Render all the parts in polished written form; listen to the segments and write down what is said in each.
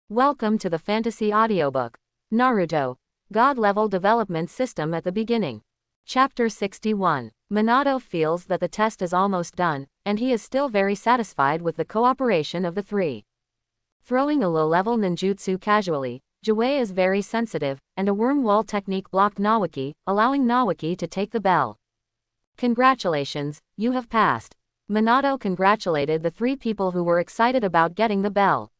Welcome to the fantasy audiobook. Naruto. God-level development system at the beginning. Chapter 61. Minato feels that the test is almost done, and he is still very satisfied with the cooperation of the three. Throwing a low-level ninjutsu casually, Jiwei is very sensitive, and a worm wall technique blocked Nawaki, allowing Nawaki to take the bell. Congratulations, you have passed. Minato congratulated the three people who were excited about getting the bell.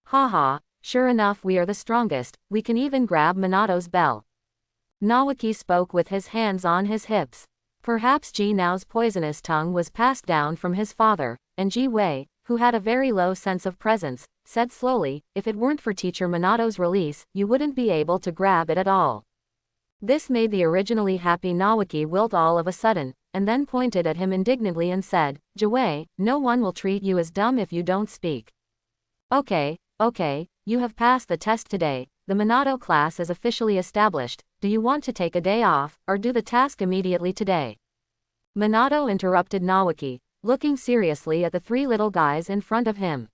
Haha, sure enough we are the strongest, we can even grab Minato's bell. Nawaki spoke with his hands on his hips. Perhaps Ji Nao's poisonous tongue was passed down from his father, and Ji Wei, who had a very low sense of presence, said slowly, if it weren't for Teacher Minato's release, you wouldn't be able to grab it at all. This made the originally happy Nawaki wilt all of a sudden, and then pointed at him indignantly and said, Jiwei, no one will treat you as dumb if you don't speak. Okay, you have passed the test today, the Minato class is officially established, do you want to take a day off, or do the task immediately today? Minato interrupted Nawaki, looking seriously at the three little guys in front of him.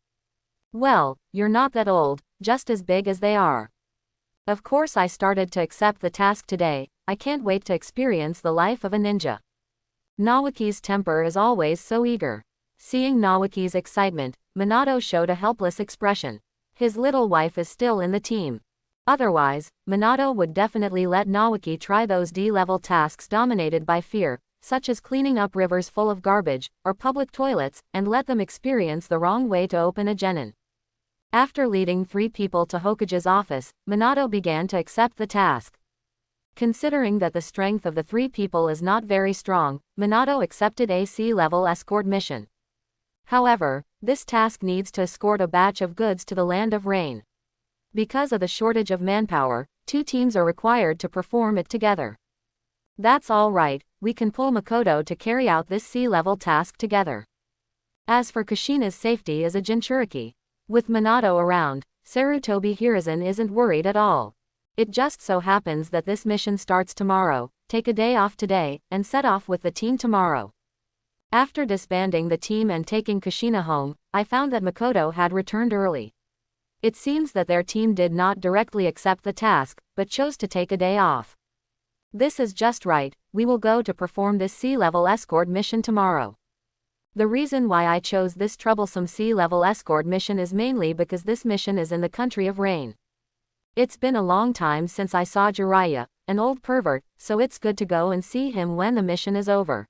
Well, you're not that old, just as big as they are. Of course I started to accept the task today, I can't wait to experience the life of a ninja. Nawaki's temper is always so eager. Seeing Nawaki's excitement, Minato showed a helpless expression. His little wife is still in the team. Otherwise, Minato would definitely let Nawaki try those D-level tasks dominated by fear, such as cleaning up rivers full of garbage, or public toilets, and let them experience the wrong way to open a genin. After leading three people to Hokage's office, Minato began to accept the task. Considering that the strength of the three people is not very strong, Minato accepted a C-level escort mission. However, this task needs to escort a batch of goods to the land of rain. Because of the shortage of manpower, two teams are required to perform it together. That's all right, we can pull Makoto to carry out this C-level task together. As for Kushina's safety as a Jinchuriki, with Minato around, Sarutobi Hiruzen isn't worried at all. It just so happens that this mission starts tomorrow, take a day off today, and set off with the team tomorrow. After disbanding the team and taking Kushina home, I found that Makoto had returned early. It seems that their team did not directly accept the task, but chose to take a day off. This is just right, we will go to perform this C-level escort mission tomorrow. The reason why I chose this troublesome C-level escort mission is mainly because this mission is in the country of rain. It's been a long time since I saw Jiraiya, an old pervert, so it's good to go and see him when the mission is over.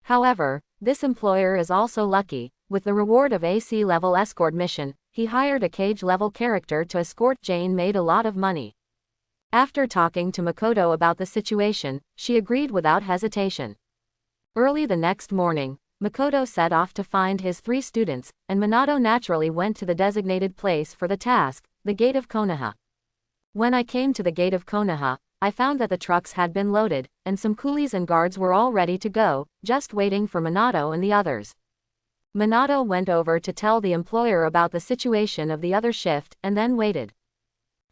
However, this employer is also lucky. With the reward of a C-level escort mission, he hired a cage-level character to escort Jane made a lot of money. After talking to Makoto about the situation, she agreed without hesitation. Early the next morning, Makoto set off to find his three students, and Minato naturally went to the designated place for the task, the gate of Konoha. When I came to the gate of Konoha, I found that the trucks had been loaded, and some coolies and guards were all ready to go, just waiting for Minato and the others. Minato went over to tell the employer about the situation of the other shift, and then waited.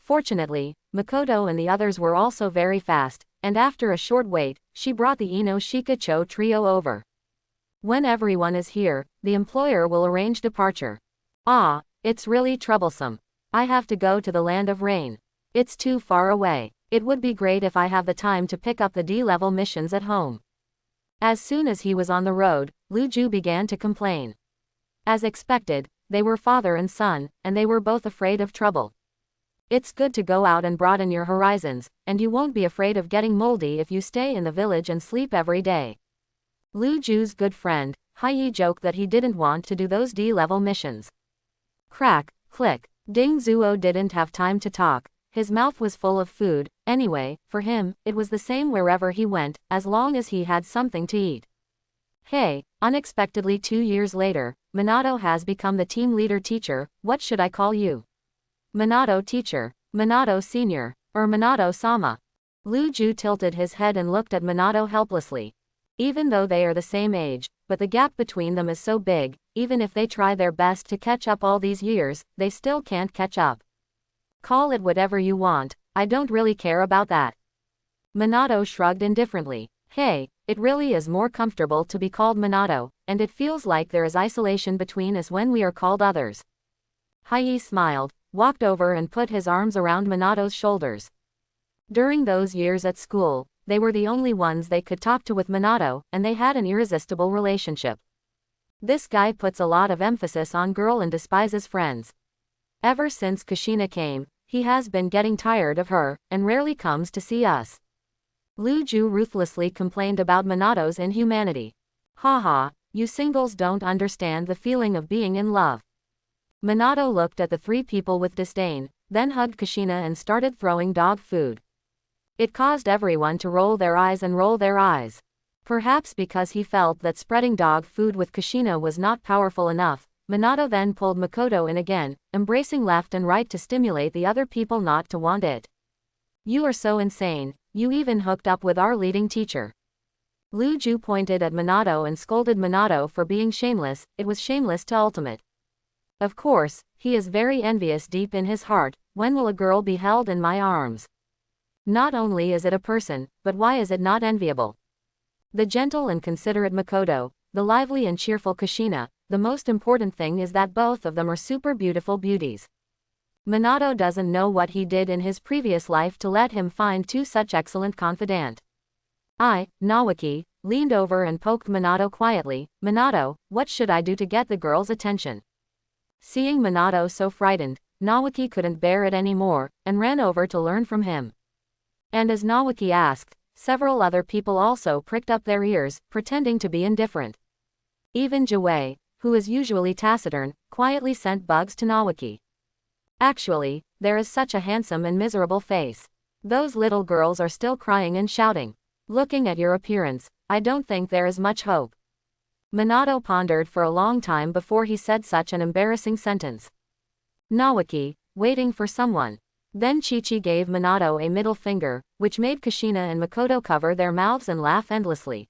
Fortunately, Makoto and the others were also very fast, and after a short wait, she brought the Ino Shikacho trio over. When everyone is here, the employer will arrange departure. Ah, it's really troublesome. I have to go to the land of rain. It's too far away. It would be great if I have the time to pick up the D-level missions at home. As soon as he was on the road, Luju began to complain. As expected, they were father and son, and they were both afraid of trouble. It's good to go out and broaden your horizons, and you won't be afraid of getting moldy if you stay in the village and sleep every day. Luju's good friend, Haiyi, joked that he didn't want to do those D-level missions. Crack, click. Ding Zuo didn't have time to talk. His mouth was full of food. Anyway, for him, it was the same wherever he went, as long as he had something to eat. Hey, unexpectedly 2 years later, Minato has become the team leader teacher. What should I call you? Minato teacher, Minato senior, or Minato-sama? Luju tilted his head and looked at Minato helplessly. Even though they are the same age, but the gap between them is so big, even if they try their best to catch up all these years, they still can't catch up. Call it whatever you want, I don't really care about that. Minato shrugged indifferently. Hey, it really is more comfortable to be called Minato, and it feels like there is isolation between us when we are called others. Haiyi smiled, walked over and put his arms around Minato's shoulders. During those years at school, they were the only ones they could talk to with Minato, and they had an irresistible relationship. This guy puts a lot of emphasis on girl and despises friends. Ever since Kushina came, he has been getting tired of her, and rarely comes to see us. Lu Ju ruthlessly complained about Minato's inhumanity. Haha, you singles don't understand the feeling of being in love. Minato looked at the three people with disdain, then hugged Kushina and started throwing dog food. It caused everyone to roll their eyes and roll their eyes. Perhaps because he felt that spreading dog food with Kushina was not powerful enough, Minato then pulled Makoto in again, embracing left and right to stimulate the other people not to want it. You are so insane, you even hooked up with our leading teacher. Lu Ju pointed at Minato and scolded Minato for being shameless. It was shameless to ultimate. Of course, he is very envious deep in his heart. When will a girl be held in my arms? Not only is it a person, but why is it not enviable? The gentle and considerate Makoto, the lively and cheerful Kushina, the most important thing is that both of them are super beautiful beauties. Minato doesn't know what he did in his previous life to let him find two such excellent confidant. Nawaki, leaned over and poked Minato quietly. Minato, what should I do to get the girl's attention? Seeing Minato so frightened, Nawaki couldn't bear it anymore, and ran over to learn from him. And as Nawaki asked, several other people also pricked up their ears, pretending to be indifferent. Even Jiwei, who is usually taciturn, quietly sent bugs to Nawaki. Actually, there is such a handsome and miserable face. Those little girls are still crying and shouting. Looking at your appearance, I don't think there is much hope. Minato pondered for a long time before he said such an embarrassing sentence. Nawaki, waiting for someone. Then Chi-Chi gave Minato a middle finger, which made Kushina and Makoto cover their mouths and laugh endlessly.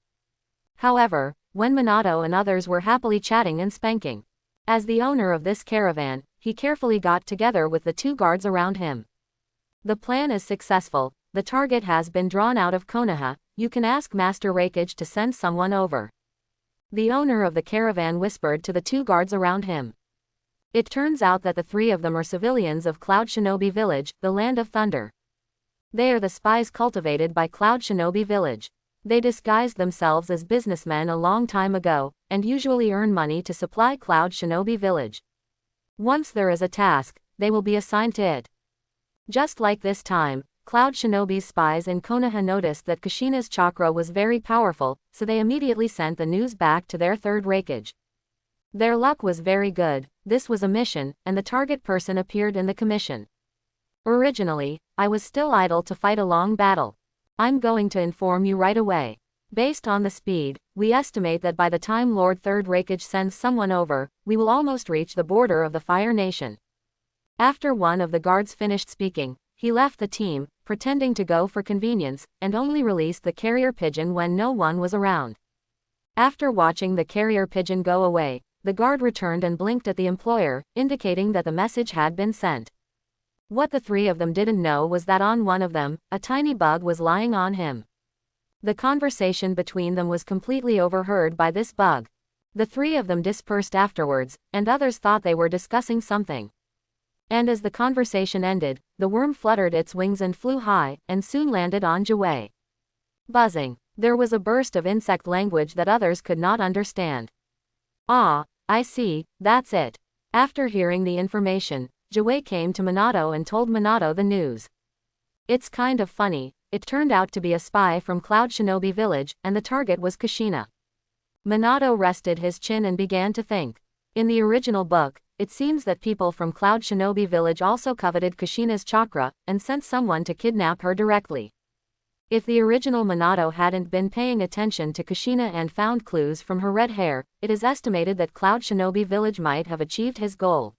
However, when Minato and others were happily chatting and spanking, as the owner of this caravan, he carefully got together with the two guards around him. The plan is successful, the target has been drawn out of Konoha, you can ask Master Raikage to send someone over. The owner of the caravan whispered to the two guards around him. It turns out that the three of them are civilians of Cloud Shinobi Village, the Land of Thunder. They are the spies cultivated by Cloud Shinobi Village. They disguised themselves as businessmen a long time ago, and usually earn money to supply Cloud Shinobi Village. Once there is a task, they will be assigned to it. Just like this time, Cloud Shinobi's spies in Konoha noticed that Kushina's chakra was very powerful, so they immediately sent the news back to their third Raikage. Their luck was very good, this was a mission, and the target person appeared in the commission. Originally, I was still idle to fight a long battle. I'm going to inform you right away. Based on the speed, we estimate that by the time Lord Third Raikage sends someone over, we will almost reach the border of the Fire Nation. After one of the guards finished speaking, he left the team, pretending to go for convenience, and only released the carrier pigeon when no one was around. After watching the carrier pigeon go away, the guard returned and blinked at the employer, indicating that the message had been sent. What the three of them didn't know was that on one of them, a tiny bug was lying on him. The conversation between them was completely overheard by this bug. The three of them dispersed afterwards, and others thought they were discussing something. And as the conversation ended, the worm fluttered its wings and flew high, and soon landed on Jiwei. Buzzing. There was a burst of insect language that others could not understand. Ah, I see, that's it. After hearing the information, Jiwei came to Minato and told Minato the news. It's kind of funny, it turned out to be a spy from Cloud Shinobi Village, and the target was Kushina. Minato rested his chin and began to think. In the original book, it seems that people from Cloud Shinobi Village also coveted Kushina's chakra, and sent someone to kidnap her directly. If the original Minato hadn't been paying attention to Kushina and found clues from her red hair, it is estimated that Cloud Shinobi Village might have achieved his goal.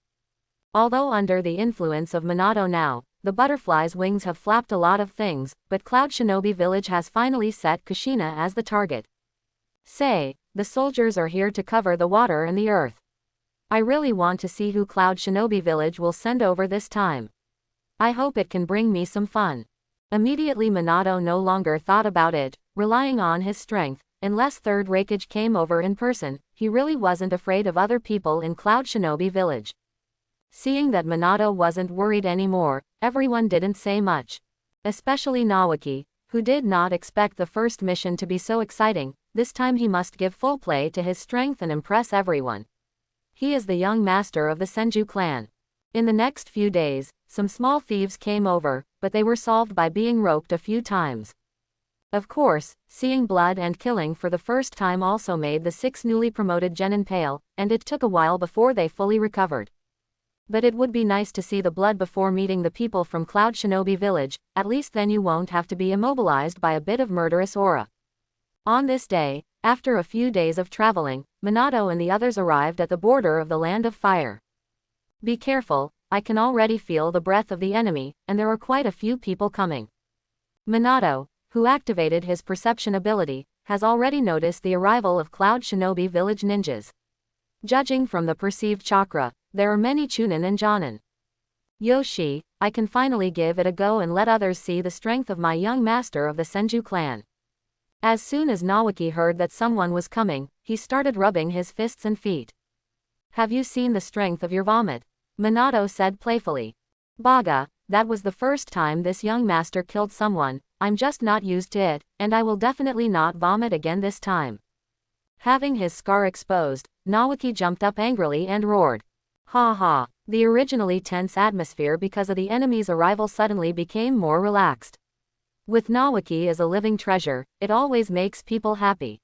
Although under the influence of Minato now, the butterfly's wings have flapped a lot of things, but Cloud Shinobi Village has finally set Kushina as the target. Say, the soldiers are here to cover the water and the earth. I really want to see who Cloud Shinobi Village will send over this time. I hope it can bring me some fun. Immediately Minato no longer thought about it, relying on his strength. Unless Third Raikage came over in person, he really wasn't afraid of other people in Cloud Shinobi Village. Seeing that Minato wasn't worried anymore, everyone didn't say much. Especially Naoki, who did not expect the first mission to be so exciting. This time he must give full play to his strength and impress everyone. He is the young master of the Senju clan. In the next few days, some small thieves came over, but they were solved by being roped a few times. Of course, seeing blood and killing for the first time also made the 6 newly promoted genin pale, and it took a while before they fully recovered. But it would be nice to see the blood before meeting the people from Cloud Shinobi Village, at least then you won't have to be immobilized by a bit of murderous aura. On this day, after a few days of traveling, Minato and the others arrived at the border of the Land of Fire. Be careful, I can already feel the breath of the enemy, and there are quite a few people coming. Minato, who activated his perception ability, has already noticed the arrival of Cloud Shinobi Village ninjas. Judging from the perceived chakra, there are many Chunin and Jonin. Yoshi, I can finally give it a go and let others see the strength of my young master of the Senju clan. As soon as Naoki heard that someone was coming, he started rubbing his fists and feet. Have you seen the strength of your vomit? Minato said playfully. Baga, that was the first time this young master killed someone. I'm just not used to it, and I will definitely not vomit again this time. Having his scar exposed, Naoki jumped up angrily and roared. Ha ha, the originally tense atmosphere because of the enemy's arrival suddenly became more relaxed. With Naoki as a living treasure, it always makes people happy.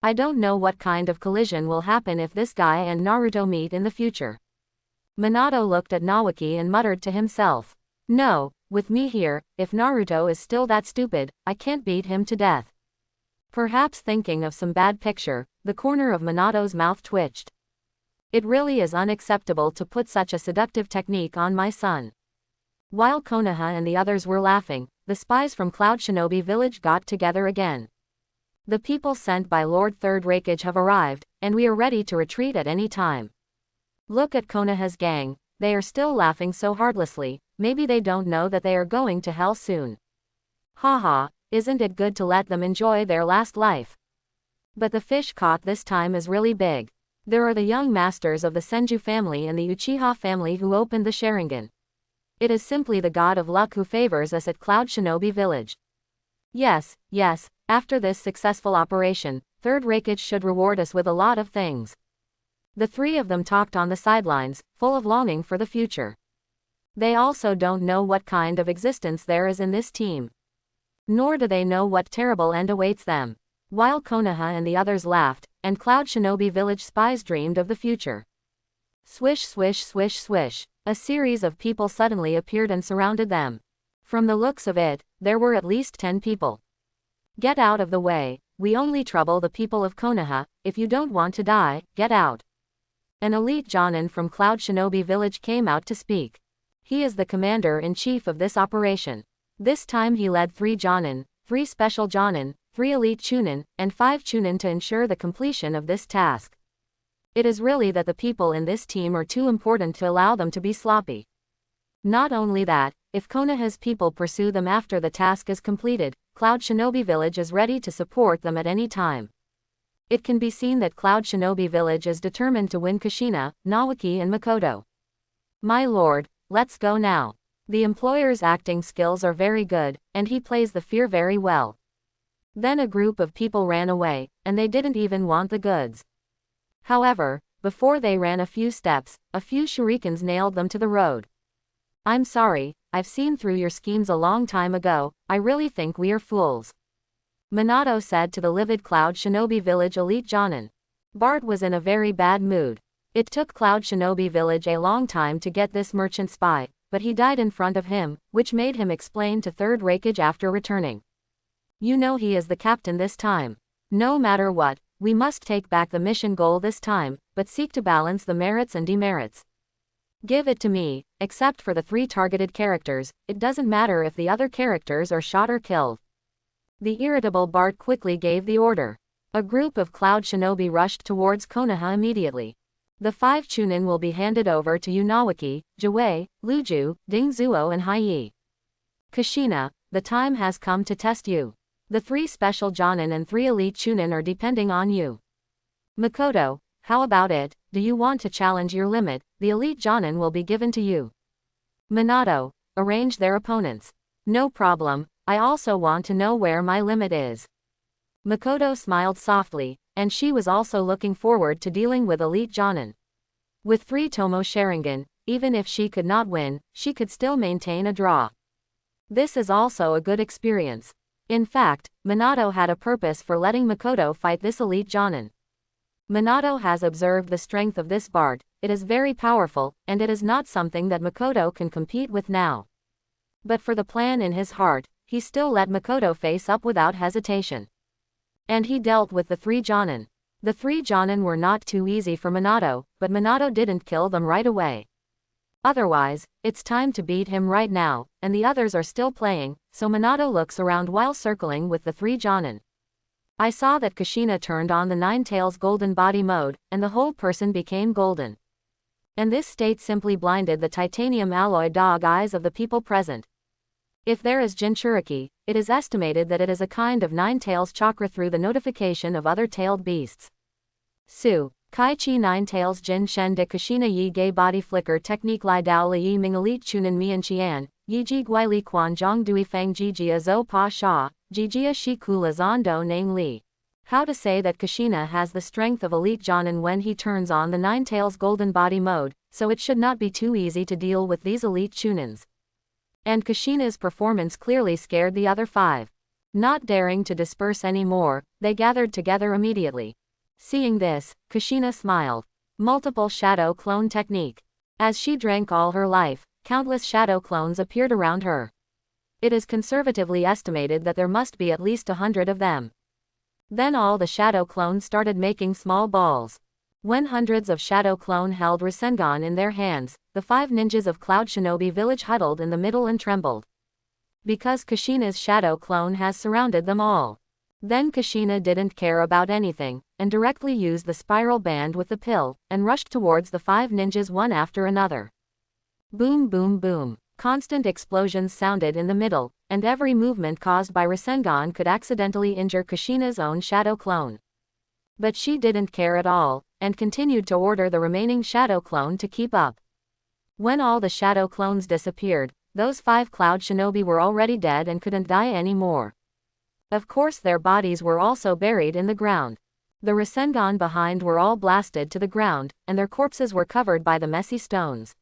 I don't know what kind of collision will happen if this guy and Naruto meet in the future. Minato looked at Naoki and muttered to himself. No, with me here, if Naruto is still that stupid, I can't beat him to death. Perhaps thinking of some bad picture, the corner of Minato's mouth twitched. It really is unacceptable to put such a seductive technique on my son. While Konoha and the others were laughing, the spies from Cloud Shinobi Village got together again. The people sent by Lord Third Raikage have arrived, and we are ready to retreat at any time. Look at Konoha's gang, they are still laughing so heartlessly, maybe they don't know that they are going to hell soon. Haha, isn't it good to let them enjoy their last life? But the fish caught this time is really big. There are the young masters of the Senju family and the Uchiha family who opened the Sharingan. It is simply the god of luck who favors us at Cloud Shinobi Village. Yes, after this successful operation, Third Raikage should reward us with a lot of things. The three of them talked on the sidelines, full of longing for the future. They also don't know what kind of existence there is in this team. Nor do they know what terrible end awaits them. While Konoha and the others laughed, and Cloud Shinobi Village spies dreamed of the future. Swish swish swish swish, a series of people suddenly appeared and surrounded them. From the looks of it, there were at least 10 people. Get out of the way, we only trouble the people of Konoha. If you don't want to die, get out. An elite Jonin from Cloud Shinobi Village came out to speak. He is the commander-in-chief of this operation. This time he led 3 Jonin, 3 special Jonin, 3 elite Chunin, and 5 Chunin to ensure the completion of this task. It is really that the people in this team are too important to allow them to be sloppy. Not only that, if Konoha's people pursue them after the task is completed, Cloud Shinobi Village is ready to support them at any time. It can be seen that Cloud Shinobi Village is determined to win Kushina, Naoki and Makoto. My lord, let's go now. The employer's acting skills are very good, and he plays the fear very well. Then a group of people ran away, and they didn't even want the goods. However, before they ran a few steps, a few shurikens nailed them to the road. I'm sorry, I've seen through your schemes a long time ago, I really think we are fools. Minato said to the livid Cloud Shinobi Village elite Jonin. Bart was in a very bad mood. It took Cloud Shinobi Village a long time to get this merchant spy, but he died in front of him, which made him explain to Third Raikage after returning. You know he is the captain this time. No matter what, we must take back the mission goal this time, but seek to balance the merits and demerits. Give it to me, except for the 3 targeted characters, it doesn't matter if the other characters are shot or killed. The irritable Bart quickly gave the order. A group of Cloud Shinobi rushed towards Konoha immediately. The 5 Chunin will be handed over to you Naoki, Jiwei, Luju, Dingzuo and Hai. Kushina, the time has come to test you. The 3 special Jonin and 3 elite Chunin are depending on you. Makoto, how about it? Do you want to challenge your limit? The elite Jonin will be given to you. Minato, arrange their opponents. No problem, I also want to know where my limit is. Makoto smiled softly, and she was also looking forward to dealing with elite Jonin. With 3 Tomo Sharingan, even if she could not win, she could still maintain a draw. This is also a good experience. In fact, Minato had a purpose for letting Makoto fight this elite Jonin. Minato has observed the strength of this Bart, it is very powerful, and it is not something that Makoto can compete with now. But for the plan in his heart, he still let Makoto face up without hesitation. And he dealt with the 3 Jonin. The 3 Jonin were not too easy for Minato, but Minato didn't kill them right away. Otherwise, it's time to beat him right now, and the others are still playing, so Minato looks around while circling with the 3 Jonin. I saw that Kushina turned on the Nine Tails golden body mode, and the whole person became golden. And this state simply blinded the titanium alloy dog eyes of the people present. If there is Jinchuriki, it is estimated that it is a kind of Nine Tails chakra through the notification of other tailed beasts. Su, Kai Chi Nine Tails Jin Shen de Kushina Yi Gay Body Flicker Technique Lai Dao Li Yi Ming Elite Chunin Mian Qian, Yi Ji Guai Li Quan Zhong Dui Feng Ji Jia Zhou Pa Sha, Ji Jia Shi Kula Zondo Nang Li. How to say that Kushina has the strength of elite Jonin when he turns on the Nine Tails golden body mode, so it should not be too easy to deal with these elite Chunins. And Kushina's performance clearly scared the other 5. Not daring to disperse anymore, they gathered together immediately. Seeing this, Kushina smiled. Multiple shadow clone technique. As she drank all her life, countless shadow clones appeared around her. It is conservatively estimated that there must be at least 100 of them. Then all the shadow clones started making small balls. When hundreds of shadow clone held Rasengan in their hands, the 5 ninjas of Cloud Shinobi Village huddled in the middle and trembled. Because Kushina's shadow clone has surrounded them all. Then Kushina didn't care about anything, and directly used the spiral band with the pill, and rushed towards the 5 ninjas one after another. Boom boom boom. Constant explosions sounded in the middle, and every movement caused by Rasengan could accidentally injure Kushina's own shadow clone. But she didn't care at all, and continued to order the remaining shadow clone to keep up. When all the shadow clones disappeared, those 5 Cloud Shinobi were already dead and couldn't die anymore. Of course their bodies were also buried in the ground. The Rasengan behind were all blasted to the ground, and their corpses were covered by the messy stones.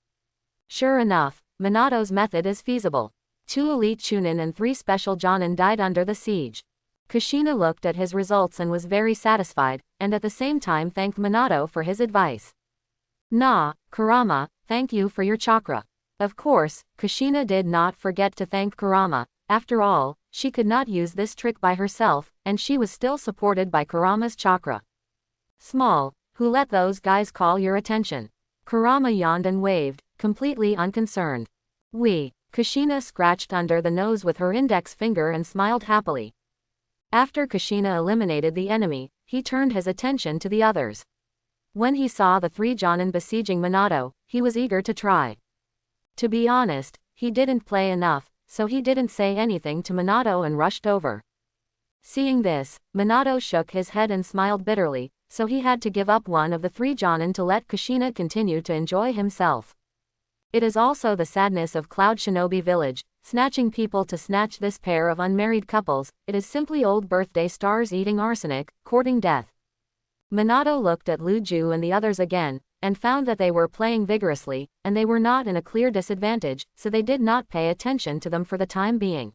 Sure enough, Minato's method is feasible. 2 elite Chunin and 3 special Jonin died under the siege. Kushina looked at his results and was very satisfied, and at the same time thanked Minato for his advice. Nah, Kurama, thank you for your chakra. Of course, Kushina did not forget to thank Kurama. After all, she could not use this trick by herself, and she was still supported by Kurama's chakra. Small, who let those guys call your attention? Kurama yawned and waved, completely unconcerned. Kushina scratched under the nose with her index finger and smiled happily. After Kushina eliminated the enemy, he turned his attention to the others. When he saw the 3 Jonin besieging Minato, he was eager to try. To be honest, he didn't play enough, so he didn't say anything to Minato and rushed over. Seeing this, Minato shook his head and smiled bitterly, so he had to give up one of the 3 Jonin to let Kushina continue to enjoy himself. It is also the sadness of Cloud Shinobi Village, snatching people to snatch this pair of unmarried couples, it is simply old birthday stars eating arsenic, courting death. Minato looked at Lu Ju and the others again, and found that they were playing vigorously, and they were not in a clear disadvantage, so they did not pay attention to them for the time being.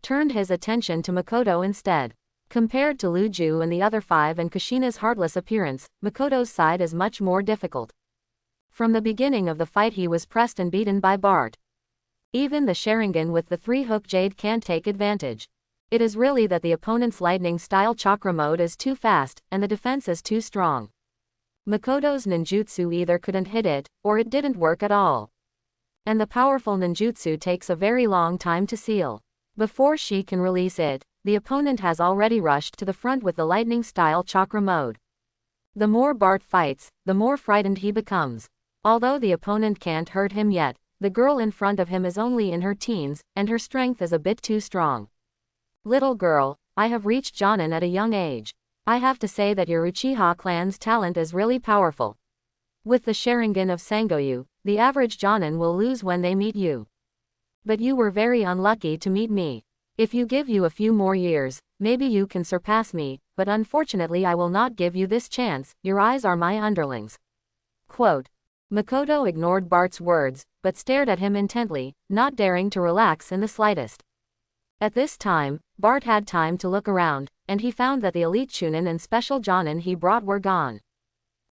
Turned his attention to Makoto instead. Compared to Lu Ju and the other 5 and Kushina's heartless appearance, Makoto's side is much more difficult. From the beginning of the fight he was pressed and beaten by Bart. Even the Sharingan with the 3-hook jade can't take advantage. It is really that the opponent's lightning-style chakra mode is too fast, and the defense is too strong. Makoto's ninjutsu either couldn't hit it, or it didn't work at all. And the powerful ninjutsu takes a very long time to seal. Before she can release it, the opponent has already rushed to the front with the lightning-style chakra mode. The more Bart fights, the more frightened he becomes. Although the opponent can't hurt him yet, the girl in front of him is only in her teens, and her strength is a bit too strong. Little girl, I have reached Jonin at a young age. I have to say that your Uchiha clan's talent is really powerful. With the Sharingan of Sangoyu, the average Jonin will lose when they meet you. But you were very unlucky to meet me. If you give you a few more years, maybe you can surpass me, but unfortunately I will not give you this chance, your eyes are my underlings. Quote. Makoto ignored Bart's words, but stared at him intently, not daring to relax in the slightest. At this time, Bart had time to look around, and he found that the elite Chunin and special Jonin he brought were gone.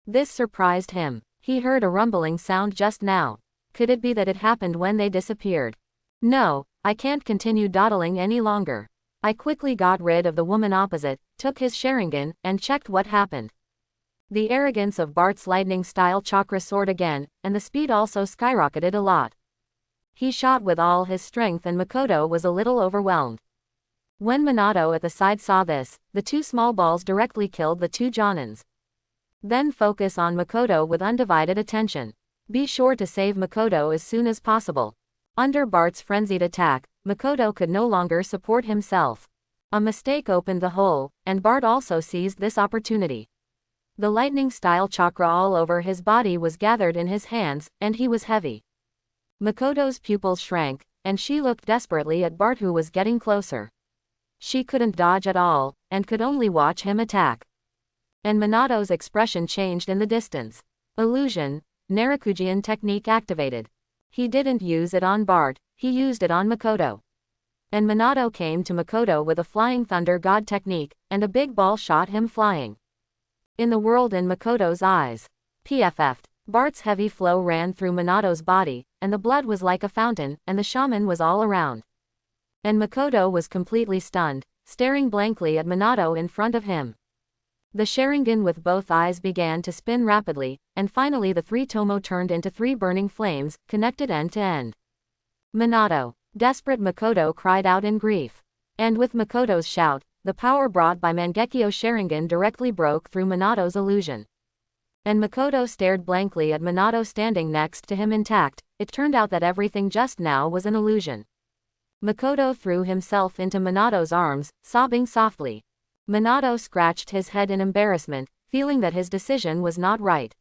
This surprised him. He heard a rumbling sound just now. Could it be that it happened when they disappeared? No, I can't continue dawdling any longer. I quickly got rid of the woman opposite, took his Sharingan, and checked what happened. The arrogance of Bart's lightning-style chakra soared again, and the speed also skyrocketed a lot. He shot with all his strength and Makoto was a little overwhelmed. When Minato at the side saw this, the two small balls directly killed the two Jonins. Then focus on Makoto with undivided attention. Be sure to save Makoto as soon as possible. Under Bart's frenzied attack, Makoto could no longer support himself. A mistake opened the hole, and Bart also seized this opportunity. The lightning-style chakra all over his body was gathered in his hands, and he was heavy. Makoto's pupils shrank, and she looked desperately at Bart who was getting closer. She couldn't dodge at all, and could only watch him attack. And Minato's expression changed in the distance. Illusion, Narakujian technique activated. He didn't use it on Bart, he used it on Makoto. And Minato came to Makoto with a Flying Thunder God technique, and a big ball shot him flying. In the world in Makoto's eyes. PFF'd. Bart's heavy flow ran through Minato's body, and the blood was like a fountain, and the shaman was all around. And Makoto was completely stunned, staring blankly at Minato in front of him. The Sharingan with both eyes began to spin rapidly, and finally the three Tomo turned into three burning flames, connected end to end. Minato. Desperate Makoto cried out in grief. And with Makoto's shout, the power brought by Mangekyo Sharingan directly broke through Minato's illusion. And Makoto stared blankly at Minato standing next to him intact. It turned out that everything just now was an illusion. Makoto threw himself into Minato's arms, sobbing softly. Minato scratched his head in embarrassment, feeling that his decision was not right.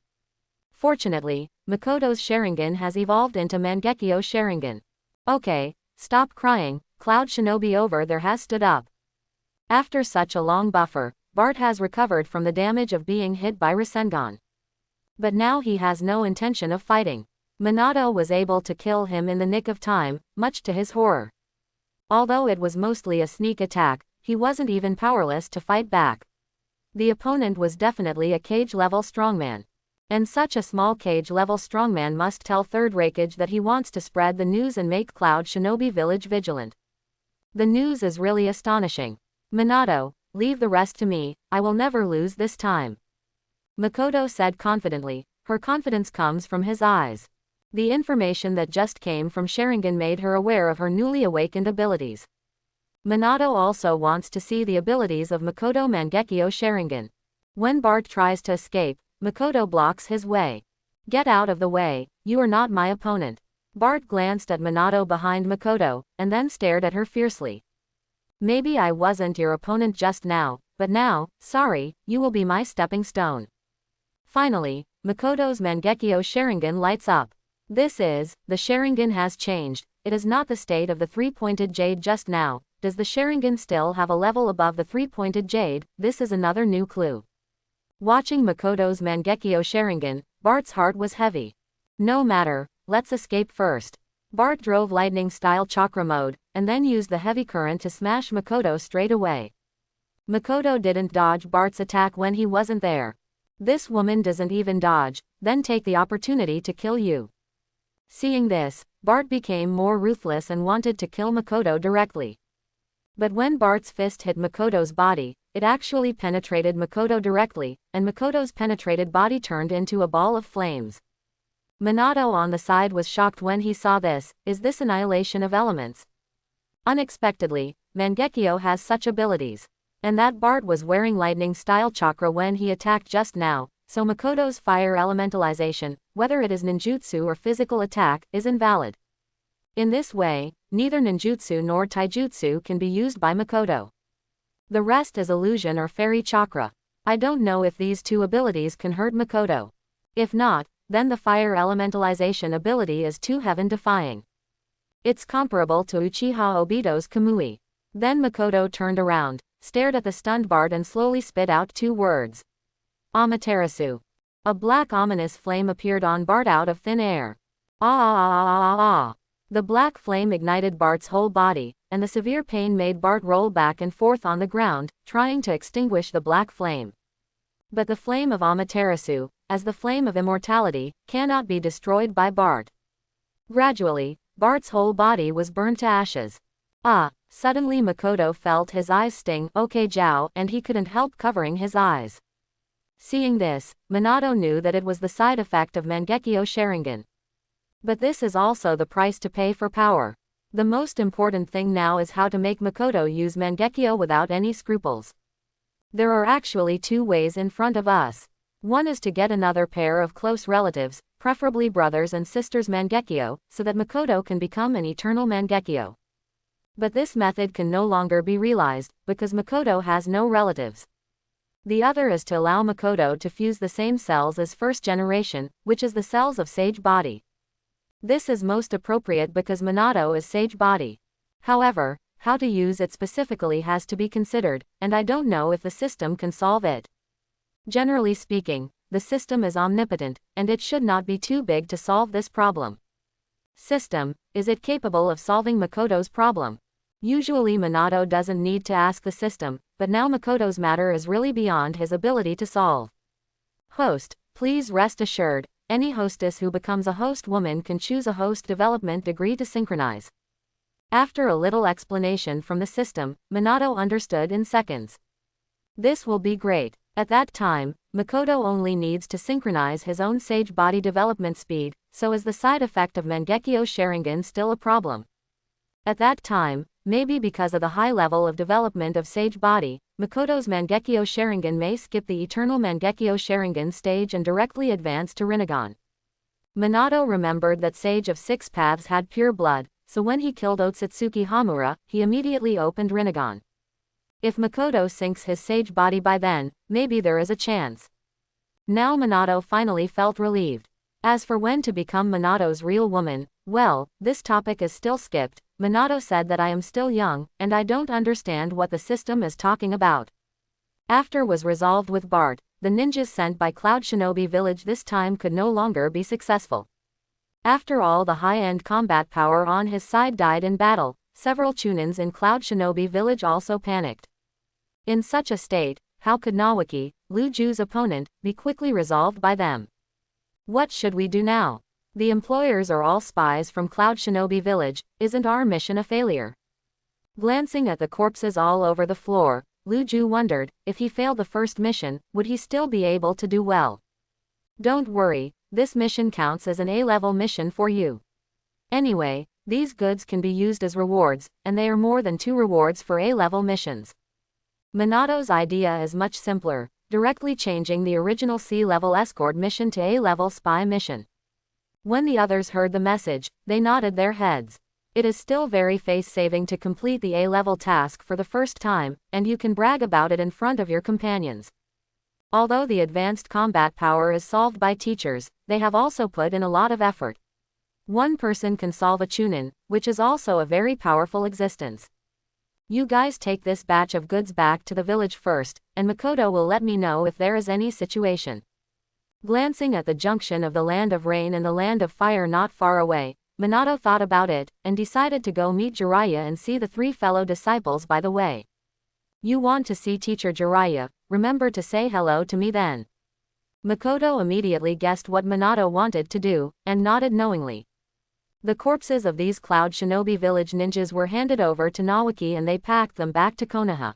Fortunately, Makoto's Sharingan has evolved into Mangekyo Sharingan. Okay, stop crying, Cloud Shinobi over there has stood up. After such a long buffer, Bart has recovered from the damage of being hit by Rasengan. But now he has no intention of fighting. Minato was able to kill him in the nick of time, much to his horror. Although it was mostly a sneak attack, he wasn't even powerless to fight back. The opponent was definitely a cage-level strongman. And such a small cage-level strongman must tell Third Raikage that he wants to spread the news and make Cloud Shinobi Village vigilant. The news is really astonishing. Minato, leave the rest to me, I will never lose this time. Makoto said confidently, her confidence comes from his eyes. The information that just came from Sharingan made her aware of her newly awakened abilities. Minato also wants to see the abilities of Makoto Mangekyo Sharingan. When Bart tries to escape, Makoto blocks his way. Get out of the way, you are not my opponent. Bart glanced at Minato behind Makoto, and then stared at her fiercely. Maybe I wasn't your opponent just now, but now, sorry, you will be my stepping stone. Finally, Makoto's Mangekyo Sharingan lights up. This is, the Sharingan has changed, it is not the state of the three-pointed jade just now. Does the Sharingan still have a level above the three-pointed jade? This is another new clue. Watching Makoto's Mangekyo Sharingan, Bart's heart was heavy. No matter, let's escape first. Bart drove lightning-style chakra mode, and then used the heavy current to smash Makoto straight away. Makoto didn't dodge Bart's attack when he wasn't there. This woman doesn't even dodge, then take the opportunity to kill you. Seeing this, Bart became more ruthless and wanted to kill Makoto directly. But when Bart's fist hit Makoto's body, it actually penetrated Makoto directly, and Makoto's penetrated body turned into a ball of flames. Minato on the side was shocked when he saw this. Is this annihilation of elements? Unexpectedly, Mangekyo has such abilities. And that Bart was wearing lightning-style chakra when he attacked just now, so Makoto's fire elementalization, whether it is ninjutsu or physical attack, is invalid. In this way, neither ninjutsu nor taijutsu can be used by Makoto. The rest is illusion or fairy chakra. I don't know if these two abilities can hurt Makoto. If not, then the fire elementalization ability is too heaven-defying. It's comparable to Uchiha Obito's Kamui. Then Makoto turned around, stared at the stunned Bart and slowly spit out 2 words. Amaterasu. A black ominous flame appeared on Bart out of thin air. Ah. The black flame ignited Bart's whole body, and the severe pain made Bart roll back and forth on the ground, trying to extinguish the black flame. But the flame of Amaterasu, as the flame of immortality, cannot be destroyed by Bart. Gradually, Bart's whole body was burned to ashes. Suddenly Makoto felt his eyes sting, and he couldn't help covering his eyes. Seeing this, Minato knew that it was the side effect of Mangekyo Sharingan. But this is also the price to pay for power. The most important thing now is how to make Makoto use Mangekyo without any scruples. There are actually 2 ways in front of us. One is to get another pair of close relatives, preferably brothers and sisters Mangekyo, so that Makoto can become an eternal Mangekyo. But this method can no longer be realized, because Makoto has no relatives. The other is to allow Makoto to fuse the same cells as first generation, which is the cells of Sage Body. This is most appropriate because Minato is Sage Body. However, how to use it specifically has to be considered, and I don't know if the system can solve it. Generally speaking, the system is omnipotent, and it should not be too big to solve this problem. System, is it capable of solving Makoto's problem? Usually Minato doesn't need to ask the system, but now Makoto's matter is really beyond his ability to solve. Host, please rest assured, any hostess who becomes a host woman can choose a host development degree to synchronize. After a little explanation from the system, Minato understood in seconds. This will be great. At that time, Makoto only needs to synchronize his own Sage Body development speed, so is the side effect of Mangekyo Sharingan still a problem? At that time, maybe because of the high level of development of Sage Body, Makoto's Mangekyo Sharingan may skip the eternal Mangekyo Sharingan stage and directly advance to Rinnegan. Minato remembered that Sage of 6 Paths had pure blood, so when he killed Otsutsuki Hamura, he immediately opened Rinnegan. If Makoto sinks his Sage Body by then, maybe there is a chance. Now Minato finally felt relieved. As for when to become Minato's real woman, well, this topic is still skipped. Minato said that I am still young, and I don't understand what the system is talking about. After was resolved with Bart, the ninjas sent by Cloud Shinobi Village this time could no longer be successful. After all, the high-end combat power on his side died in battle. Several Chunins in Cloud Shinobi Village also panicked. In such a state, how could Nawaki, Lu Ju's opponent, be quickly resolved by them? What should we do now? The employers are all spies from Cloud Shinobi Village. Isn't our mission a failure? Glancing at the corpses all over the floor, Lu Ju wondered, if he failed the first mission, would he still be able to do well? Don't worry, this mission counts as an A-level mission for you. Anyway, these goods can be used as rewards, and they are more than 2 rewards for A-level missions. Minato's idea is much simpler, directly changing the original C-level escort mission to A-level spy mission. When the others heard the message, they nodded their heads. It is still very face-saving to complete the A-level task for the first time, and you can brag about it in front of your companions. Although the advanced combat power is solved by teachers, they have also put in a lot of effort. One person can solve a Chunin, which is also a very powerful existence. You guys take this batch of goods back to the village first, and Makoto will let me know if there is any situation. Glancing at the junction of the Land of Rain and the Land of Fire not far away, Minato thought about it, and decided to go meet Jiraiya and see the 3 fellow disciples by the way. You want to see Teacher Jiraiya, remember to say hello to me then. Makoto immediately guessed what Minato wanted to do, and nodded knowingly. The corpses of these Cloud Shinobi Village ninjas were handed over to Nawaki and they packed them back to Konoha.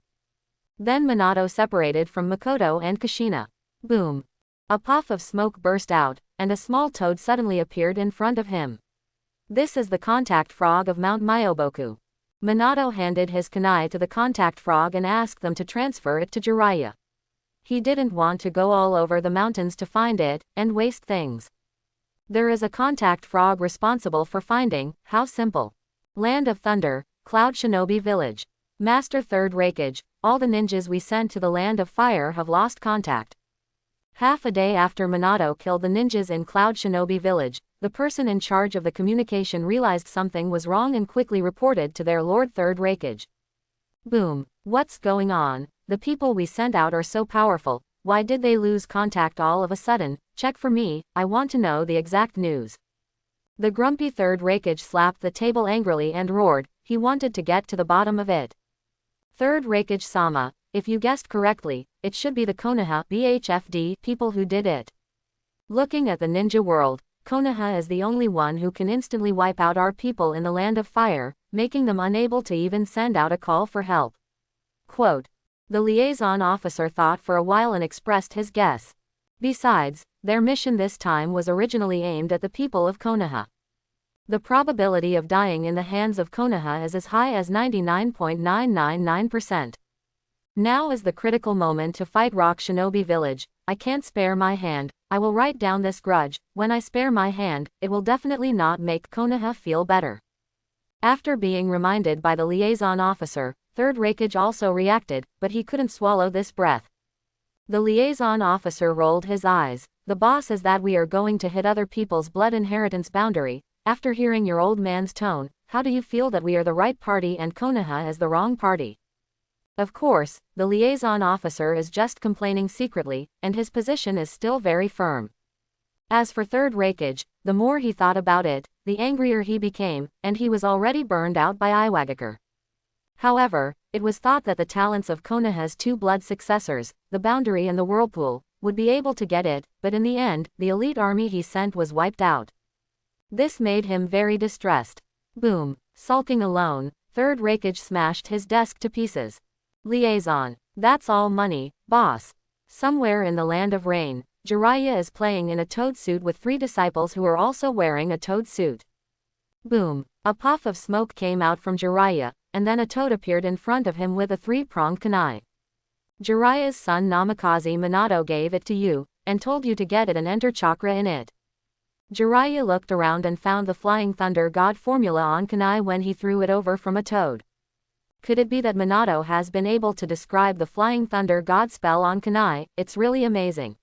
Then Minato separated from Makoto and Kushina. Boom! A puff of smoke burst out, and a small toad suddenly appeared in front of him. This is the contact frog of Mount Myoboku. Minato handed his kunai to the contact frog and asked them to transfer it to Jiraiya. He didn't want to go all over the mountains to find it, and waste things. There is a contact frog responsible for finding. How simple. Land of Thunder, Cloud Shinobi Village. Master Third Raikage, all the ninjas we sent to the Land of Fire have lost contact. Half a day after Minato killed the ninjas in Cloud Shinobi Village, the person in charge of the communication realized something was wrong and quickly reported to their Lord Third Raikage. Boom. What's going on? The people we sent out are so powerful, why did they lose contact all of a sudden? Check for me, I want to know the exact news. The grumpy Third Raikage slapped the table angrily and roared, he wanted to get to the bottom of it. Third Raikage-sama, if you guessed correctly, it should be the Konoha BHFD people who did it. Looking at the ninja world, Konoha is the only one who can instantly wipe out our people in the Land of Fire, making them unable to even send out a call for help. Quote. The liaison officer thought for a while and expressed his guess. Besides, their mission this time was originally aimed at the people of Konoha. The probability of dying in the hands of Konoha is as high as 99.999%. Now is the critical moment to fight Rock Shinobi Village. I can't spare my hand. I will write down this grudge. When I spare my hand, it will definitely not make Konoha feel better. After being reminded by the liaison officer, Third Raikage also reacted, but he couldn't swallow this breath. The liaison officer rolled his eyes. The boss is that we are going to hit other people's blood inheritance boundary. After hearing your old man's tone, how do you feel that we are the right party and Konoha is the wrong party? Of course, the liaison officer is just complaining secretly, and his position is still very firm. As for Third Raikage, the more he thought about it, the angrier he became, and he was already burned out by Iwagakure. However, it was thought that the talents of Konoha's two blood successors, the Boundary and the Whirlpool, would be able to get it, but in the end, the elite army he sent was wiped out. This made him very distressed. Boom. Sulking alone, Third Raikage smashed his desk to pieces. Liaison. That's all money, boss. Somewhere in the Land of Rain, Jiraiya is playing in a toad suit with 3 disciples who are also wearing a toad suit. Boom. A puff of smoke came out from Jiraiya, and then a toad appeared in front of him with a 3-pronged kunai. Jiraiya's son Namikaze Minato gave it to you, and told you to get it and enter chakra in it. Jiraiya looked around and found the Flying Thunder God formula on kunai when he threw it over from a toad. Could it be that Minato has been able to describe the Flying Thunder God spell on kunai? It's really amazing.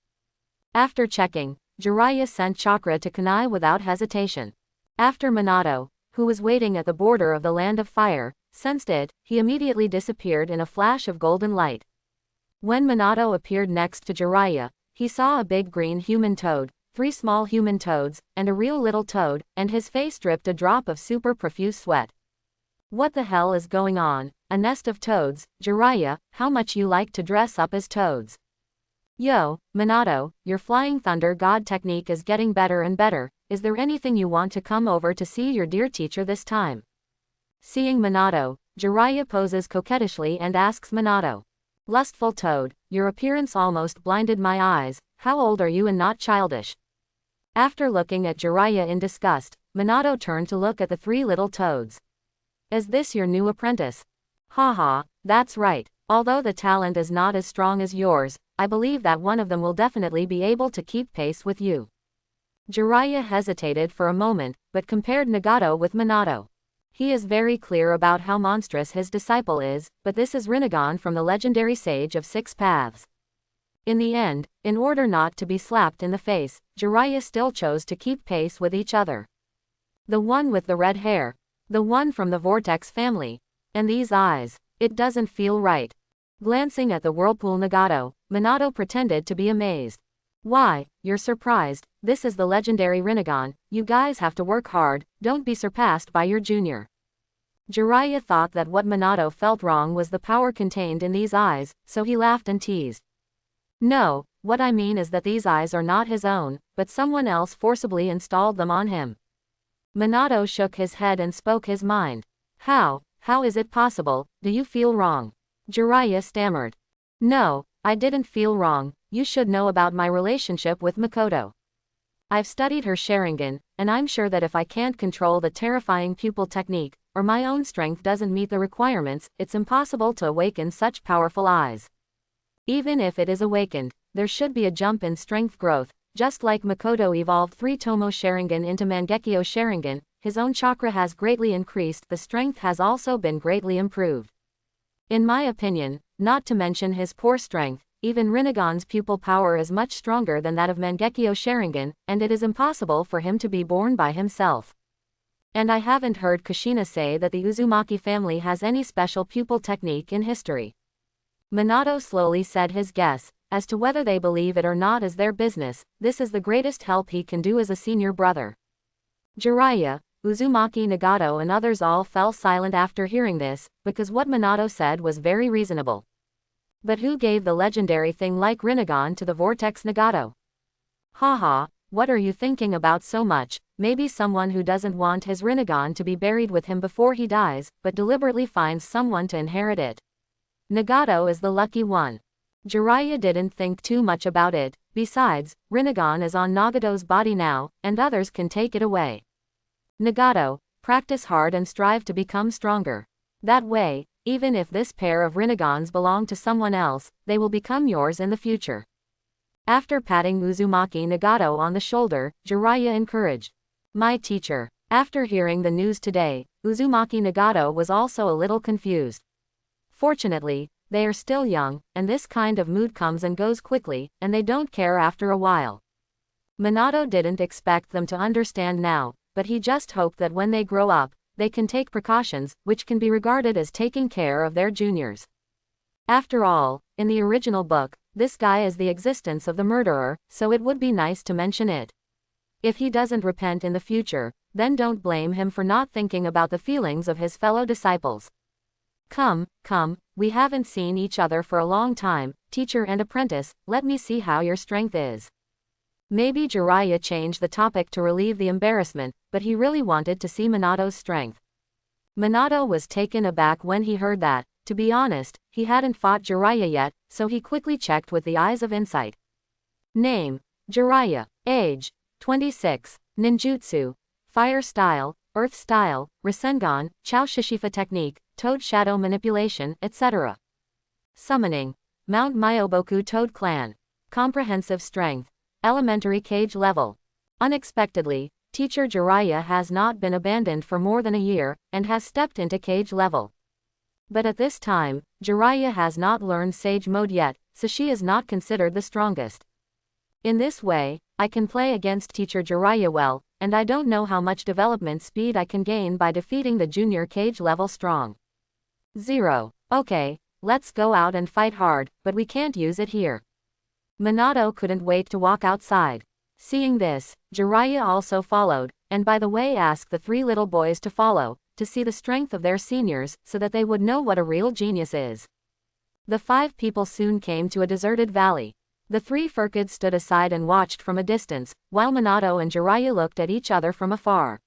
After checking, Jiraiya sent chakra to kunai without hesitation. After Minato, who was waiting at the border of the Land of Fire, sensed it, he immediately disappeared in a flash of golden light. When Minato appeared next to Jiraiya, he saw a big green human toad, 3 small human toads, and a real little toad, and his face dripped a drop of super profuse sweat. What the hell is going on? A nest of toads? Jiraiya, how much you like to dress up as toads? Yo, Minato, your Flying Thunder God technique is getting better and better. Is there anything you want to come over to see your dear teacher this time? Seeing Minato, Jiraiya poses coquettishly and asks Minato. Lustful toad, your appearance almost blinded my eyes. How old are you and not childish? After looking at Jiraiya in disgust, Minato turned to look at the 3 little toads. Is this your new apprentice? Haha, that's right. Although the talent is not as strong as yours, I believe that one of them will definitely be able to keep pace with you. Jiraiya hesitated for a moment, but compared Nagato with Minato. He is very clear about how monstrous his disciple is, but this is Rinnegan from the legendary Sage of 6 Paths. In the end, in order not to be slapped in the face, Jiraiya still chose to keep pace with each other. The one with the red hair. The one from the Vortex family. And these eyes. It doesn't feel right. Glancing at the Whirlpool Nagato, Minato pretended to be amazed. Why, you're surprised, this is the legendary Rinnegan, you guys have to work hard, don't be surpassed by your junior. Jiraiya thought that what Minato felt wrong was the power contained in these eyes, so he laughed and teased. No, what I mean is that these eyes are not his own, but someone else forcibly installed them on him. Minato shook his head and spoke his mind. How is it possible, do you feel wrong? Jiraiya stammered. No, I didn't feel wrong, you should know about my relationship with Makoto. I've studied her Sharingan, and I'm sure that if I can't control the terrifying pupil technique, or my own strength doesn't meet the requirements, it's impossible to awaken such powerful eyes. Even if it is awakened, there should be a jump in strength growth, just like Makoto evolved 3 Tomo Sharingan into Mangekyo Sharingan, his own chakra has greatly increased, the strength has also been greatly improved. In my opinion, not to mention his poor strength. Even Rinnegan's pupil power is much stronger than that of Mangekyo Sharingan, and it is impossible for him to be born by himself. And I haven't heard Kushina say that the Uzumaki family has any special pupil technique in history. Minato slowly said his guess. As to whether they believe it or not is their business, this is the greatest help he can do as a senior brother. Jiraiya, Uzumaki Nagato and others all fell silent after hearing this, because what Minato said was very reasonable. But who gave the legendary thing like Rinnegan to the Vortex Nagato? Haha, what are you thinking about so much? Maybe someone who doesn't want his Rinnegan to be buried with him before he dies, but deliberately finds someone to inherit it. Nagato is the lucky one. Jiraiya didn't think too much about it. Besides, Rinnegan is on Nagato's body now, and others can take it away. Nagato, practice hard and strive to become stronger. That way, even if this pair of Rinnegans belong to someone else, they will become yours in the future. After patting Uzumaki Nagato on the shoulder, Jiraiya encouraged. My teacher. After hearing the news today, Uzumaki Nagato was also a little confused. Fortunately, they are still young, and this kind of mood comes and goes quickly, and they don't care after a while. Minato didn't expect them to understand now, but he just hoped that when they grow up, they can take precautions, which can be regarded as taking care of their juniors. After all, in the original book, this guy is the existence of the murderer, so it would be nice to mention it. If he doesn't repent in the future, then don't blame him for not thinking about the feelings of his fellow disciples. Come, we haven't seen each other for a long time, teacher and apprentice, let me see how your strength is. Maybe Jiraiya changed the topic to relieve the embarrassment, but he really wanted to see Minato's strength. Minato was taken aback when he heard that. To be honest, he hadn't fought Jiraiya yet, so he quickly checked with the eyes of insight. Name: Jiraiya. Age: 26. Ninjutsu: Fire Style, Earth Style, Rasengan, Chao Shishifa Technique, Toad Shadow Manipulation, etc. Summoning: Mount Myoboku Toad Clan. Comprehensive Strength: Elementary Cage Level. Unexpectedly, teacher Jiraiya has not been abandoned for more than a year, and has stepped into Cage Level. But at this time, Jiraiya has not learned Sage Mode yet, so she is not considered the strongest. In this way, I can play against teacher Jiraiya well, and I don't know how much development speed I can gain by defeating the junior Cage Level strong. 0. Okay, let's go out and fight hard, but we can't use it here. Minato couldn't wait to walk outside. Seeing this, Jiraiya also followed, and by the way asked the three little boys to follow, to see the strength of their seniors, so that they would know what a real genius is. The 5 people soon came to a deserted valley. The 3 Furkids stood aside and watched from a distance, while Minato and Jiraiya looked at each other from afar.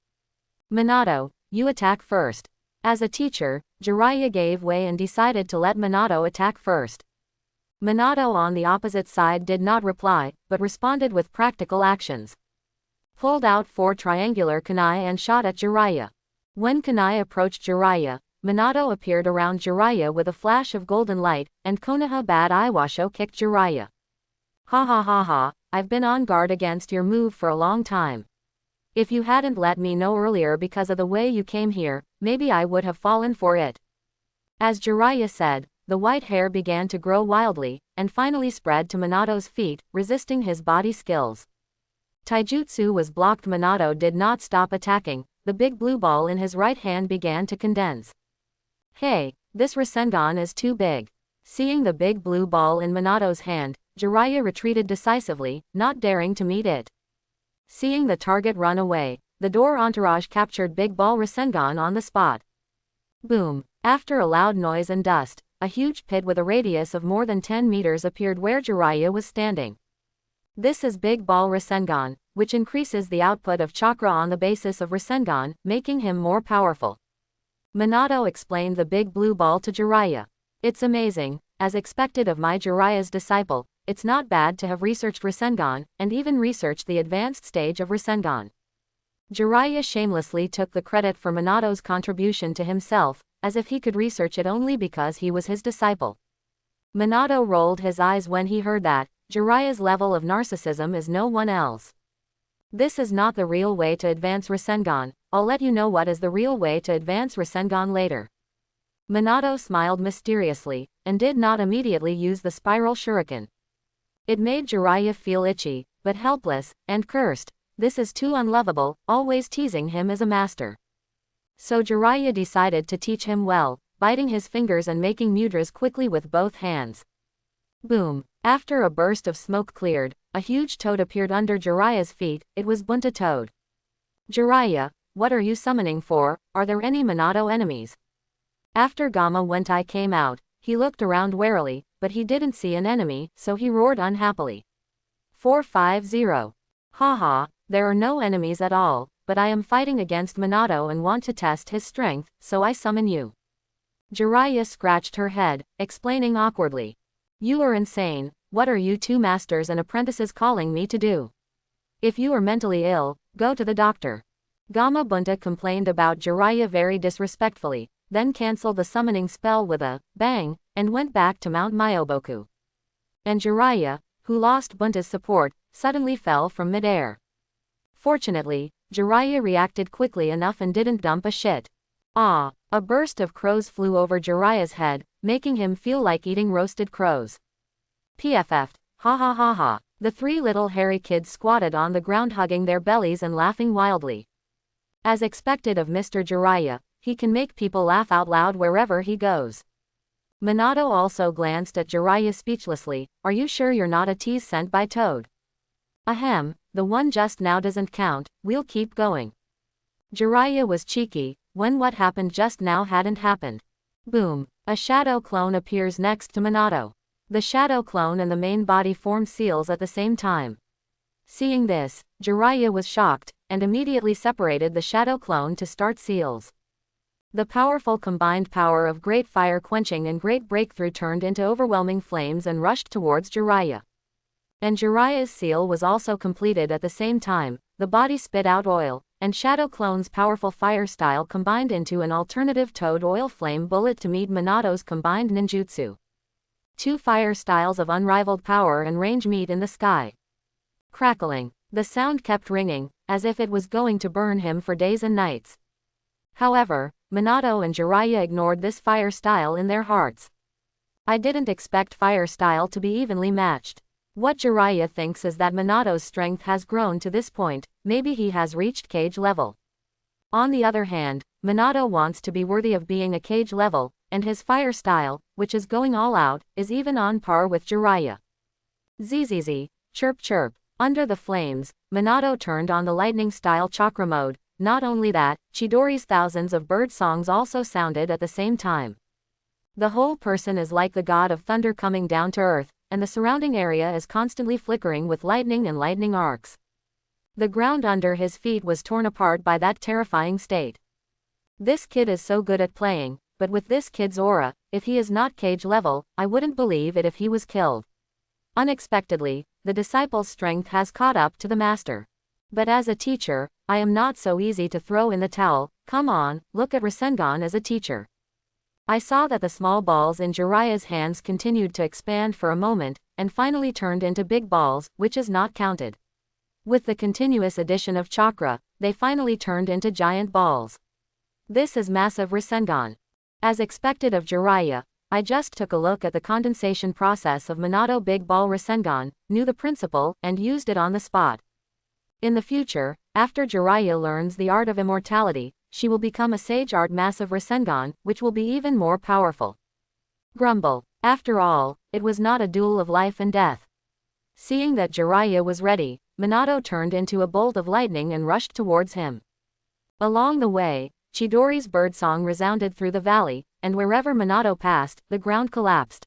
Minato, you attack first. As a teacher, Jiraiya gave way and decided to let Minato attack first. Minato on the opposite side did not reply, but responded with practical actions. Pulled out 4 triangular kunai and shot at Jiraiya. When kunai approached Jiraiya, Minato appeared around Jiraiya with a flash of golden light, and Konoha Bad Iwasho kicked Jiraiya. Ha ha ha ha, I've been on guard against your move for a long time. If you hadn't let me know earlier because of the way you came here, maybe I would have fallen for it. As Jiraiya said, the white hair began to grow wildly, and finally spread to Minato's feet, resisting his body skills. Taijutsu was blocked. Minato did not stop attacking. The big blue ball in his right hand began to condense. Hey, this Rasengan is too big. Seeing the big blue ball in Minato's hand, Jiraiya retreated decisively, not daring to meet it. Seeing the target run away, the door entourage captured Big Ball Rasengan on the spot. Boom! After a loud noise and dust, a huge pit with a radius of more than 10 meters appeared where Jiraiya was standing. This is Big Ball Rasengan, which increases the output of chakra on the basis of Rasengan, making him more powerful. Minato explained the big blue ball to Jiraiya. It's amazing, as expected of my Jiraiya's disciple, it's not bad to have researched Rasengan, and even researched the advanced stage of Rasengan. Jiraiya shamelessly took the credit for Minato's contribution to himself, as if he could research it only because he was his disciple. Minato rolled his eyes when he heard that. Jiraiya's level of narcissism is no one else. This is not the real way to advance Rasengan. I'll let you know what is the real way to advance Rasengan later. Minato smiled mysteriously, and did not immediately use the spiral shuriken. It made Jiraiya feel itchy, but helpless, and cursed, "This is too unlovable, always teasing him as a master." So Jiraiya decided to teach him well, biting his fingers and making mudras quickly with both hands. Boom! After a burst of smoke cleared, a huge toad appeared under Jiraiya's feet. It was Bunta Toad. "Jiraiya, what are you summoning for? Are there any Minato enemies?" After Gamma Wentai came out, he looked around warily, but he didn't see an enemy, so he roared unhappily. 450. Haha, there are no enemies at all, but I am fighting against Minato and want to test his strength, so I summon you. Jiraiya scratched her head, explaining awkwardly. "You are insane, what are you two masters and apprentices calling me to do? If you are mentally ill, go to the doctor." Gamma Bunta complained about Jiraiya very disrespectfully, then cancelled the summoning spell with a bang, and went back to Mount Myoboku. And Jiraiya, who lost Bunta's support, suddenly fell from midair. Fortunately, Jiraiya reacted quickly enough and didn't dump a shit. Ah! A burst of crows flew over Jiraiya's head, making him feel like eating roasted crows. PFF'd, ha ha ha ha. The three little hairy kids squatted on the ground hugging their bellies and laughing wildly. As expected of Mr. Jiraiya, he can make people laugh out loud wherever he goes. Minato also glanced at Jiraiya speechlessly. "Are you sure you're not a tease sent by Toad?" "Ahem, the one just now doesn't count, we'll keep going." Jiraiya was cheeky, when what happened just now hadn't happened. Boom! A shadow clone appears next to Minato. The shadow clone and the main body form seals at the same time. Seeing this, Jiraiya was shocked, and immediately separated the shadow clone to start seals. The powerful combined power of Great Fire Quenching and Great Breakthrough turned into overwhelming flames and rushed towards Jiraiya. And Jiraiya's seal was also completed at the same time. The body spit out oil, and Shadow Clone's powerful fire style combined into an alternative Toad Oil Flame bullet to meet Minato's combined ninjutsu. Two fire styles of unrivaled power and range meet in the sky. Crackling. The sound kept ringing, as if it was going to burn him for days and nights. However, Minato and Jiraiya ignored this fire style in their hearts. I didn't expect fire style to be evenly matched. What Jiraiya thinks is that Minato's strength has grown to this point, maybe he has reached cage level. On the other hand, Minato wants to be worthy of being a cage level, and his fire style, which is going all out, is even on par with Jiraiya. Zzz, chirp chirp. Under the flames, Minato turned on the lightning style chakra mode. Not only that, Chidori's thousands of bird songs also sounded at the same time. The whole person is like the god of thunder coming down to earth, and the surrounding area is constantly flickering with lightning and lightning arcs. The ground under his feet was torn apart by that terrifying state. This kid is so good at playing, but with this kid's aura, if he is not cage level, I wouldn't believe it if he was killed. Unexpectedly, the disciple's strength has caught up to the master. But as a teacher, I am not so easy to throw in the towel. Come on, look at Rasengan as a teacher. I saw that the small balls in Jiraiya's hands continued to expand for a moment, and finally turned into big balls, which is not counted. With the continuous addition of chakra, they finally turned into giant balls. This is massive Rasengan. As expected of Jiraiya, I just took a look at the condensation process of Minato Big Ball Rasengan, knew the principle, and used it on the spot. In the future, after Jiraiya learns the art of immortality, she will become a Sage Art Massive Rasengan, which will be even more powerful. Grumble. After all, it was not a duel of life and death. Seeing that Jiraiya was ready, Minato turned into a bolt of lightning and rushed towards him. Along the way, Chidori's birdsong resounded through the valley, and wherever Minato passed, the ground collapsed.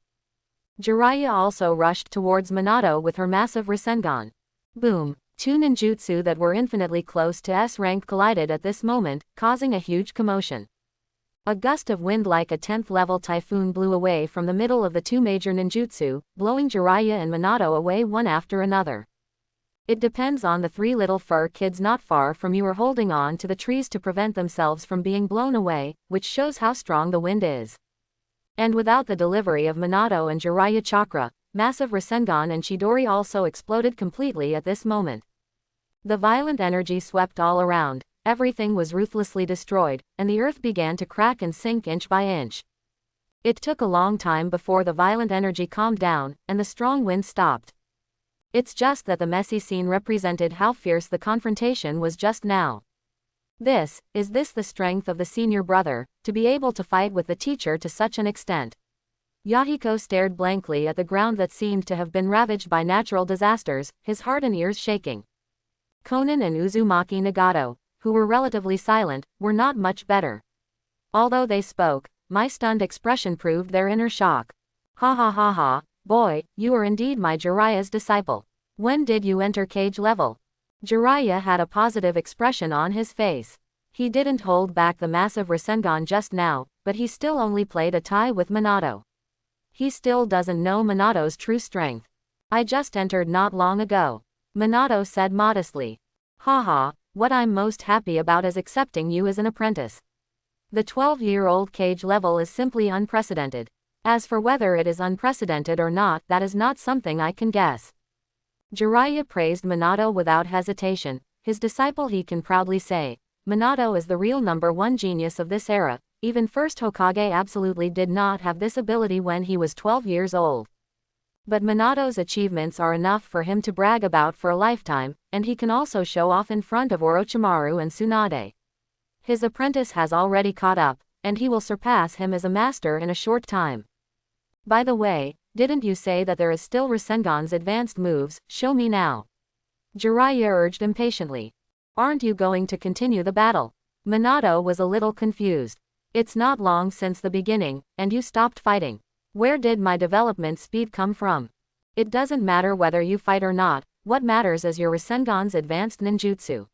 Jiraiya also rushed towards Minato with her massive Rasengan. Boom! Two ninjutsu that were infinitely close to S rank collided at this moment, causing a huge commotion. A gust of wind like a 10th level typhoon blew away from the middle of the two major ninjutsu, blowing Jiraiya and Minato away one after another. It depends on the three little fur kids not far from you are holding on to the trees to prevent themselves from being blown away, which shows how strong the wind is. And without the delivery of Minato and Jiraiya chakra, massive Rasengan and Chidori also exploded completely at this moment. The violent energy swept all around, everything was ruthlessly destroyed, and the earth began to crack and sink inch by inch. It took a long time before the violent energy calmed down, and the strong wind stopped. It's just that the messy scene represented how fierce the confrontation was just now. Is this the strength of the senior brother, to be able to fight with the teacher to such an extent? Yahiko stared blankly at the ground that seemed to have been ravaged by natural disasters, his heart and ears shaking. Konan and Uzumaki Nagato, who were relatively silent, were not much better. Although they spoke, my stunned expression proved their inner shock. Ha ha ha ha, boy, you are indeed my Jiraiya's disciple. When did you enter cage level? Jiraiya had a positive expression on his face. He didn't hold back the massive Rasengan just now, but he still only played a tie with Minato. He still doesn't know Minato's true strength. I just entered not long ago, Minato said modestly. Haha, what I'm most happy about is accepting you as an apprentice. The 12-year-old cage level is simply unprecedented. As for whether it is unprecedented or not, that is not something I can guess. Jiraiya praised Minato without hesitation. His disciple, he can proudly say. Minato is the real #1 genius of this era. Even first Hokage absolutely did not have this ability when he was 12 years old. But Minato's achievements are enough for him to brag about for a lifetime, and he can also show off in front of Orochimaru and Tsunade. His apprentice has already caught up, and he will surpass him as a master in a short time. By the way, didn't you say that there is still Rasengan's advanced moves? Show me now. Jiraiya urged impatiently. Aren't you going to continue the battle? Minato was a little confused. It's not long since the beginning, and you stopped fighting. Where did my development speed come from? It doesn't matter whether you fight or not, what matters is your Rasengan's advanced ninjutsu.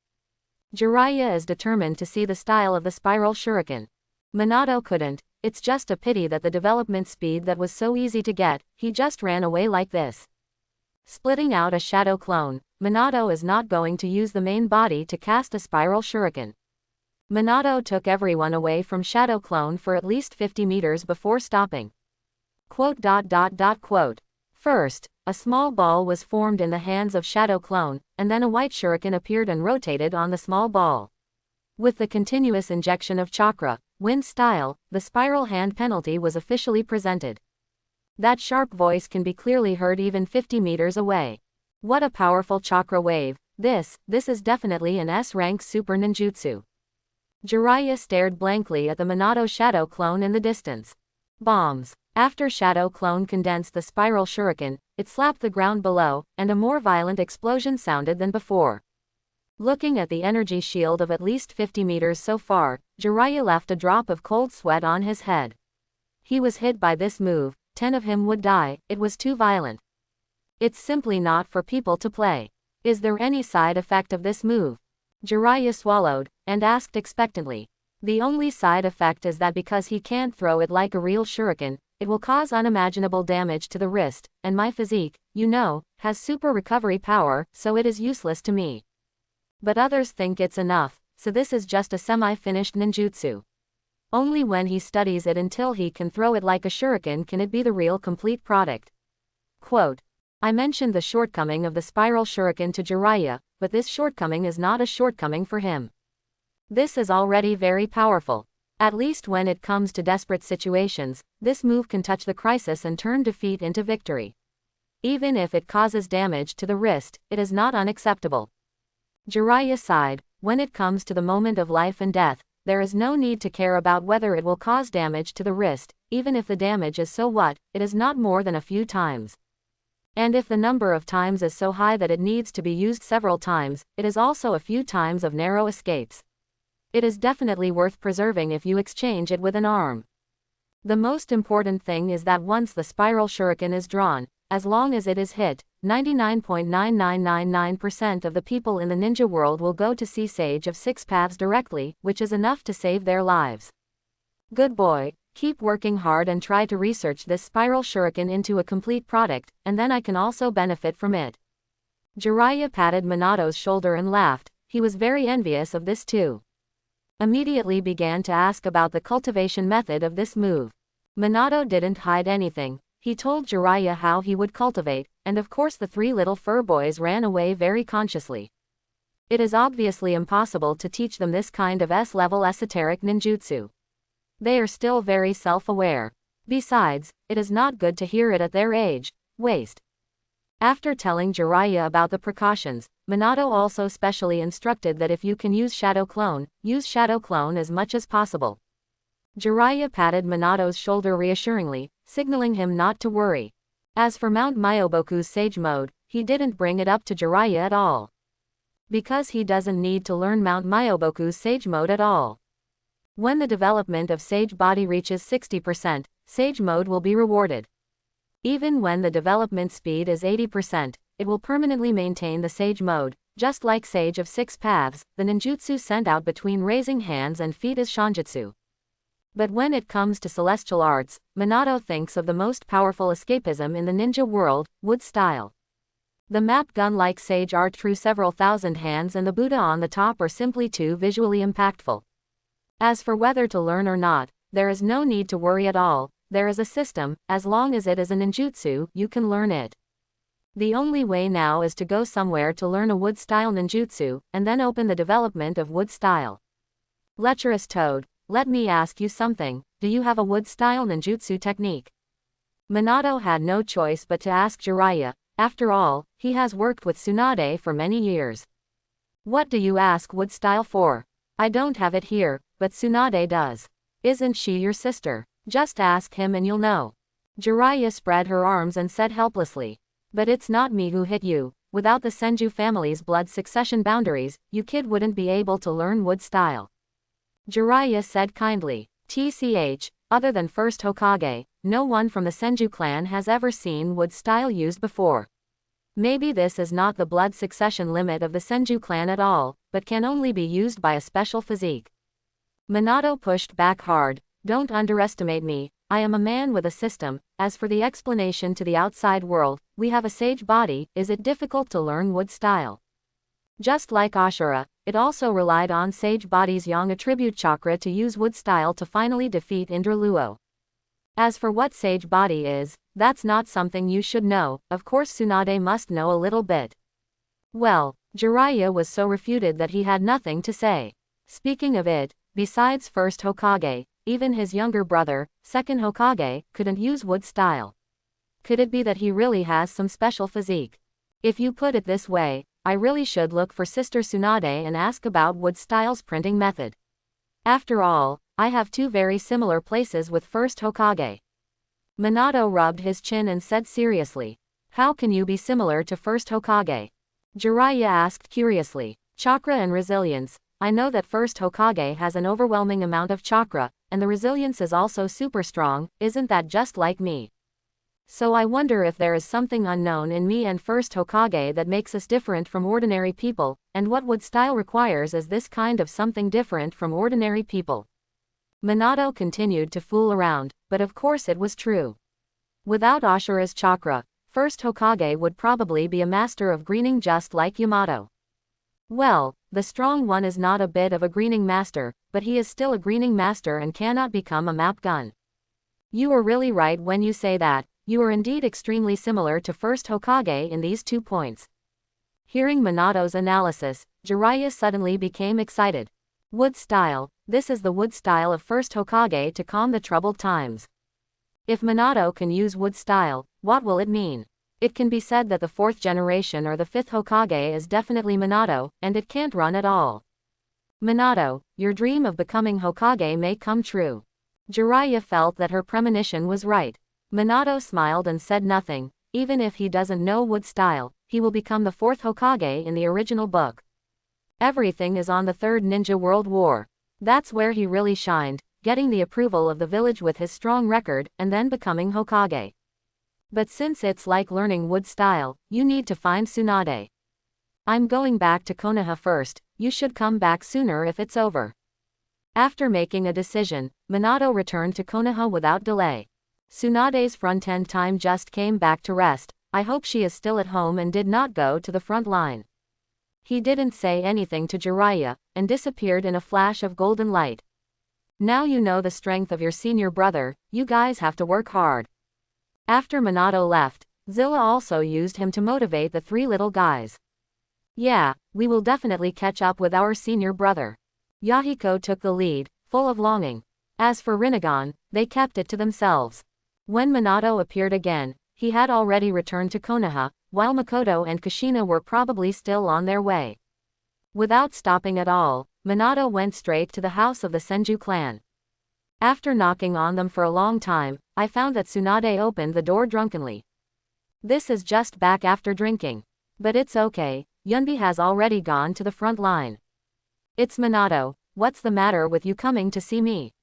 Jiraiya is determined to see the style of the spiral shuriken. Minato couldn't. It's just a pity that the development speed that was so easy to get, he just ran away like this. Splitting out a shadow clone, Minato is not going to use the main body to cast a spiral shuriken. Minato took everyone away from shadow clone for at least 50 meters before stopping. Quote. First, a small ball was formed in the hands of shadow clone, and then a white shuriken appeared and rotated on the small ball. With the continuous injection of chakra, wind style, the spiral hand penalty was officially presented. That sharp voice can be clearly heard even 50 meters away. What a powerful chakra wave. This is definitely an S-rank super ninjutsu. Jiraiya stared blankly at the Minato shadow clone in the distance. Bombs. After shadow clone condensed the spiral shuriken, it slapped the ground below, and a more violent explosion sounded than before. Looking at the energy shield of at least 50 meters so far, Jiraiya left a drop of cold sweat on his head. He was hit by this move, 10 of him would die, it was too violent. It's simply not for people to play. Is there any side effect of this move? Jiraiya swallowed, and asked expectantly. The only side effect is that because he can't throw it like a real shuriken, it will cause unimaginable damage to the wrist, and my physique, you know, has super recovery power, so it is useless to me. But others think it's enough, so this is just a semi-finished ninjutsu. Only when he studies it until he can throw it like a shuriken can it be the real complete product. Quote. I mentioned the shortcoming of the spiral shuriken to Jiraiya, but this shortcoming is not a shortcoming for him. This is already very powerful. At least when it comes to desperate situations, this move can touch the crisis and turn defeat into victory. Even if it causes damage to the wrist, it is not unacceptable. Jiraiya sighed. When it comes to the moment of life and death, there is no need to care about whether it will cause damage to the wrist, even if the damage is so what, it is not more than a few times. And if the number of times is so high that it needs to be used several times, it is also a few times of narrow escapes. It is definitely worth preserving if you exchange it with an arm. The most important thing is that once the spiral shuriken is drawn, as long as it is hit, 99.9999% of the people in the ninja world will go to see Sage of Six Paths directly, which is enough to save their lives. Good boy, keep working hard and try to research this spiral shuriken into a complete product, and then I can also benefit from it. Jiraiya patted Minato's shoulder and laughed. He was very envious of this too. Immediately began to ask about the cultivation method of this move. Minato didn't hide anything. He told Jiraiya how he would cultivate, and of course the three little fur boys ran away very consciously. It is obviously impossible to teach them this kind of S-level esoteric ninjutsu. They are still very self-aware. Besides, it is not good to hear it at their age. Waste. After telling Jiraiya about the precautions, Minato also specially instructed that if you can use Shadow Clone, use Shadow Clone as much as possible. Jiraiya patted Minato's shoulder reassuringly, signaling him not to worry. As for Mount Myoboku's Sage Mode, he didn't bring it up to Jiraiya at all. Because he doesn't need to learn Mount Myoboku's Sage Mode at all. When the development of Sage Body reaches 60%, Sage Mode will be rewarded. Even when the development speed is 80%, it will permanently maintain the Sage Mode, just like Sage of Six Paths, the ninjutsu sent out between raising hands and feet is Shanjutsu. But when it comes to celestial arts, Minato thinks of the most powerful escapism in the ninja world, wood style. The map gun-like Sage art through several thousand hands and the Buddha on the top are simply too visually impactful. As for whether to learn or not, there is no need to worry at all. There is a system, as long as it is a ninjutsu, you can learn it. The only way now is to go somewhere to learn a wood-style ninjutsu, and then open the development of wood-style. Lecherous Toad, let me ask you something, do you have a wood-style ninjutsu technique? Minato had no choice but to ask Jiraiya. After all, he has worked with Tsunade for many years. What do you ask wood-style for? I don't have it here, but Tsunade does. Isn't she your sister? Just ask him and you'll know. Jiraiya spread her arms and said helplessly. But it's not me who hit you. Without the Senju family's blood succession boundaries, you kid wouldn't be able to learn wood style. Jiraiya said kindly. TCH, other than first Hokage, no one from the Senju clan has ever seen wood style used before. Maybe this is not the blood succession limit of the Senju clan at all, but can only be used by a special physique. Minato pushed back hard. Don't underestimate me, I am a man with a system. As for the explanation to the outside world, we have a sage body. Is it difficult to learn wood style? Just like Ashura, it also relied on Sage Body's Yang attribute chakra to use wood style to finally defeat Indra Luo. As for what Sage Body is, that's not something you should know. Of course Tsunade must know a little bit. Well, Jiraiya was so refuted that he had nothing to say. Speaking of it, besides first Hokage, even his younger brother, second Hokage, couldn't use wood style. Could it be that he really has some special physique? If you put it this way, I really should look for Sister Tsunade and ask about wood style's printing method. After all, I have two very similar places with first Hokage. Minato rubbed his chin and said seriously. How can you be similar to first Hokage? Jiraiya asked curiously. Chakra and resilience. I know that first Hokage has an overwhelming amount of chakra, and the resilience is also super strong. Isn't that just like me? So I wonder if there is something unknown in me and first Hokage that makes us different from ordinary people, and what wood style requires is this kind of something different from ordinary people. Minato continued to fool around, but of course it was true. Without Ashura's chakra, first Hokage would probably be a master of greening just like Yamato. Well, the strong one is not a bit of a greening master, but he is still a greening master and cannot become a map gun. You are really right when you say that. You are indeed extremely similar to first Hokage in these 2 points. Hearing Minato's analysis, Jiraiya suddenly became excited. Wood style, this is the wood style of first Hokage to calm the troubled times. If Minato can use wood style, what will it mean? It can be said that the 4th generation or the 5th Hokage is definitely Minato, and it can't run at all. Minato, your dream of becoming Hokage may come true. Jiraiya felt that her premonition was right. Minato smiled and said nothing. Even if he doesn't know wood style, he will become the 4th Hokage in the original book. Everything is on the 3rd Ninja World War. That's where he really shined, getting the approval of the village with his strong record, and then becoming Hokage. But since it's like learning wood style, you need to find Tsunade. I'm going back to Konoha first. You should come back sooner if it's over. After making a decision, Minato returned to Konoha without delay. Tsunade's front-end time just came back to rest. I hope she is still at home and did not go to the front line. He didn't say anything to Jiraiya, and disappeared in a flash of golden light. Now you know the strength of your senior brother, you guys have to work hard. After Minato left, Zilla also used him to motivate the 3 little guys. Yeah, we will definitely catch up with our senior brother. Yahiko took the lead, full of longing. As for Rinnegan, they kept it to themselves. When Minato appeared again, he had already returned to Konoha, while Makoto and Kushina were probably still on their way. Without stopping at all, Minato went straight to the house of the Senju clan. After knocking on them for a long time, I found that Tsunade opened the door drunkenly. This is just back after drinking. But it's okay, Yunbi has already gone to the front line. It's Minato, what's the matter with you coming to see me?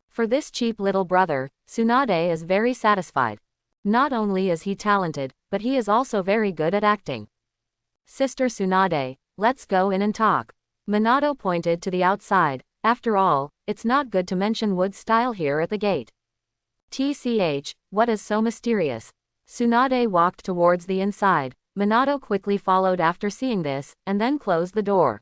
For this cheap little brother, Tsunade is very satisfied. Not only is he talented, but he is also very good at acting. Sister Tsunade, let's go in and talk. Minato pointed to the outside. After all, it's not good to mention wood style here at the gate. TCH, what is so mysterious? Tsunade walked towards the inside. Minato quickly followed after seeing this, and then closed the door.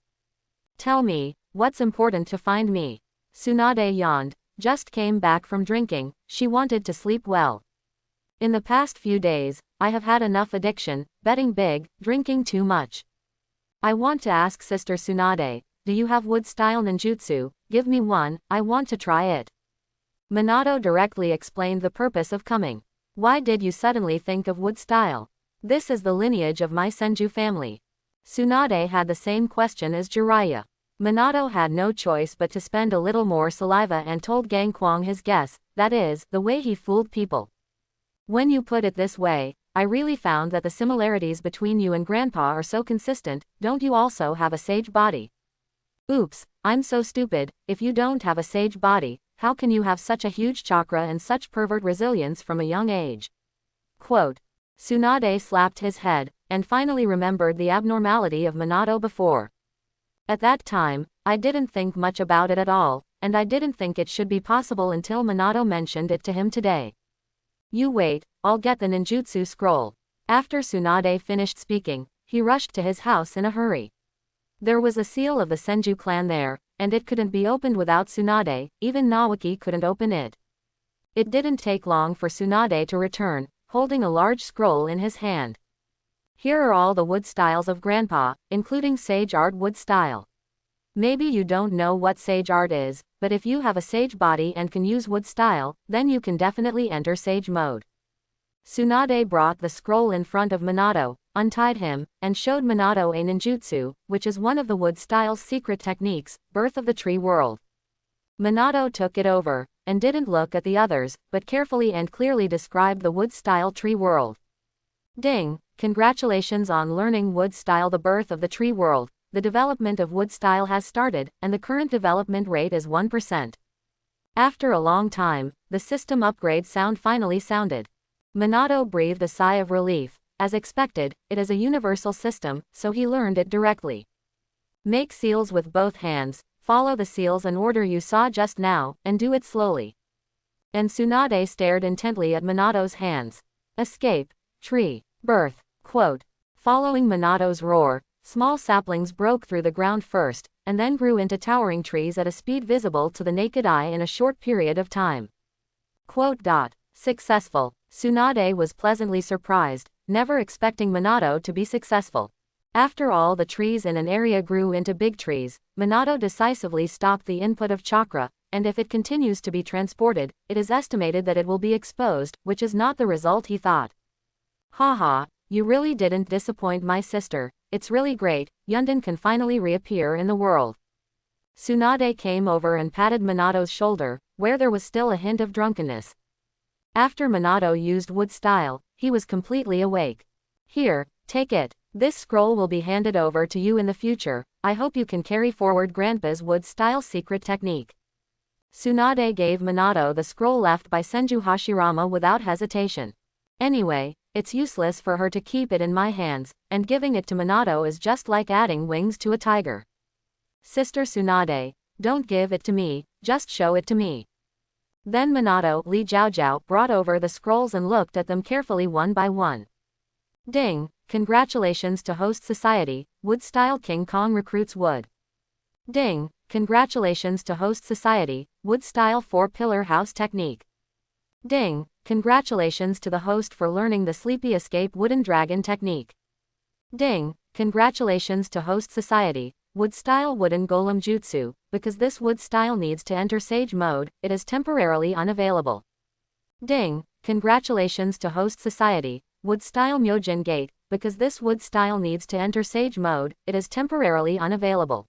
Tell me, what's important to find me? Tsunade yawned. Just came back from drinking, she wanted to sleep well. In the past few days, I have had enough addiction, betting big, drinking too much. I want to ask Sister Tsunade, do you have wood-style ninjutsu? Give me one, I want to try it. Minato directly explained the purpose of coming. Why did you suddenly think of wood-style? This is the lineage of my Senju family. Tsunade had the same question as Jiraiya. Minato had no choice but to spend a little more saliva and told Gangquang his guess, that is, the way he fooled people. When you put it this way, I really found that the similarities between you and Grandpa are so consistent. Don't you also have a sage body? Oops, I'm so stupid. If you don't have a sage body, how can you have such a huge chakra and such pervert resilience from a young age? Quote. Tsunade slapped his head, and finally remembered the abnormality of Minato before. At that time, I didn't think much about it at all, and I didn't think it should be possible until Minato mentioned it to him today. You wait, I'll get the ninjutsu scroll. After Tsunade finished speaking, he rushed to his house in a hurry. There was a seal of the Senju clan there, and it couldn't be opened without Tsunade, even Nawaki couldn't open it. It didn't take long for Tsunade to return, holding a large scroll in his hand. Here are all the wood styles of Grandpa, including sage art wood style. Maybe you don't know what sage art is, but if you have a sage body and can use wood style, then you can definitely enter sage mode. Tsunade brought the scroll in front of Minato, untied him, and showed Minato a ninjutsu, which is one of the wood style's secret techniques, Birth of the Tree World. Minato took it over, and didn't look at the others, but carefully and clearly described the wood style tree world. Ding! Congratulations on learning wood style, the birth of the tree world. The development of wood style has started, and the current development rate is 1%. After a long time, the system upgrade sound finally sounded. Minato breathed a sigh of relief. As expected, it is a universal system, so he learned it directly. Make seals with both hands, follow the seals and order you saw just now, and do it slowly. And Tsunade stared intently at Minato's hands. Escape, tree, birth, quote. Following Minato's roar, small saplings broke through the ground first, and then grew into towering trees at a speed visible to the naked eye in a short period of time. Quote. Successful. Tsunade was pleasantly surprised, never expecting Minato to be successful. After all the trees in an area grew into big trees, Minato decisively stopped the input of chakra, and if it continues to be transported, it is estimated that it will be exposed, which is not the result he thought. Haha, you really didn't disappoint my sister. It's really great, Yundin can finally reappear in the world. Tsunade came over and patted Minato's shoulder, where there was still a hint of drunkenness. After Minato used wood style, he was completely awake. Here, take it. This scroll will be handed over to you in the future. I hope you can carry forward Grandpa's wood style secret technique. Tsunade gave Minato the scroll left by Senju Hashirama without hesitation. Anyway, it's useless for her to keep it in my hands, and giving it to Minato is just like adding wings to a tiger. Sister Tsunade, don't give it to me, just show it to me. Then Minato Li Jiaojiao brought over the scrolls and looked at them carefully one by one. Ding! Congratulations to Host Society, Wood Style King Kong recruits wood. Ding! Congratulations to Host Society, Wood Style 4-Pillar House Technique. Ding! Congratulations to the host for learning the Sleepy Escape Wooden Dragon Technique. Ding! Congratulations to Host Society, Wood Style Wooden Golem Jutsu, because this wood style needs to enter Sage mode, it is temporarily unavailable. Ding! congratulations to host society, wood style Myojin gate, because this wood style needs to enter sage mode, it is temporarily unavailable.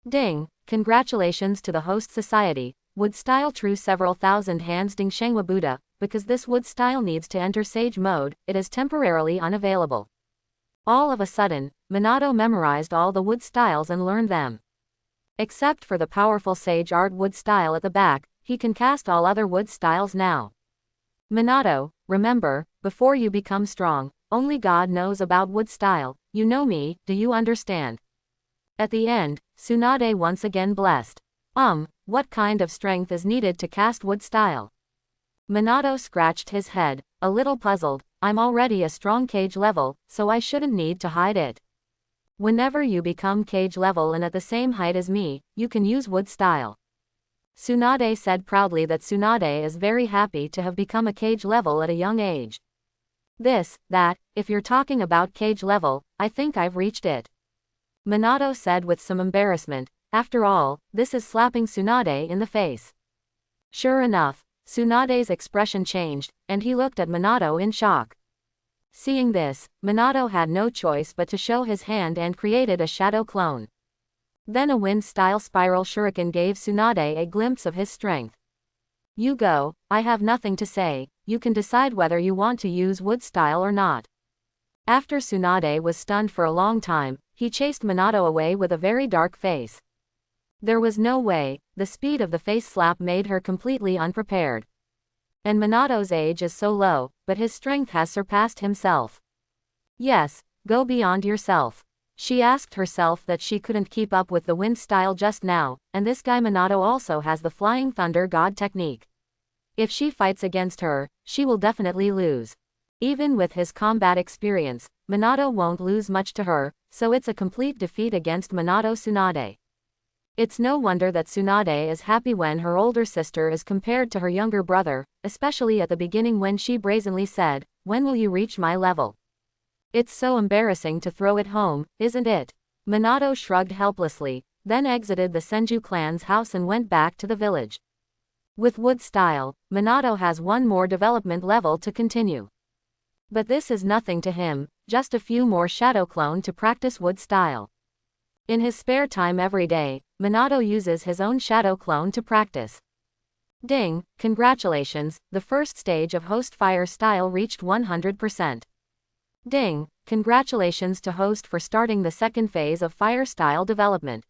Ding, congratulations to the host society, wood style true several thousand hands Ding Shengwa Buddha, because this wood style needs to enter sage mode, it is temporarily unavailable. All of a sudden, Minato memorized all the wood styles and learned them. Except for the powerful sage art wood style at the back, he can cast all other wood styles now. Minato, remember, before you become strong, only God knows about wood style, you know me, do you understand? At the end, Tsunade once again blessed. What kind of strength is needed to cast wood style? Minato scratched his head, a little puzzled. I'm already a strong cage level, so I shouldn't need to hide it. Whenever you become cage level and at the same height as me, you can use wood style. Tsunade said proudly that Tsunade is very happy to have become a cage level at a young age. If you're talking about cage level, I think I've reached it. Minato said with some embarrassment, after all, this is slapping Tsunade in the face. Sure enough, Tsunade's expression changed, and he looked at Minato in shock. Seeing this, Minato had no choice but to show his hand and created a shadow clone. Then a wind-style spiral shuriken gave Tsunade a glimpse of his strength. You go, I have nothing to say, you can decide whether you want to use wood style or not. After Tsunade was stunned for a long time, he chased Minato away with a very dark face. There was no way, the speed of the face slap made her completely unprepared. And Minato's age is so low, but his strength has surpassed himself. Yes, go beyond yourself. She asked herself that she couldn't keep up with the wind style just now, and this guy Minato also has the flying thunder god technique. If she fights against her, she will definitely lose. Even with his combat experience, Minato won't lose much to her, so it's a complete defeat against Minato Tsunade. It's no wonder that Tsunade is happy when her older sister is compared to her younger brother, especially at the beginning when she brazenly said, "When will you reach my level?" It's so embarrassing to throw it home, isn't it? Minato shrugged helplessly, then exited the Senju clan's house and went back to the village. With wood style, Minato has one more development level to continue. But this is nothing to him, just a few more shadow clone to practice wood style. In his spare time every day, Minato uses his own shadow clone to practice. Ding, congratulations, the first stage of host fire style reached 100%. Ding, congratulations to host for starting the second phase of fire style development.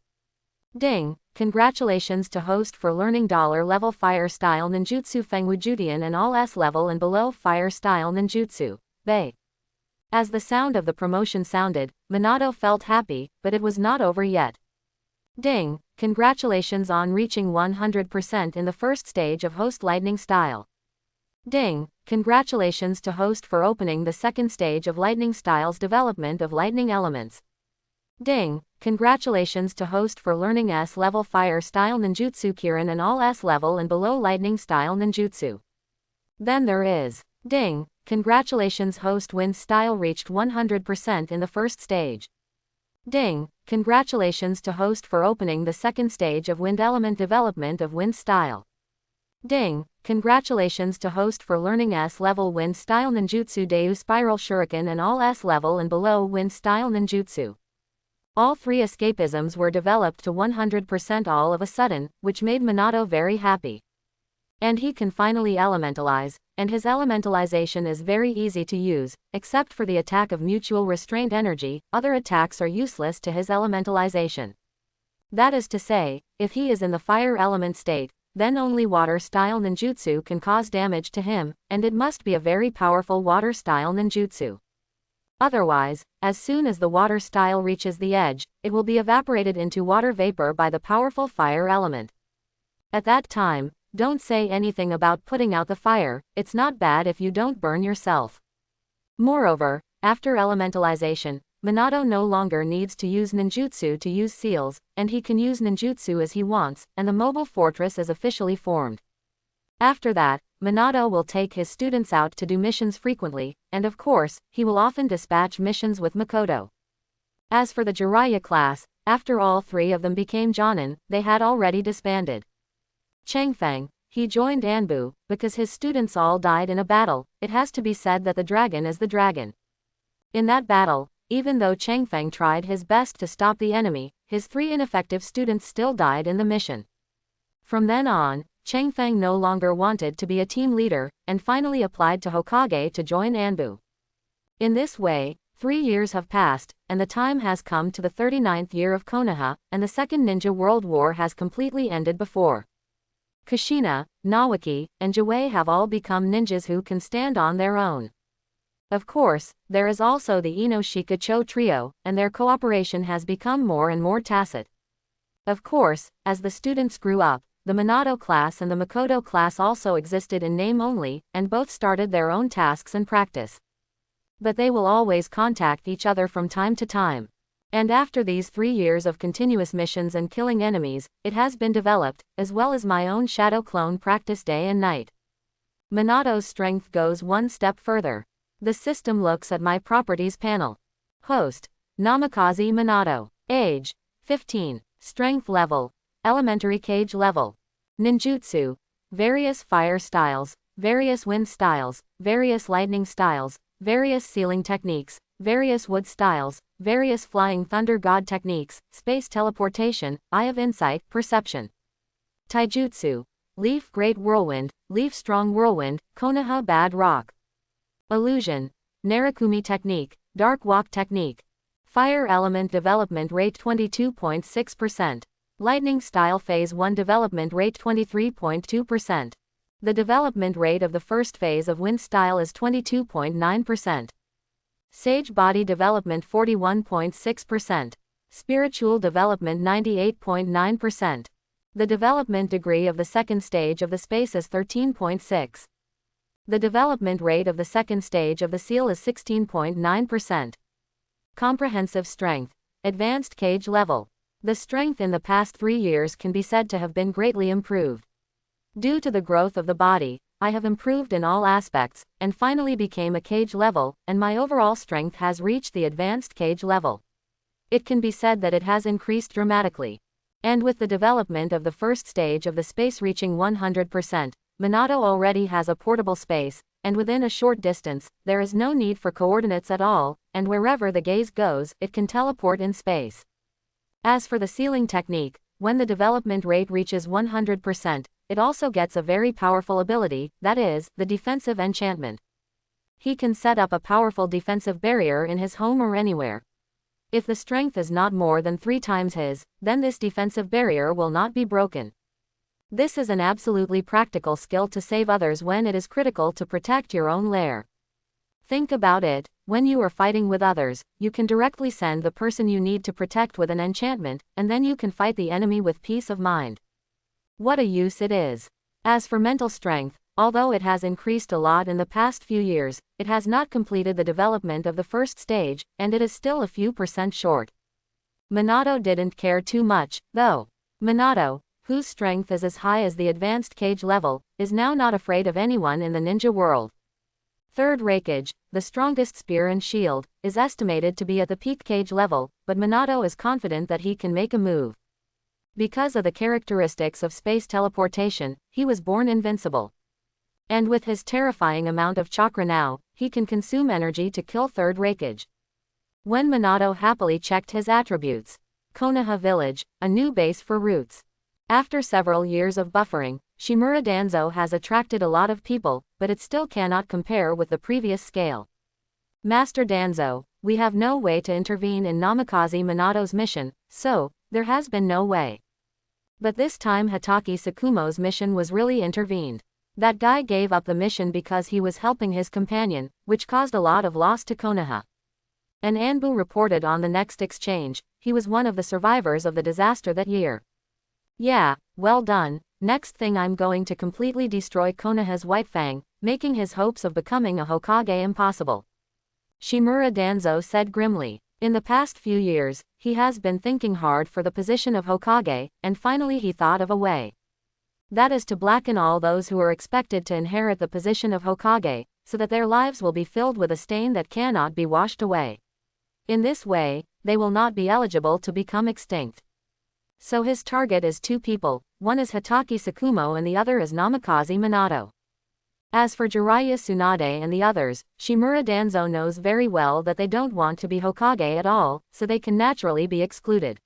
Ding, congratulations to host for learning $level fire style ninjutsu Fengwujudian and all S level and below fire style ninjutsu, Bei. As the sound of the promotion sounded, Minato felt happy, but it was not over yet. Ding, congratulations on reaching 100% in the first stage of host lightning style. Ding, congratulations to host for opening the second stage of lightning style's development of lightning elements. Ding, congratulations to host for learning S level fire style ninjutsu Kirin and all S level and below lightning style ninjutsu. Then there is, ding, congratulations host wind style reached 100% in the first stage. Ding, congratulations to host for opening the second stage of wind element development of wind style. Ding, congratulations to host for learning S level wind style ninjutsu Deu spiral shuriken and all S level and below wind style ninjutsu. All three escapisms were developed to 100% all of a sudden, which made Minato very happy. And he can finally elementalize, and his elementalization is very easy to use, except for the attack of mutual restraint energy, other attacks are useless to his elementalization. That is to say, if he is in the fire element state, then only water style ninjutsu can cause damage to him, and it must be a very powerful water style ninjutsu. Otherwise, as soon as the water style reaches the edge, it will be evaporated into water vapor by the powerful fire element. At that time, don't say anything about putting out the fire, it's not bad if you don't burn yourself. Moreover, after elementalization, Minato no longer needs to use ninjutsu to use seals, and he can use ninjutsu as he wants, and the mobile fortress is officially formed. After that, Minato will take his students out to do missions frequently, and of course, he will often dispatch missions with Makoto. As for the Jiraiya class, after all three of them became Jonin, they had already disbanded. Changfeng, He joined Anbu, because his students all died in a battle. It has to be said that the dragon is the dragon. In that battle, even though Changfeng tried his best to stop the enemy, his 3 ineffective students still died in the mission. From then on, Changfeng no longer wanted to be a team leader, and finally applied to Hokage to join Anbu. In this way, 3 years have passed, and the time has come to the 39th year of Konoha, and the Second Ninja World War has completely ended before. Kushina, Nawaki, and Jiwei have all become ninjas who can stand on their own. Of course, there is also the Inoshika-cho trio, and their cooperation has become more and more tacit. Of course, as the students grew up, the Minato class and the Makoto class also existed in name only, and both started their own tasks and practice. But they will always contact each other from time to time. And after these 3 years of continuous missions and killing enemies, it has been developed, as well as my own shadow clone practice day and night. Minato's strength goes one step further. The system looks at my properties panel. Host, Namikaze Minato. Age, 15. Strength level, elementary cage level. Ninjutsu, various fire styles, various wind styles, various lightning styles, various sealing techniques, various wood styles, various flying thunder god techniques, space teleportation, eye of insight, perception. Taijutsu, leaf great whirlwind, leaf strong whirlwind, Konoha bad rock. Illusion, Narakumi technique, dark walk technique. Fire element development rate 22.6%. Lightning style phase 1 development rate 23.2%. The development rate of the first phase of wind style is 22.9%. Sage body development 41.6%. Spiritual development 98.9%. The development degree of the second stage of the space is 13.6. The development rate of the second stage of the seal is 16.9%. Comprehensive strength, advanced cage level. The strength in the past 3 years can be said to have been greatly improved. Due to the growth of the body, I have improved in all aspects, and finally became a cage level, and my overall strength has reached the advanced cage level. It can be said that it has increased dramatically. And with the development of the first stage of the space reaching 100%, Minato already has a portable space, and within a short distance, there is no need for coordinates at all, and wherever the gaze goes, it can teleport in space. As for the sealing technique, when the development rate reaches 100%, it also gets a very powerful ability, that is, the defensive enchantment. He can set up a powerful defensive barrier in his home or anywhere. If the strength is not more than 3 times his, then this defensive barrier will not be broken. This is an absolutely practical skill to save others when it is critical to protect your own lair. Think about it, when you are fighting with others, you can directly send the person you need to protect with an enchantment, and then you can fight the enemy with peace of mind. What a use it is. As for mental strength, although it has increased a lot in the past few years, it has not completed the development of the first stage, and it is still a few % short. Minato didn't care too much, though. Minato, whose strength is as high as the advanced cage level, is now not afraid of anyone in the ninja world. Third Raikage, the strongest spear and shield, is estimated to be at the peak cage level, but Minato is confident that he can make a move. Because of the characteristics of space teleportation, he was born invincible. And with his terrifying amount of chakra now, he can consume energy to kill Third Raikage. When Minato happily checked his attributes. Konoha Village, a new base for roots. After several years of buffering, Shimura Danzo has attracted a lot of people, but it still cannot compare with the previous scale. Master Danzo, we have no way to intervene in Namikaze Minato's mission, so, there has been no way. But this time Hatake Tsukumo's mission was really intervened. That guy gave up the mission because he was helping his companion, which caused a lot of loss to Konoha. And Anbu reported on the next exchange, he was one of the survivors of the disaster that year. Yeah, well done. Next thing I'm going to completely destroy Konoha's White Fang, making his hopes of becoming a Hokage impossible. Shimura Danzo said grimly. In the past few years, he has been thinking hard for the position of Hokage, and finally he thought of a way. That is to blacken all those who are expected to inherit the position of Hokage, so that their lives will be filled with a stain that cannot be washed away. In this way, they will not be eligible to become extinct. So his target is 2 people, one is Hitaki Sakumo and the other is Namikaze Minato. As for Jiraiya Tsunade and the others, Shimura Danzo knows very well that they don't want to be Hokage at all, so they can naturally be excluded.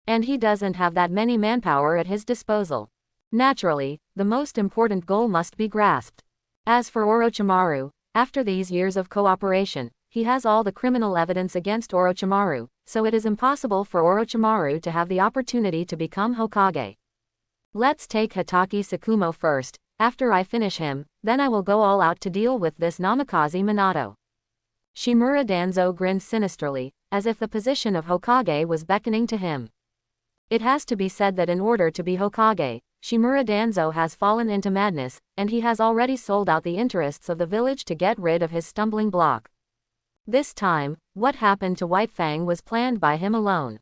And he doesn't have that many manpower at his disposal. Naturally, the most important goal must be grasped. As for Orochimaru, after these years of cooperation, he has all the criminal evidence against Orochimaru, so it is impossible for Orochimaru to have the opportunity to become Hokage. Let's take Hitaki Sakumo first. After I finish him, then I will go all out to deal with this Namikaze Minato. Shimura Danzo grinned sinisterly, as if the position of Hokage was beckoning to him. It has to be said that in order to be Hokage, Shimura Danzo has fallen into madness, and he has already sold out the interests of the village to get rid of his stumbling block. This time, what happened to White Fang was planned by him alone.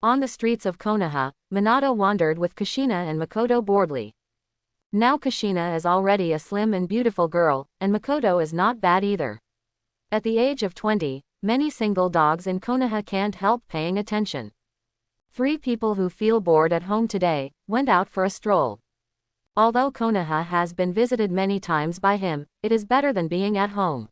On the streets of Konoha, Minato wandered with Kushina and Makoto boredly. Now Kushina is already a slim and beautiful girl, and Makoto is not bad either. At the age of 20, many single dogs in Konoha can't help paying attention. 3 people who feel bored at home today went out for a stroll. Although Konoha has been visited many times by him, it is better than being at home.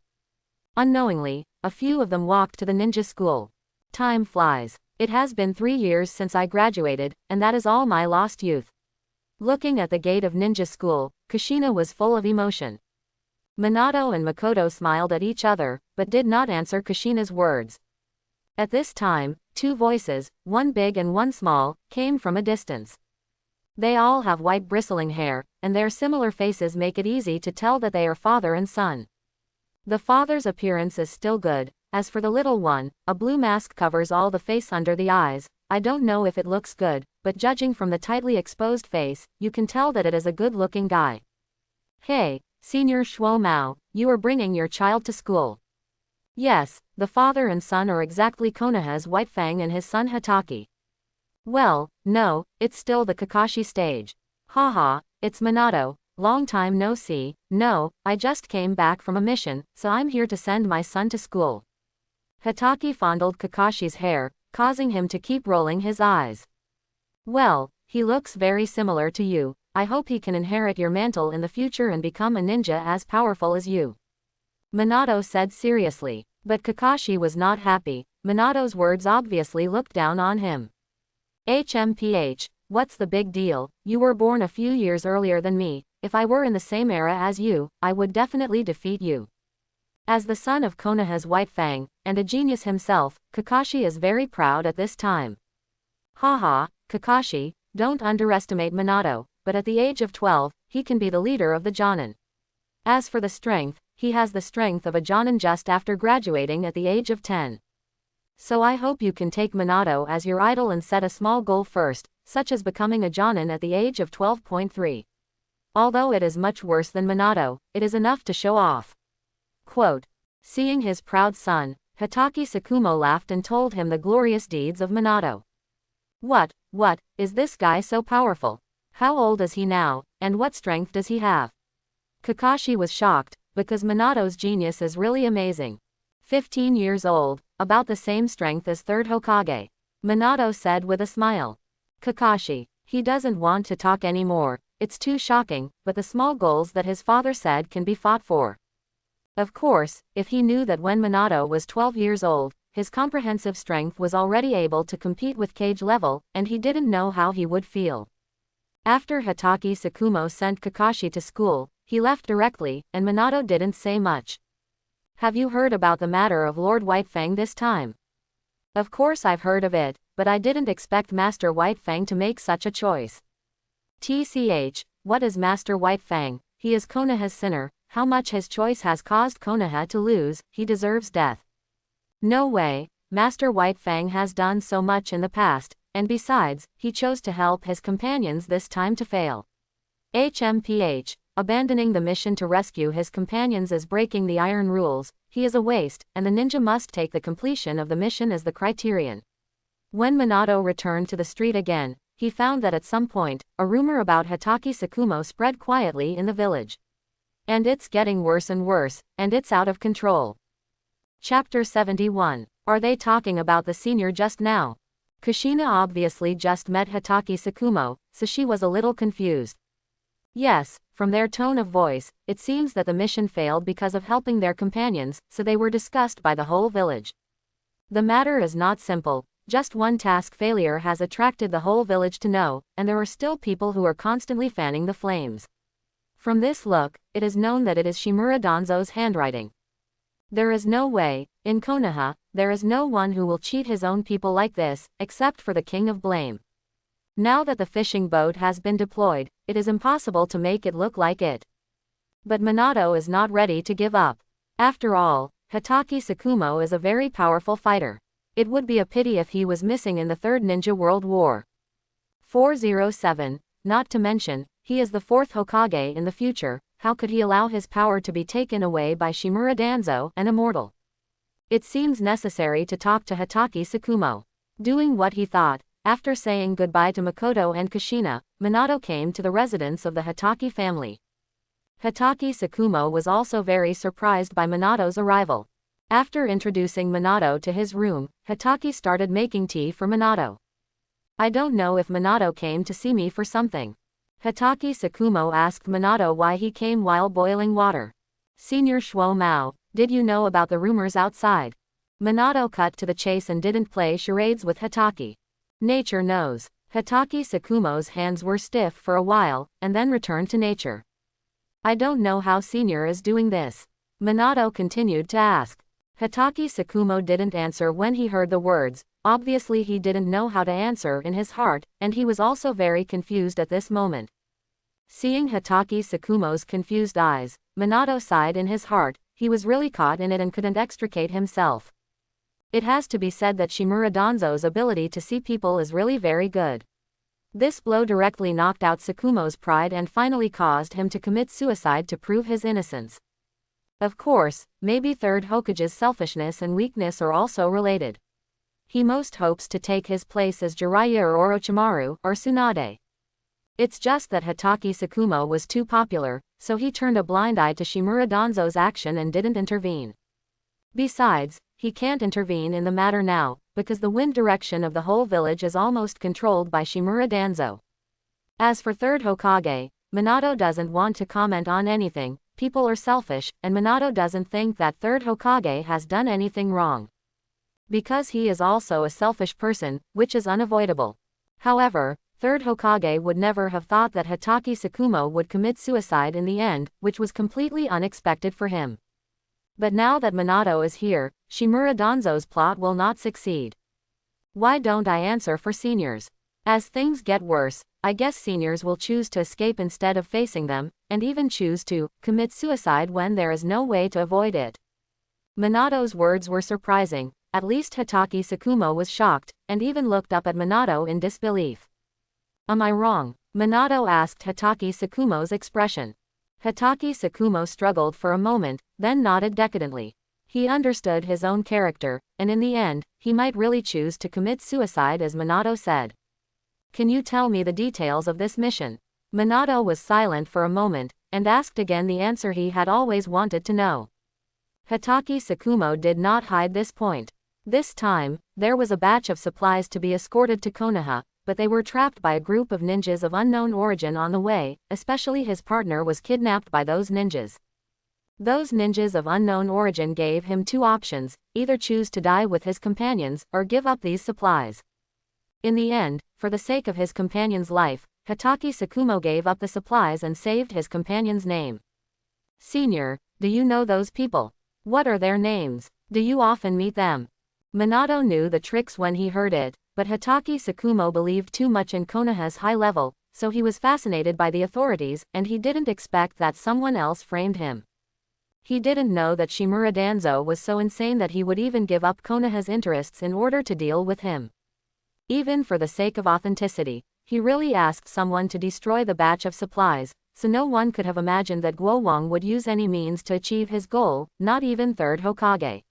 Unknowingly, a few of them walked to the ninja school. Time flies. It has been 3 years since I graduated, and that is all my lost youth. Looking at the gate of ninja school, Kushina was full of emotion. Minato and Makoto smiled at each other, but did not answer Kushina's words. At this time, 2 voices, one big and one small, came from a distance. They all have white bristling hair, and their similar faces make it easy to tell that they are father and son. The father's appearance is still good. As for the little one, a blue mask covers all the face under the eyes. I don't know if it looks good, but judging from the tightly exposed face, you can tell that it is a good-looking guy. Hey, Senior Shuo Mao, you are bringing your child to school. Yes, the father and son are exactly Konoha's White Fang and his son Hitaki. Well, no, it's still the Kakashi stage. Haha, it's Minato. Long time no see. No, I just came back from a mission, so I'm here to send my son to school. Hitaki fondled Kakashi's hair, causing him to keep rolling his eyes. Well, he looks very similar to you. I hope he can inherit your mantle in the future and become a ninja as powerful as you. Minato said seriously. But Kakashi was not happy. Minato's words obviously looked down on him. HMPH, what's the big deal? You were born a few years earlier than me. If I were in the same era as you, I would definitely defeat you. As the son of Konoha's White Fang, and a genius himself, Kakashi is very proud at this time. Haha, Kakashi, don't underestimate Minato, but at the age of 12, he can be the leader of the Jonin. As for the strength, he has the strength of a Jonin just after graduating at the age of 10. So I hope you can take Minato as your idol and set a small goal first, such as becoming a Jonin at the age of 12.3. Although it is much worse than Minato, it is enough to show off. Quote. Seeing his proud son, Hitaki Sakumo laughed and told him the glorious deeds of Minato. What, is this guy so powerful? How old is he now, and what strength does he have? Kakashi was shocked, because Minato's genius is really amazing. 15 years old, about the same strength as third Hokage. Minato said with a smile. Kakashi, he doesn't want to talk anymore, it's too shocking, but the small goals that his father said can be fought for. Of course, if he knew that when Minato was 12 years old, his comprehensive strength was already able to compete with cage level, and he didn't know how he would feel. After Hitaki Sakumo sent Kakashi to school, he left directly, and Minato didn't say much. Have you heard about the matter of Lord White Fang this time? Of course I've heard of it, but I didn't expect Master White Fang to make such a choice. TCH, what is Master White Fang? He is Konoha's sinner. How much his choice has caused Konoha to lose, he deserves death. No way, Master White Fang has done so much in the past, and besides, he chose to help his companions this time to fail. HMPH, abandoning the mission to rescue his companions is breaking the iron rules, he is a waste, and the ninja must take the completion of the mission as the criterion. When Minato returned to the street again, he found that at some point, a rumor about Hitaki Sakumo spread quietly in the village. And it's getting worse and worse, and it's out of control. Chapter 71. Are they talking about the senior just now? Kushina obviously just met Hatake Tsukumo, so she was a little confused. Yes, from their tone of voice, it seems that the mission failed because of helping their companions, so they were discussed by the whole village. The matter is not simple, just one task failure has attracted the whole village to know, and there are still people who are constantly fanning the flames. From this look, it is known that it is Shimura Danzo's handwriting. There is no way, in Konoha, there is no one who will cheat his own people like this, except for the King of Blame. Now that the fishing boat has been deployed, it is impossible to make it look like it. But Minato is not ready to give up. After all, Hatake Tsukumo is a very powerful fighter. It would be a pity if he was missing in the Third Ninja World War. 407. Not to mention, he is the fourth Hokage in the future. How could he allow his power to be taken away by Shimura Danzo, an immortal? It seems necessary to talk to Hatake Tsukumo. Doing what he thought, after saying goodbye to Makoto and Kushina, Minato came to the residence of the Hatake family. Hatake Tsukumo was also very surprised by Minato's arrival. After introducing Minato to his room, Hatake started making tea for Minato. I don't know if Minato came to see me for something. Hatake Tsukumo asked Minato why he came while boiling water. Senior Shuo Mao, did you know about the rumors outside? Minato cut to the chase and didn't play charades with Hatake. Nature knows. Hatake Tsukumo's hands were stiff for a while, and then returned to nature. I don't know how Senior is doing this. Minato continued to ask. Hatake Tsukumo didn't answer when he heard the words. Obviously he didn't know how to answer in his heart, and he was also very confused at this moment. Seeing Hatake Tsukumo's confused eyes, Minato sighed in his heart. He was really caught in it and couldn't extricate himself. It has to be said that Shimura Danzo's ability to see people is really very good. This blow directly knocked out Tsukumo's pride and finally caused him to commit suicide to prove his innocence. Of course, maybe Third Hokage's selfishness and weakness are also related. He most hopes to take his place as Jiraiya or Orochimaru or Tsunade. It's just that Hatake Tsukumo was too popular, so he turned a blind eye to Shimura Danzo's action and didn't intervene. Besides, he can't intervene in the matter now, because the wind direction of the whole village is almost controlled by Shimura Danzo. As for Third Hokage, Minato doesn't want to comment on anything. People are selfish, and Minato doesn't think that Third Hokage has done anything wrong. Because he is also a selfish person, which is unavoidable. However, Third Hokage would never have thought that Hatake Tsukumo would commit suicide in the end, which was completely unexpected for him. But now that Minato is here, Shimura Danzo's plot will not succeed. Why don't I answer for seniors? As things get worse, I guess seniors will choose to escape instead of facing them, and even choose to commit suicide when there is no way to avoid it. Minato's words were surprising. At least Hatake Tsukumo was shocked, and even looked up at Minato in disbelief. Am I wrong? Minato asked Hatake Tsukumo's expression. Hatake Tsukumo struggled for a moment, then nodded decadently. He understood his own character, and in the end, he might really choose to commit suicide as Minato said. Can you tell me the details of this mission? Minato was silent for a moment, and asked again the answer he had always wanted to know. Hatake Tsukumo did not hide this point. This time, there was a batch of supplies to be escorted to Konoha, but they were trapped by a group of ninjas of unknown origin on the way, especially his partner was kidnapped by those ninjas. Those ninjas of unknown origin gave him two options, either choose to die with his companions, or give up these supplies. In the end, for the sake of his companion's life, Hatake Tsukumo gave up the supplies and saved his companion's name. Senior, do you know those people? What are their names? Do you often meet them? Minato knew the tricks when he heard it, but Hatake Tsukumo believed too much in Konoha's high level, so he was fascinated by the authorities, and he didn't expect that someone else framed him. He didn't know that Shimura Danzo was so insane that he would even give up Konoha's interests in order to deal with him. Even for the sake of authenticity, he really asked someone to destroy the batch of supplies, so no one could have imagined that Guo Wang would use any means to achieve his goal, not even Third Hokage.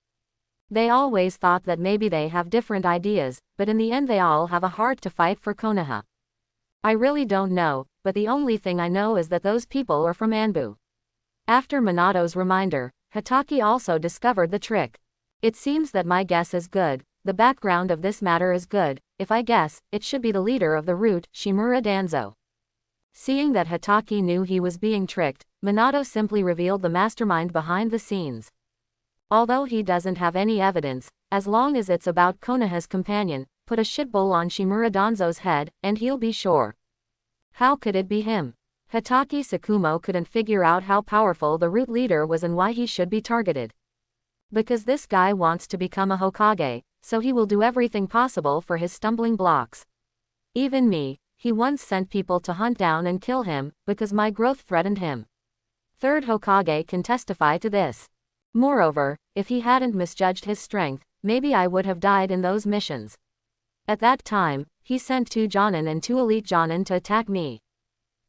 They always thought that maybe they have different ideas, but in the end they all have a heart to fight for Konoha. I really don't know, but the only thing I know is that those people are from Anbu. After Minato's reminder, Hatake also discovered the trick. It seems that my guess is good, the background of this matter is good. If I guess, it should be the leader of the root, Shimura Danzo. Seeing that Hatake knew he was being tricked, Minato simply revealed the mastermind behind the scenes. Although he doesn't have any evidence, as long as it's about Konoha's companion, put a shitbowl on Shimura Danzo's head, and he'll be sure. How could it be him? Hatake Tsukumo couldn't figure out how powerful the root leader was and why he should be targeted. Because this guy wants to become a Hokage, so he will do everything possible for his stumbling blocks. Even me, he once sent people to hunt down and kill him, because my growth threatened him. Third Hokage can testify to this. Moreover, if he hadn't misjudged his strength, maybe I would have died in those missions. At that time, he sent 2 Jonin and 2 elite Jonin to attack me.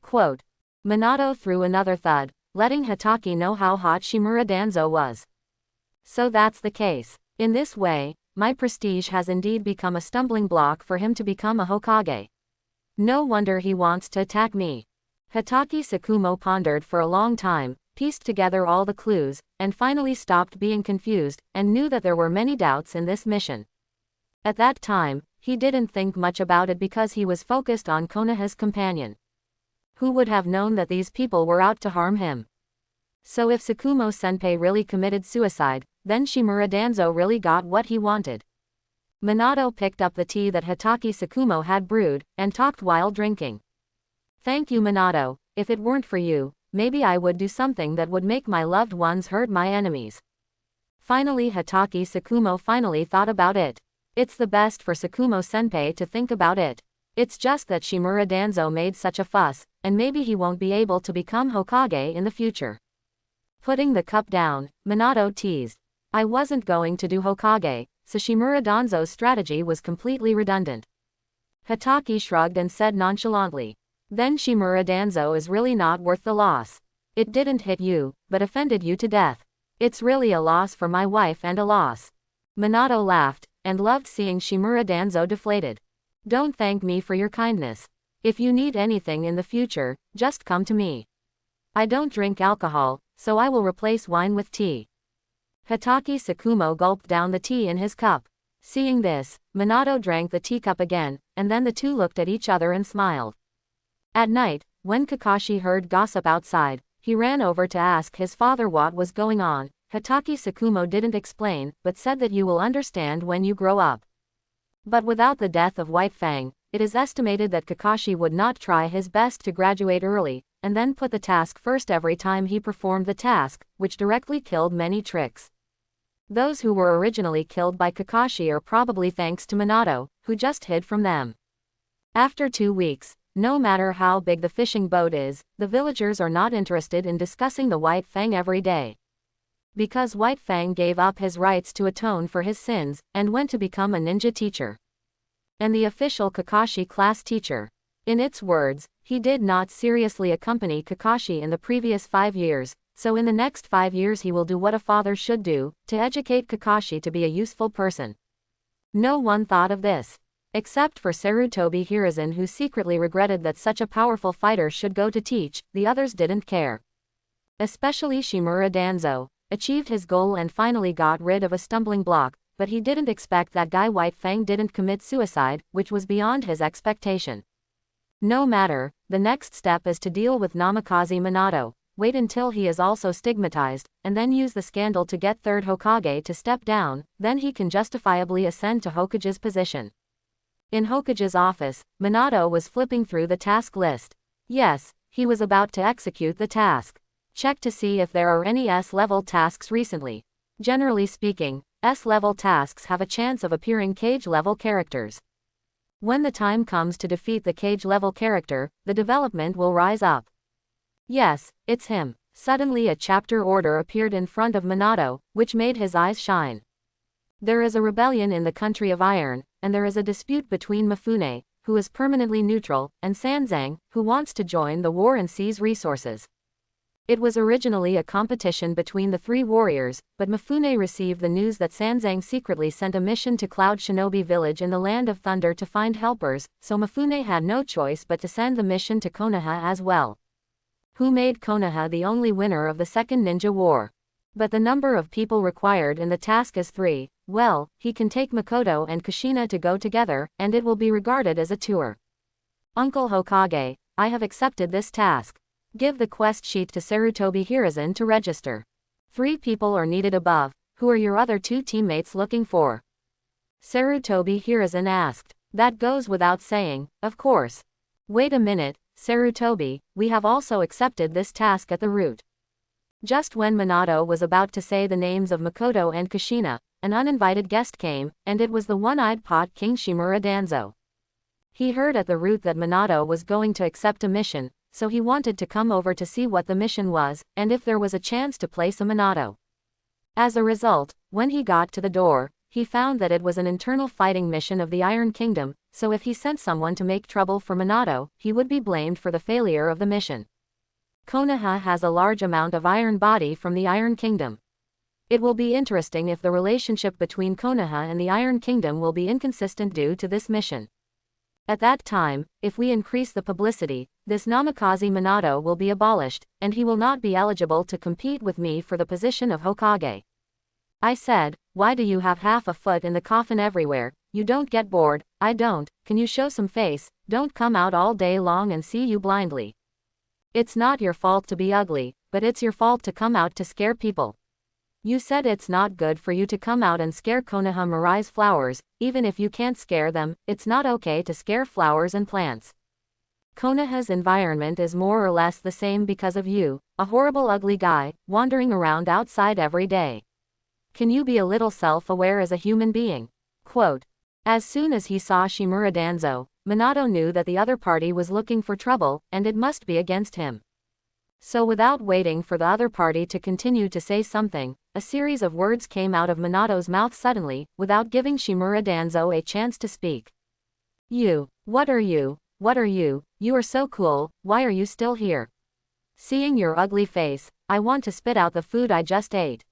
Quote. Minato threw another thud, letting Hatake know how hot Shimura Danzo was. So that's the case. In this way, my prestige has indeed become a stumbling block for him to become a Hokage. No wonder he wants to attack me. Hatake Tsukumo pondered for a long time, pieced together all the clues, and finally stopped being confused, and knew that there were many doubts in this mission. At that time, he didn't think much about it because he was focused on Konoha's companion. Who would have known that these people were out to harm him? So if Tsukumo Senpai really committed suicide, then Shimura Danzo really got what he wanted. Minato picked up the tea that Hatake Tsukumo had brewed, and talked while drinking. Thank you, Minato. If it weren't for you, maybe I would do something that would make my loved ones hurt my enemies. Finally, Hatake Tsukumo finally thought about it. It's the best for Tsukumo Senpai to think about it. It's just that Shimura Danzo made such a fuss, and maybe he won't be able to become Hokage in the future. Putting the cup down, Minato teased. I wasn't going to do Hokage, so Shimura Danzo's strategy was completely redundant. Hatake shrugged and said nonchalantly. Then Shimura Danzo is really not worth the loss. It didn't hit you, but offended you to death. It's really a loss for my wife and a loss. Minato laughed, and loved seeing Shimura Danzo deflated. Don't thank me for your kindness. If you need anything in the future, just come to me. I don't drink alcohol, so I will replace wine with tea. Hatake Tsukumo gulped down the tea in his cup. Seeing this, Minato drank the teacup again, and then the two looked at each other and smiled. At night, when Kakashi heard gossip outside, he ran over to ask his father what was going on. Hatake Tsukumo didn't explain, but said that you will understand when you grow up. But without the death of White Fang, it is estimated that Kakashi would not try his best to graduate early, and then put the task first every time he performed the task, which directly killed many tricks. Those who were originally killed by Kakashi are probably thanks to Minato, who just hid from them. After 2 weeks, no matter how big the fishing boat is, the villagers are not interested in discussing the White Fang every day. Because White Fang gave up his rights to atone for his sins, and went to become a ninja teacher. And the official Kakashi class teacher. In its words, he did not seriously accompany Kakashi in the previous 5 years, so in the next 5 years he will do what a father should do, to educate Kakashi to be a useful person. No one thought of this. Except for Sarutobi Hiruzen, who secretly regretted that such a powerful fighter should go to teach, the others didn't care. Especially Shimura Danzo. Achieved his goal and finally got rid of a stumbling block, but he didn't expect that guy White Fang didn't commit suicide, which was beyond his expectation. No matter, the next step is to deal with Namikaze Minato, wait until he is also stigmatized, and then use the scandal to get third Hokage to step down, then he can justifiably ascend to Hokage's position. In Hokage's office, Minato was flipping through the task list. Yes, he was about to execute the task. Check to see if there are any S-level tasks recently. Generally speaking, S-level tasks have a chance of appearing Cage-level characters. When the time comes to defeat the Cage-level character, the development will rise up. Yes, it's him. Suddenly a chapter order appeared in front of Minato, which made his eyes shine. There is a rebellion in the country of Iron, and there is a dispute between Mifune, who is permanently neutral, and Sanzang, who wants to join the war and seize resources. It was originally a competition between the 3 warriors, but Mifune received the news that Sanzang secretly sent a mission to Cloud Shinobi Village in the Land of Thunder to find helpers, so Mifune had no choice but to send the mission to Konoha as well. Who made Konoha the only winner of the Second Ninja War? But the number of people required in the task is 3. Well, he can take Makoto and Kushina to go together, and it will be regarded as a tour. Uncle Hokage, I have accepted this task. Give the quest sheet to Sarutobi Hiruzen to register. 3 people are needed above. Who are your other 2 teammates looking for? Sarutobi Hiruzen asked. That goes without saying, of course. Wait a minute, Sarutobi, we have also accepted this task at the root. Just when Minato was about to say the names of Makoto and Kushina, an uninvited guest came, and it was the one-eyed pot King Shimura Danzo. He heard at the root that Minato was going to accept a mission, so he wanted to come over to see what the mission was, and if there was a chance to place a Minato. As a result, when he got to the door, he found that it was an internal fighting mission of the Iron Kingdom, so if he sent someone to make trouble for Minato, he would be blamed for the failure of the mission. Konoha has a large amount of iron body from the Iron Kingdom. It will be interesting if the relationship between Konoha and the Iron Kingdom will be inconsistent due to this mission. At that time, if we increase the publicity, this Namikaze Minato will be abolished, and he will not be eligible to compete with me for the position of Hokage. I said, why do you have half a foot in the coffin everywhere? You don't get bored? I don't. Can you show some face? Don't come out all day long and see you blindly. It's not your fault to be ugly, but it's your fault to come out to scare people. You said it's not good for you to come out and scare Konoha Mirai's flowers, even if you can't scare them, it's not okay to scare flowers and plants. Konoha's environment is more or less the same because of you, a horrible ugly guy, wandering around outside every day. Can you be a little self-aware as a human being? Quote. As soon as he saw Shimura Danzo, Minato knew that the other party was looking for trouble, and it must be against him. So without waiting for the other party to continue to say something, a series of words came out of Minato's mouth suddenly, without giving Shimura Danzo a chance to speak. You. What are you? What are you? You are so cool, why are you still here? Seeing your ugly face, I want to spit out the food I just ate.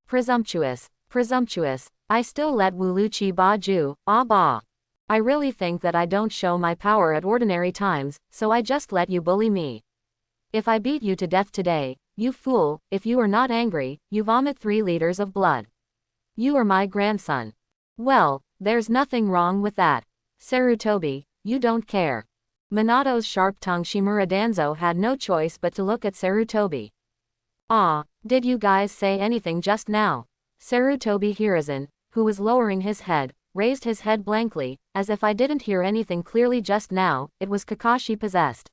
Presumptuous. Presumptuous. I still let Wuluchi ba ju, ah ba. I really think that I don't show my power at ordinary times, so I just let you bully me. If I beat you to death today, you fool, if you are not angry, you vomit 3 liters of blood. You are my grandson. Well, there's nothing wrong with that. Sarutobi, you don't care. Minato's sharp-tongued Shimura Danzo had no choice but to look at Sarutobi. Ah, did you guys say anything just now? Sarutobi Hiruzen, who was lowering his head, raised his head blankly, as if I didn't hear anything clearly just now, it was Kakashi possessed.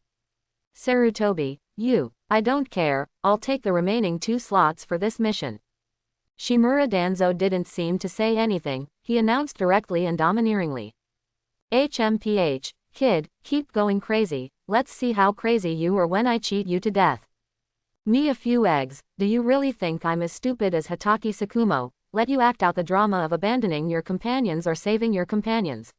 Sarutobi, you, I don't care, I'll take the remaining 2 slots for this mission. Shimura Danzo didn't seem to say anything, he announced directly and domineeringly. HMPH, kid, keep going crazy, let's see how crazy you are when I cheat you to death. Me a few eggs, do you really think I'm as stupid as Hatake Sakumo, let you act out the drama of abandoning your companions or saving your companions?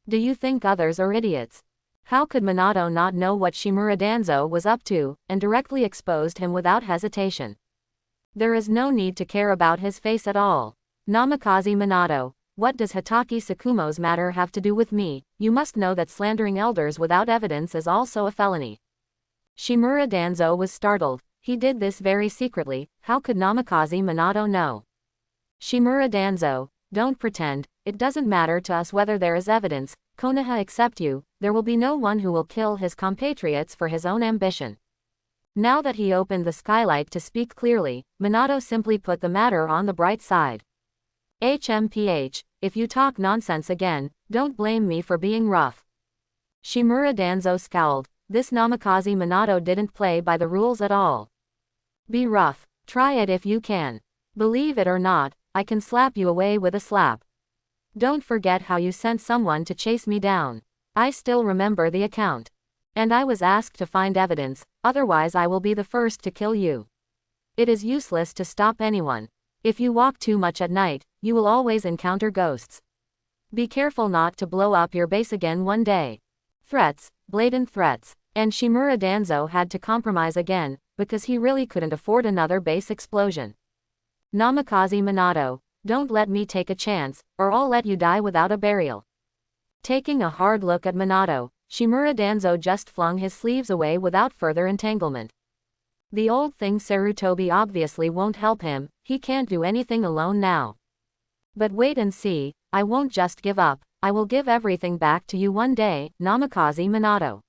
Do you think others are idiots? How could Minato not know what Shimura Danzo was up to, and directly exposed him without hesitation? There is no need to care about his face at all. Namikaze Minato, what does Hatake Sakumo's matter have to do with me? You must know that slandering elders without evidence is also a felony. Shimura Danzo was startled, he did this very secretly, how could Namikaze Minato know? Shimura Danzo, don't pretend, it doesn't matter to us whether there is evidence, Konoha except you, there will be no one who will kill his compatriots for his own ambition. Now that he opened the skylight to speak clearly, Minato simply put the matter on the bright side. HMPH, if you talk nonsense again, don't blame me for being rough. Shimura Danzo scowled, this Namikaze Minato didn't play by the rules at all. Be rough, try it if you can. Believe it or not, I can slap you away with a slap. Don't forget how you sent someone to chase me down. I still remember the account. And I was asked to find evidence, otherwise I will be the first to kill you. It is useless to stop anyone. If you walk too much at night, you will always encounter ghosts. Be careful not to blow up your base again one day. Threats, blatant threats, and Shimura Danzo had to compromise again, because he really couldn't afford another base explosion. Namikaze Minato, don't let me take a chance, or I'll let you die without a burial. Taking a hard look at Minato, Shimura Danzo just flung his sleeves away without further entanglement. The old thing Sarutobi obviously won't help him, he can't do anything alone now. But wait and see, I won't just give up, I will give everything back to you one day, Namikaze Minato.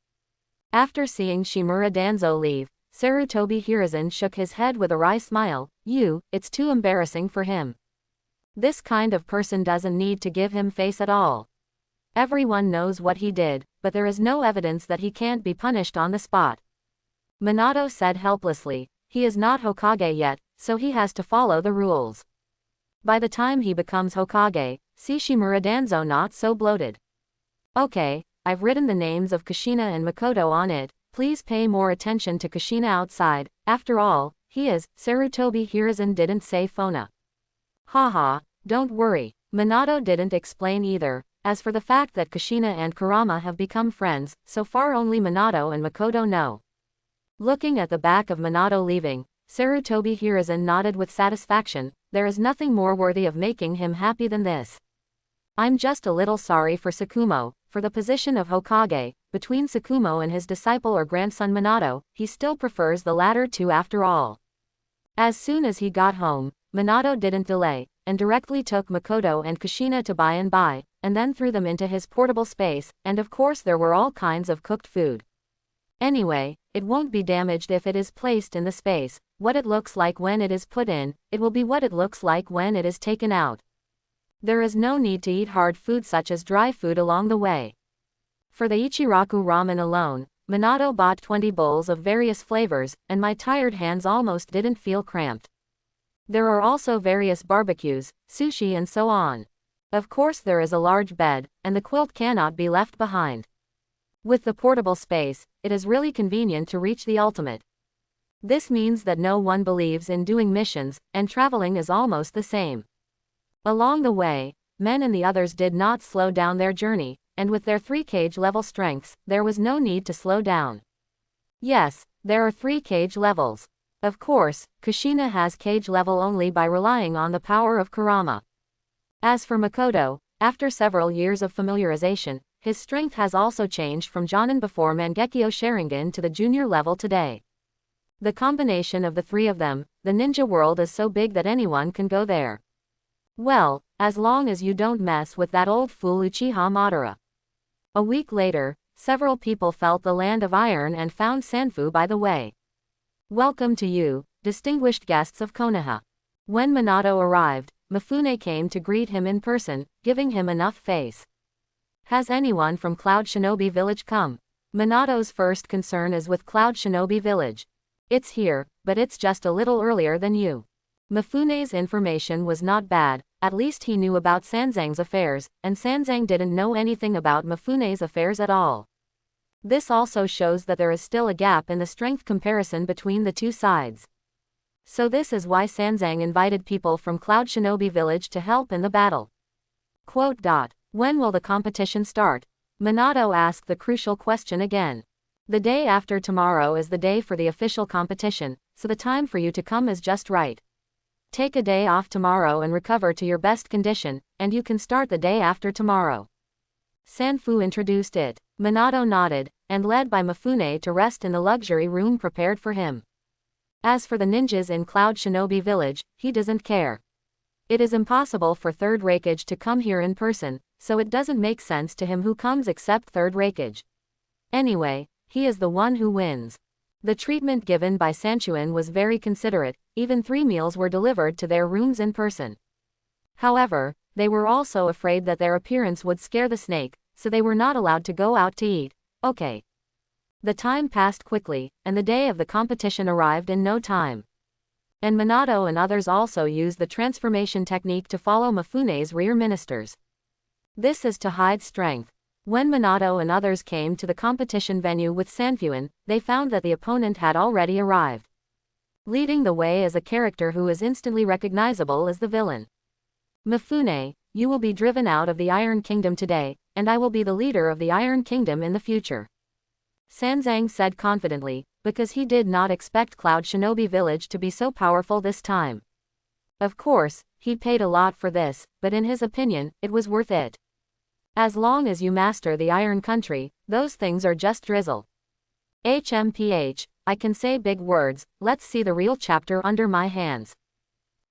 After seeing Shimura Danzo leave, Sarutobi Hiruzen shook his head with a wry smile. It's too embarrassing for him. This kind of person doesn't need to give him face at all. Everyone knows what he did, but there is no evidence that he can't be punished on the spot. Minato said helplessly, he is not Hokage yet, so he has to follow the rules. By the time he becomes Hokage, see Shimura Danzo not so bloated. Okay, I've written the names of Kushina and Makoto on it, please pay more attention to Kushina outside, after all, he is, Sarutobi Hiruzen didn't say Fona. Haha, don't worry, Minato didn't explain either. As for the fact that Kushina and Kurama have become friends, so far only Minato and Makoto know. Looking at the back of Minato leaving, Sarutobi Hiruzen nodded with satisfaction. There is nothing more worthy of making him happy than this. I'm just a little sorry for Tsukumo, for the position of Hokage, between Tsukumo and his disciple or grandson Minato, he still prefers the latter two after all. As soon as he got home, Minato didn't delay, and directly took Makoto and Kushina to buy and then threw them into his portable space, and of course there were all kinds of cooked food. Anyway, it won't be damaged if it is placed in the space. What it looks like when it is put in, it will be what it looks like when it is taken out. There is no need to eat hard food such as dry food along the way. For the Ichiraku ramen alone, Minato bought 20 bowls of various flavors, and my tired hands almost didn't feel cramped. There are also various barbecues, sushi and so on. Of course there is a large bed, and the quilt cannot be left behind. With the portable space, it is really convenient to reach the ultimate. This means that no one believes in doing missions, and traveling is almost the same. Along the way, men and the others did not slow down their journey, and with their 3 cage level strengths, there was no need to slow down. Yes, there are 3 cage levels. Of course, Kushina has cage level only by relying on the power of Kurama. As for Makoto, after several years of familiarization, his strength has also changed from Jonin before Mangekyo Sharingan to the junior level today. The combination of the 3 of them, the ninja world is so big that anyone can go there. Well, as long as you don't mess with that old fool Uchiha Madara. A week later, several people felt the land of iron and found Sanfu by the way. Welcome to you, distinguished guests of Konoha. When Minato arrived, Mifune came to greet him in person, giving him enough face. Has anyone from Cloud Shinobi Village come? Minato's first concern is with Cloud Shinobi Village. It's here, but it's just a little earlier than you. Mifune's information was not bad, at least he knew about Sanzang's affairs, and Sanzang didn't know anything about Mifune's affairs at all. This also shows that there is still a gap in the strength comparison between the two sides. So this is why Sanzang invited people from Cloud Shinobi Village to help in the battle. Quote. When will the competition start? Minato asked the crucial question again. The day after tomorrow is the day for the official competition, so the time for you to come is just right. Take a day off tomorrow and recover to your best condition, and you can start the day after tomorrow. Sanfu introduced it. Minato nodded, and led by Mifune to rest in the luxury room prepared for him. As for the ninjas in Cloud Shinobi Village, he doesn't care. It is impossible for Third Raikage to come here in person, so it doesn't make sense to him who comes except Third Raikage. Anyway, he is the one who wins. The treatment given by Sanchuan was very considerate, even 3 meals were delivered to their rooms in person. However, they were also afraid that their appearance would scare the snake, so they were not allowed to go out to eat. Okay. The time passed quickly, and the day of the competition arrived in no time. And Minato and others also used the transformation technique to follow Mifune's rear ministers. This is to hide strength. When Minato and others came to the competition venue with Sanfuan, they found that the opponent had already arrived. Leading the way is a character who is instantly recognizable as the villain. Mifune, you will be driven out of the Iron Kingdom today, and I will be the leader of the Iron Kingdom in the future. Sanzang said confidently, because he did not expect Cloud Shinobi Village to be so powerful this time. Of course, he paid a lot for this, but in his opinion, it was worth it. As long as you master the Iron Country, those things are just drizzle. HMPH, I can say big words, let's see the real chapter under my hands.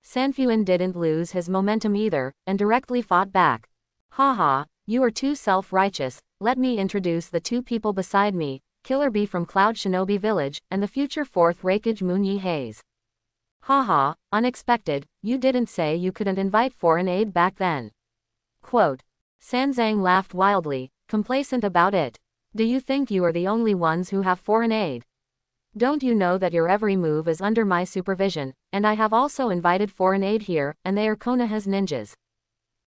Sanfuan didn't lose his momentum either, and directly fought back. Haha, you are too self-righteous, let me introduce the two people beside me, Killer Bee from Cloud Shinobi Village, and the future 4th Raikage Moon Yi Haze. Haha, unexpected, you didn't say you couldn't invite foreign aid back then. Quote. Sanzang laughed wildly, complacent about it. Do you think you are the only ones who have foreign aid? Don't you know that your every move is under my supervision, and I have also invited foreign aid here, and they are Konoha's ninjas.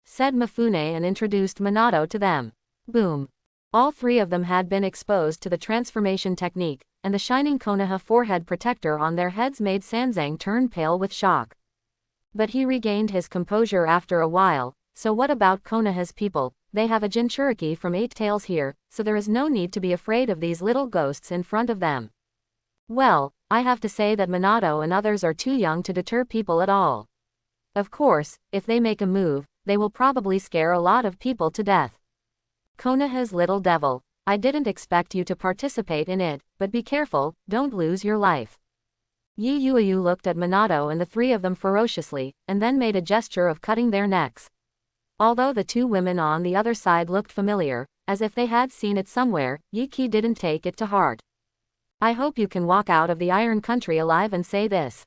Said Mifune and introduced Minato to them. Boom. All three of them had been exposed to the transformation technique, and the shining Konoha forehead protector on their heads made Sanzang turn pale with shock. But he regained his composure after a while. So what about Konoha's people? They have a Jinchuriki from Eight Tails here, so there is no need to be afraid of these little ghosts in front of them. Well, I have to say that Minato and others are too young to deter people at all. Of course, if they make a move, they will probably scare a lot of people to death. Konoha's little devil, I didn't expect you to participate in it, but be careful, don't lose your life. Yi Yuyu looked at Minato and the three of them ferociously, and then made a gesture of cutting their necks. Although the two women on the other side looked familiar, as if they had seen it somewhere, Yi Ki didn't take it to heart. I hope you can walk out of the Iron Country alive and say this.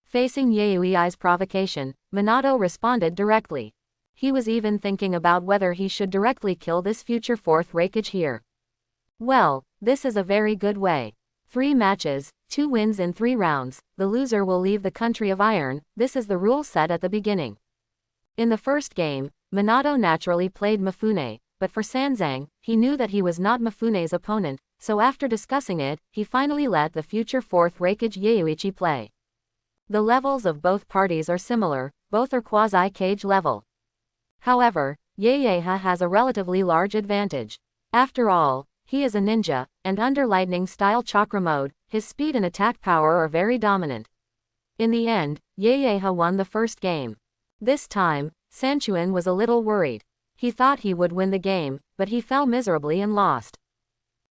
Facing Yui's provocation, Minato responded directly. He was even thinking about whether he should directly kill this future 4th Raikage here. Well, this is a very good way. 3 matches, 2 wins in 3 rounds, the loser will leave the country of iron, this is the rule set at the beginning. In the first game, Minato naturally played Mifune, but for Sanzang, he knew that he was not Mifune's opponent, so after discussing it, he finally let the future 4th Raikage Yuichi play. The levels of both parties are similar, both are quasi-cage level. However, Yuiha has a relatively large advantage. After all, he is a ninja, and under lightning-style chakra mode, his speed and attack power are very dominant. In the end, Yuiha won the first game. This time, Sanchuan was a little worried. He thought he would win the game, but he fell miserably and lost.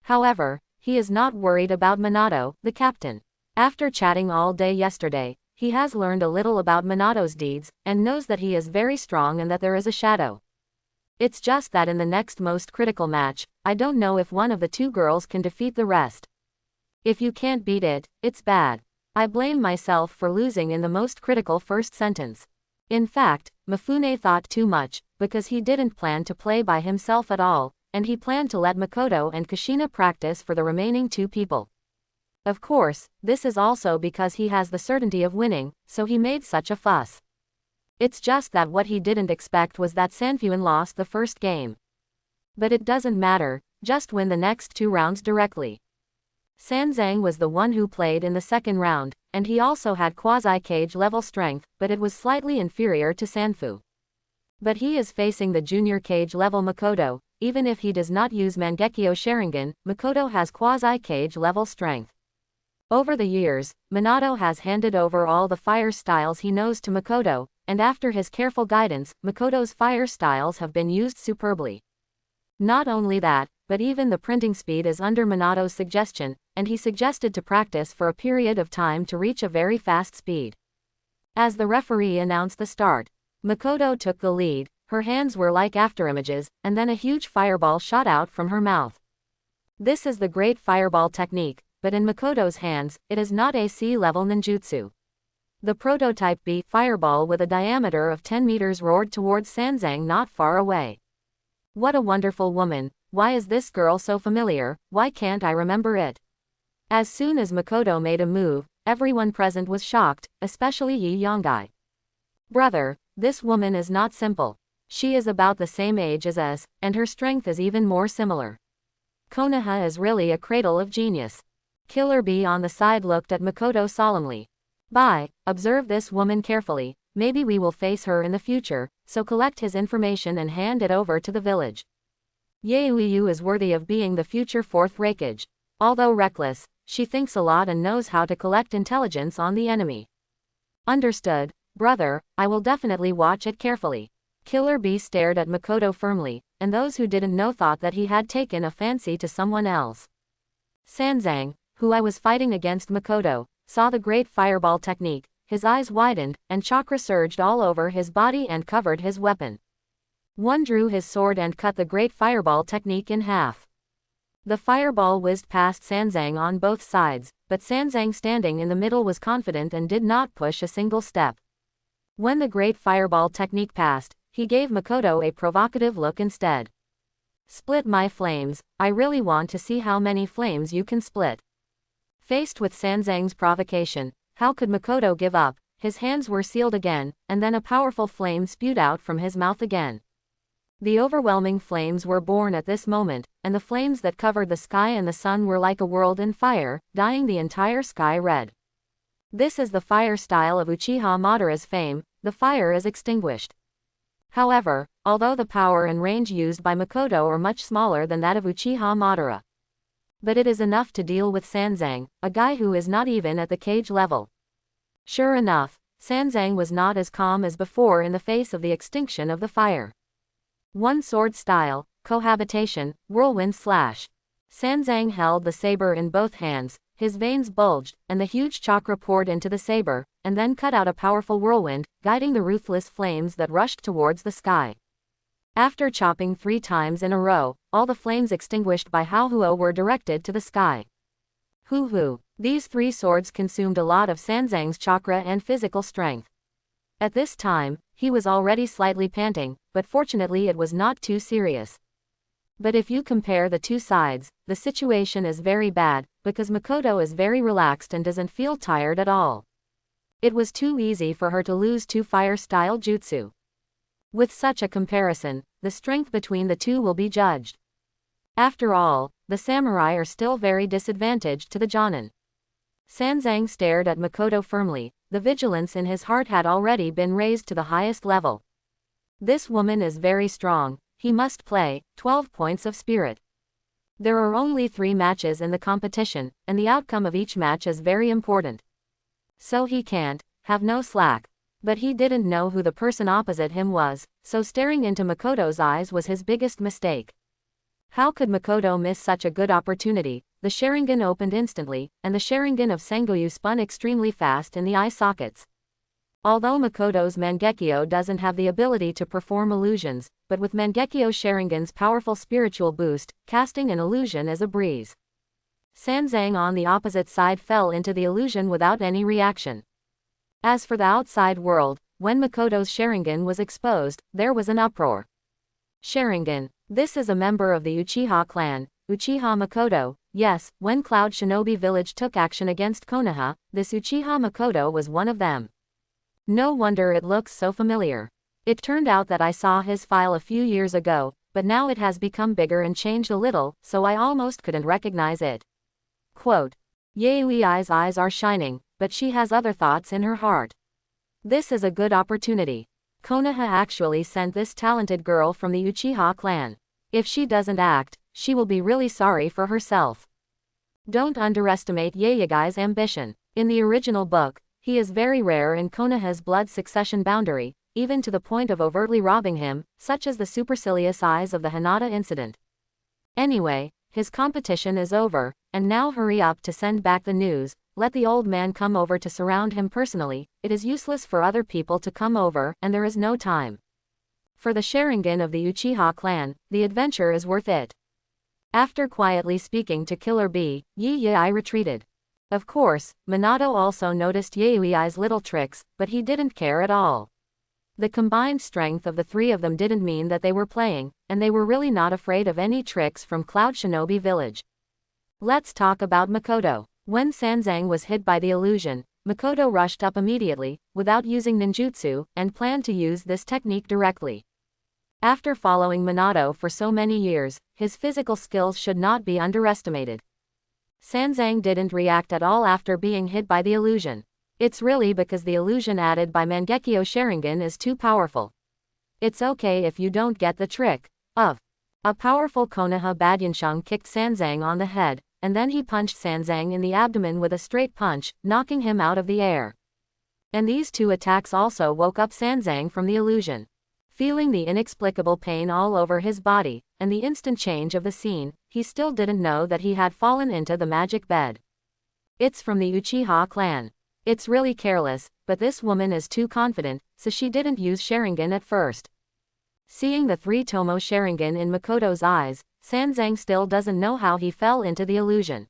However, he is not worried about Minato, the captain. After chatting all day yesterday, he has learned a little about Minato's deeds, and knows that he is very strong and that there is a shadow. It's just that in the next most critical match, I don't know if one of the 2 girls can defeat the rest. If you can't beat it, it's bad. I blame myself for losing in the most critical first sentence. In fact, Mifune thought too much, because he didn't plan to play by himself at all, and he planned to let Makoto and Kushina practice for the remaining 2 people. Of course, this is also because he has the certainty of winning, so he made such a fuss. It's just that what he didn't expect was that Sanfuan lost the first game. But it doesn't matter, just win the next 2 rounds directly. Sanzang was the one who played in the second round, and he also had quasi-cage level strength, but it was slightly inferior to Sanfu. But he is facing the junior cage level Makoto. Even if he does not use Mangekyo Sharingan, Makoto has quasi-cage level strength. Over the years, Minato has handed over all the fire styles he knows to Makoto, and after his careful guidance, Makoto's fire styles have been used superbly. Not only that, but even the printing speed is under Minato's suggestion, and he suggested to practice for a period of time to reach a very fast speed. As the referee announced the start, Makoto took the lead, her hands were like afterimages, and then a huge fireball shot out from her mouth. This is the great fireball technique, but in Makoto's hands, it is not a C-level ninjutsu. The prototype B fireball with a diameter of 10 meters roared towards Sanzang not far away. What a wonderful woman, why is this girl so familiar, why can't I remember it? As soon as Makoto made a move, everyone present was shocked, especially Yi Yongai. Brother, this woman is not simple. She is about the same age as us, and her strength is even more similar. Konoha is really a cradle of genius. Killer Bee on the side looked at Makoto solemnly. Observe this woman carefully, maybe we will face her in the future, so collect his information and hand it over to the village. Yuiyu is worthy of being the future 4th Raikage. Although reckless, she thinks a lot and knows how to collect intelligence on the enemy. Understood, brother, I will definitely watch it carefully. Killer Bee stared at Makoto firmly, and those who didn't know thought that he had taken a fancy to someone else. Sanzang, who I was fighting against Makoto, saw the great fireball technique, his eyes widened, and chakra surged all over his body and covered his weapon. One drew his sword and cut the great fireball technique in half. The fireball whizzed past Sanzang on both sides, but Sanzang standing in the middle was confident and did not push a single step. When the great fireball technique passed, he gave Makoto a provocative look instead. Split my flames, I really want to see how many flames you can split. Faced with Sanzang's provocation, how could Makoto give up? His hands were sealed again, and then a powerful flame spewed out from his mouth again. The overwhelming flames were born at this moment, and the flames that covered the sky and the sun were like a world in fire, dyeing the entire sky red. This is the fire style of Uchiha Madara's fame, the fire is extinguished. However, although the power and range used by Makoto are much smaller than that of Uchiha Madara. But it is enough to deal with Sanzang, a guy who is not even at the cage level. Sure enough, Sanzang was not as calm as before in the face of the extinction of the fire. One sword style, cohabitation, whirlwind slash. Sanzang held the saber in both hands, his veins bulged, and the huge chakra poured into the saber, and then cut out a powerful whirlwind, guiding the ruthless flames that rushed towards the sky. After chopping 3 times in a row, all the flames extinguished by Haohuo were directed to the sky. Hoo-hoo. These 3 swords consumed a lot of Sanzang's chakra and physical strength. At this time, he was already slightly panting, but fortunately it was not too serious. But if you compare the 2 sides, the situation is very bad, because Makoto is very relaxed and doesn't feel tired at all. It was too easy for her to lose 2 fire-style jutsu. With such a comparison, the strength between the 2 will be judged. After all, the samurai are still very disadvantaged to the jonin. Sanzang stared at Makoto firmly, the vigilance in his heart had already been raised to the highest level. This woman is very strong, he must play 12 points of spirit. There are only 3 matches in the competition, and the outcome of each match is very important. So he can't have no slack. But he didn't know who the person opposite him was, so staring into Makoto's eyes was his biggest mistake. How could Makoto miss such a good opportunity? The Sharingan opened instantly, and the Sharingan of Sengoyu spun extremely fast in the eye sockets. Although Makoto's Mangekyo doesn't have the ability to perform illusions, but with Mangekyo Sharingan's powerful spiritual boost, casting an illusion is a breeze. Sanzang on the opposite side fell into the illusion without any reaction. As for the outside world, when Makoto's Sharingan was exposed, there was an uproar. Sharingan. This is a member of the Uchiha clan, Uchiha Makoto. Yes, when Cloud Shinobi Village took action against Konoha, this Uchiha Makoto was one of them. No wonder it looks so familiar. It turned out that I saw his file a few years ago, but now it has become bigger and changed a little, so I almost couldn't recognize it. Quote. Yayui's eyes are shining, but she has other thoughts in her heart. This is a good opportunity. Konoha actually sent this talented girl from the Uchiha clan. If she doesn't act, she will be really sorry for herself. Don't underestimate Yayui's ambition. In the original book, he is very rare in Konoha's blood succession boundary, even to the point of overtly robbing him, such as the supercilious eyes of the Hinata incident. Anyway, his competition is over, and now hurry up to send back the news. Let the old man come over to surround him personally. It is useless for other people to come over, and there is no time. For the Sharingan of the Uchiha clan, the adventure is worth it. After quietly speaking to Killer Bee, Yayui retreated. Of course, Minato also noticed Yayui's little tricks, but he didn't care at all. The combined strength of the 3 of them didn't mean that they were playing, and they were really not afraid of any tricks from Cloud Shinobi Village. Let's talk about Makoto. When Sanzang was hit by the illusion, Makoto rushed up immediately, without using ninjutsu, and planned to use this technique directly. After following Minato for so many years, his physical skills should not be underestimated. Sanzang didn't react at all after being hit by the illusion. It's really because the illusion added by Mangekyo Sharingan is too powerful. It's okay if you don't get the trick. A powerful Konoha Badyanshung kicked Sanzang on the head, and then he punched Sanzang in the abdomen with a straight punch, knocking him out of the air. And these 2 attacks also woke up Sanzang from the illusion. Feeling the inexplicable pain all over his body, and the instant change of the scene, he still didn't know that he had fallen into the magic bed. It's from the Uchiha clan. It's really careless, but this woman is too confident, so she didn't use Sharingan at first. Seeing the 3-tomo Sharingan in Makoto's eyes, Sanzang still doesn't know how he fell into the illusion.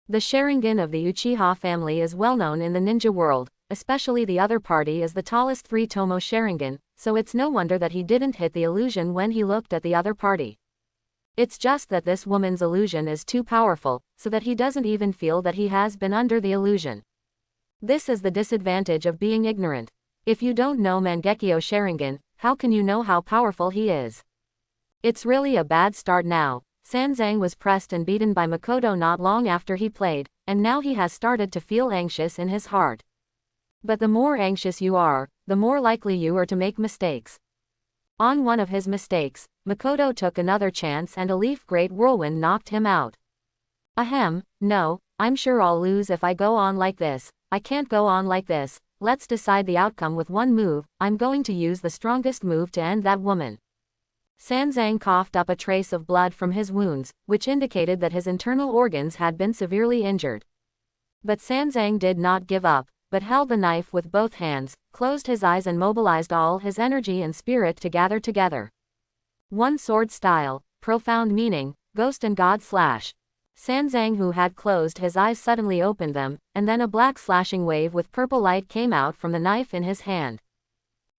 The Sharingan of the Uchiha family is well known in the ninja world, especially the other party is the tallest 3-tomo Sharingan, so it's no wonder that he didn't hit the illusion when he looked at the other party. It's just that this woman's illusion is too powerful, so that he doesn't even feel that he has been under the illusion. This is the disadvantage of being ignorant. If you don't know Mangekyo Sharingan, how can you know how powerful he is? It's really a bad start now. Sanzang was pressed and beaten by Makoto not long after he played, and now he has started to feel anxious in his heart. But the more anxious you are, the more likely you are to make mistakes. On one of his mistakes, Makoto took another chance and a leaf great whirlwind knocked him out. Ahem, no, I'm sure I'll lose if I go on like this. I can't go on like this. Let's decide the outcome with one move. I'm going to use the strongest move to end that woman. Sanzang coughed up a trace of blood from his wounds, which indicated that his internal organs had been severely injured. But Sanzang did not give up, but held the knife with both hands, closed his eyes and mobilized all his energy and spirit to gather together. One sword style, profound meaning, ghost and god slash. Sanzang, who had closed his eyes, suddenly opened them, and then a black slashing wave with purple light came out from the knife in his hand.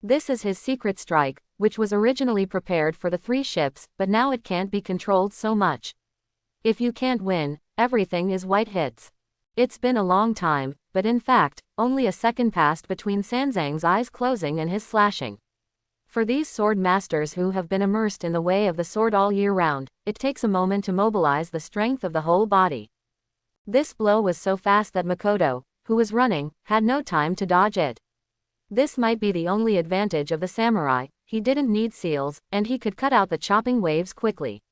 This is his secret strike, which was originally prepared for the 3 ships, but now it can't be controlled so much. If you can't win, everything is white hits. It's been a long time, but in fact, only a second passed between Sanzang's eyes closing and his slashing. For these sword masters who have been immersed in the way of the sword all year round, it takes a moment to mobilize the strength of the whole body. This blow was so fast that Makoto, who was running, had no time to dodge it. This might be the only advantage of the samurai, he didn't need seals, and he could cut out the chopping waves quickly.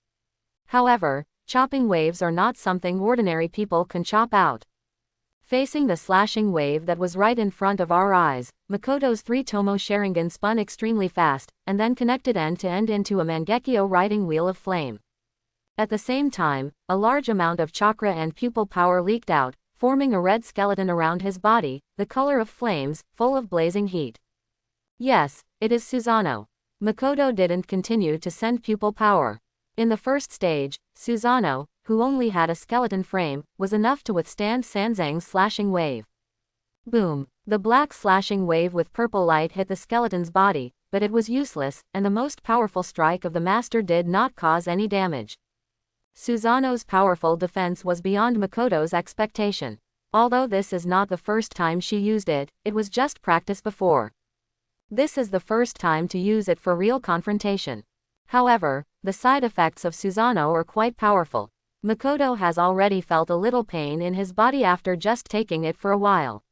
However, chopping waves are not something ordinary people can chop out. Facing the slashing wave that was right in front of our eyes, Makoto's 3-tomo Sharingan spun extremely fast, and then connected end to end into a Mangekyo riding wheel of flame. At the same time, a large amount of chakra and pupil power leaked out, forming a red skeleton around his body, the color of flames, full of blazing heat. Yes, it is Susanoo. Makoto didn't continue to send pupil power. In the first stage, Susanoo, who only had a skeleton frame, was enough to withstand Sanzang's slashing wave. Boom! The black slashing wave with purple light hit the skeleton's body, but it was useless, and the most powerful strike of the master did not cause any damage. Susanoo's powerful defense was beyond Makoto's expectation. Although this is not the first time she used it, it was just practice before. This is the first time to use it for real confrontation. However, the side effects of Susanoo are quite powerful. Makoto has already felt a little pain in his body after just taking it for a while.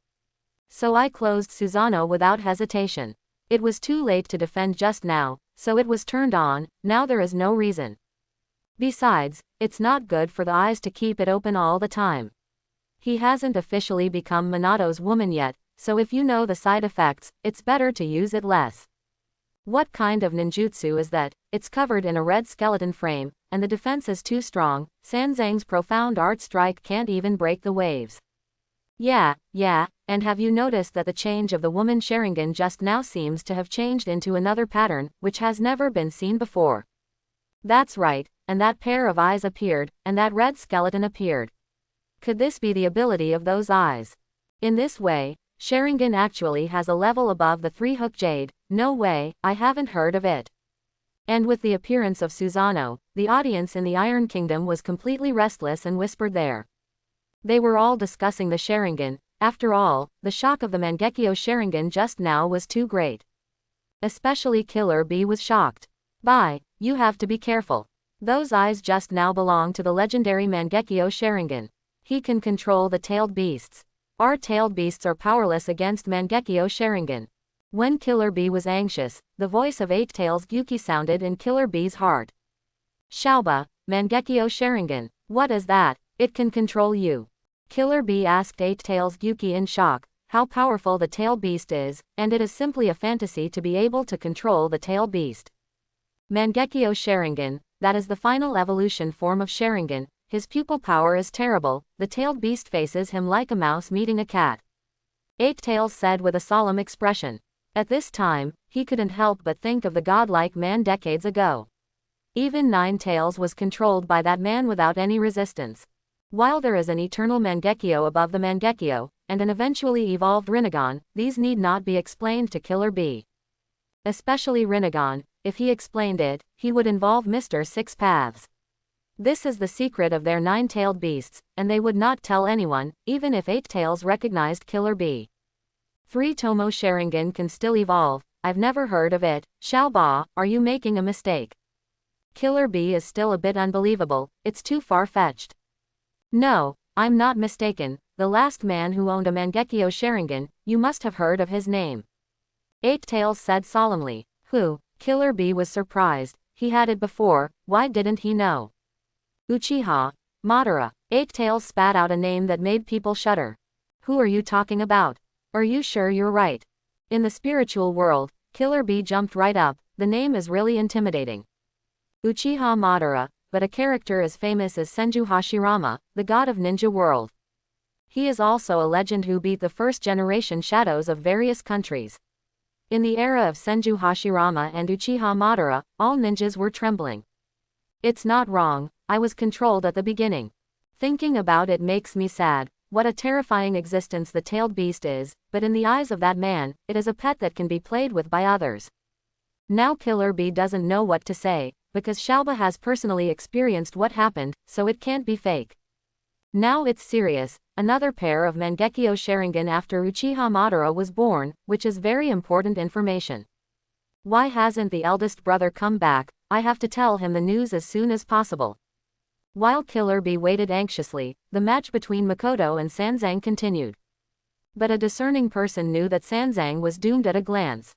So I closed Susanoo without hesitation. It was too late to defend just now, so it was turned on. Now there is no reason. Besides, it's not good for the eyes to keep it open all the time. He hasn't officially become Minato's woman yet, so if you know the side effects, it's better to use it less. What kind of ninjutsu is that? It's covered in a red skeleton frame, and the defense is too strong. Sanzang's profound art strike can't even break the waves. Yeah, and have you noticed that the change of the woman Sharingan just now seems to have changed into another pattern, which has never been seen before? That's right, and that pair of eyes appeared, and that red skeleton appeared. Could this be the ability of those eyes? In this way, Sharingan actually has a level above the 3-hook jade. No way, I haven't heard of it. And with the appearance of Susanoo, the audience in the Iron Kingdom was completely restless and whispered there. They were all discussing the Sharingan. After all, the shock of the Mangekyo Sharingan just now was too great. Especially Killer Bee was shocked. Bye, you have to be careful. Those eyes just now belong to the legendary Mangekyo Sharingan. He can control the tailed beasts. Our tailed beasts are powerless against Mangekyo Sharingan. When Killer Bee was anxious, the voice of Eight Tails Gyuki sounded in Killer Bee's heart. Shaoba, Mangekyo Sharingan, what is that? It can control you. Killer Bee asked Eight Tails Gyuki in shock, how powerful the tail beast is, and it is simply a fantasy to be able to control the tail beast. Mangekyo Sharingan, that is the final evolution form of Sharingan, his pupil power is terrible, the tailed beast faces him like a mouse meeting a cat. Eight Tails said with a solemn expression. At this time, he couldn't help but think of the godlike man decades ago. Even Nine Tails was controlled by that man without any resistance. While there is an eternal Mangekyo above the Mangekyo, and an eventually evolved Rinnegan, these need not be explained to Killer Bee. Especially Rinnegan, if he explained it, he would involve Mr. Six Paths. This is the secret of their nine-tailed beasts, and they would not tell anyone, even if Eight Tails recognized Killer Bee. 3 Tomo Sharingan can still evolve, I've never heard of it, Xiao Ba, are you making a mistake? Killer Bee is still a bit unbelievable, it's too far-fetched. No, I'm not mistaken, the last man who owned a Mangekyo Sharingan, you must have heard of his name. Eight Tails said solemnly. Who? Killer Bee was surprised, he had it before, why didn't he know? Uchiha Madara. Eight Tails spat out a name that made people shudder. Who are you talking about? Are you sure you're right? In the spiritual world, Killer Bee jumped right up, the name is really intimidating. Uchiha Madara, but a character as famous as Senju Hashirama, the god of ninja world. He is also a legend who beat the first-generation shadows of various countries. In the era of Senju Hashirama and Uchiha Madara, all ninjas were trembling. It's not wrong, I was controlled at the beginning. Thinking about it makes me sad, what a terrifying existence the tailed beast is, but in the eyes of that man, it is a pet that can be played with by others. Now Killer Bee doesn't know what to say, because Xiaoba has personally experienced what happened, so it can't be fake. Now it's serious, another pair of Mangekyo Sharingan after Uchiha Madara was born, which is very important information. Why hasn't the eldest brother come back? I have to tell him the news as soon as possible. While Killer Bee waited anxiously, the match between Makoto and Sanzang continued. But a discerning person knew that Sanzang was doomed at a glance.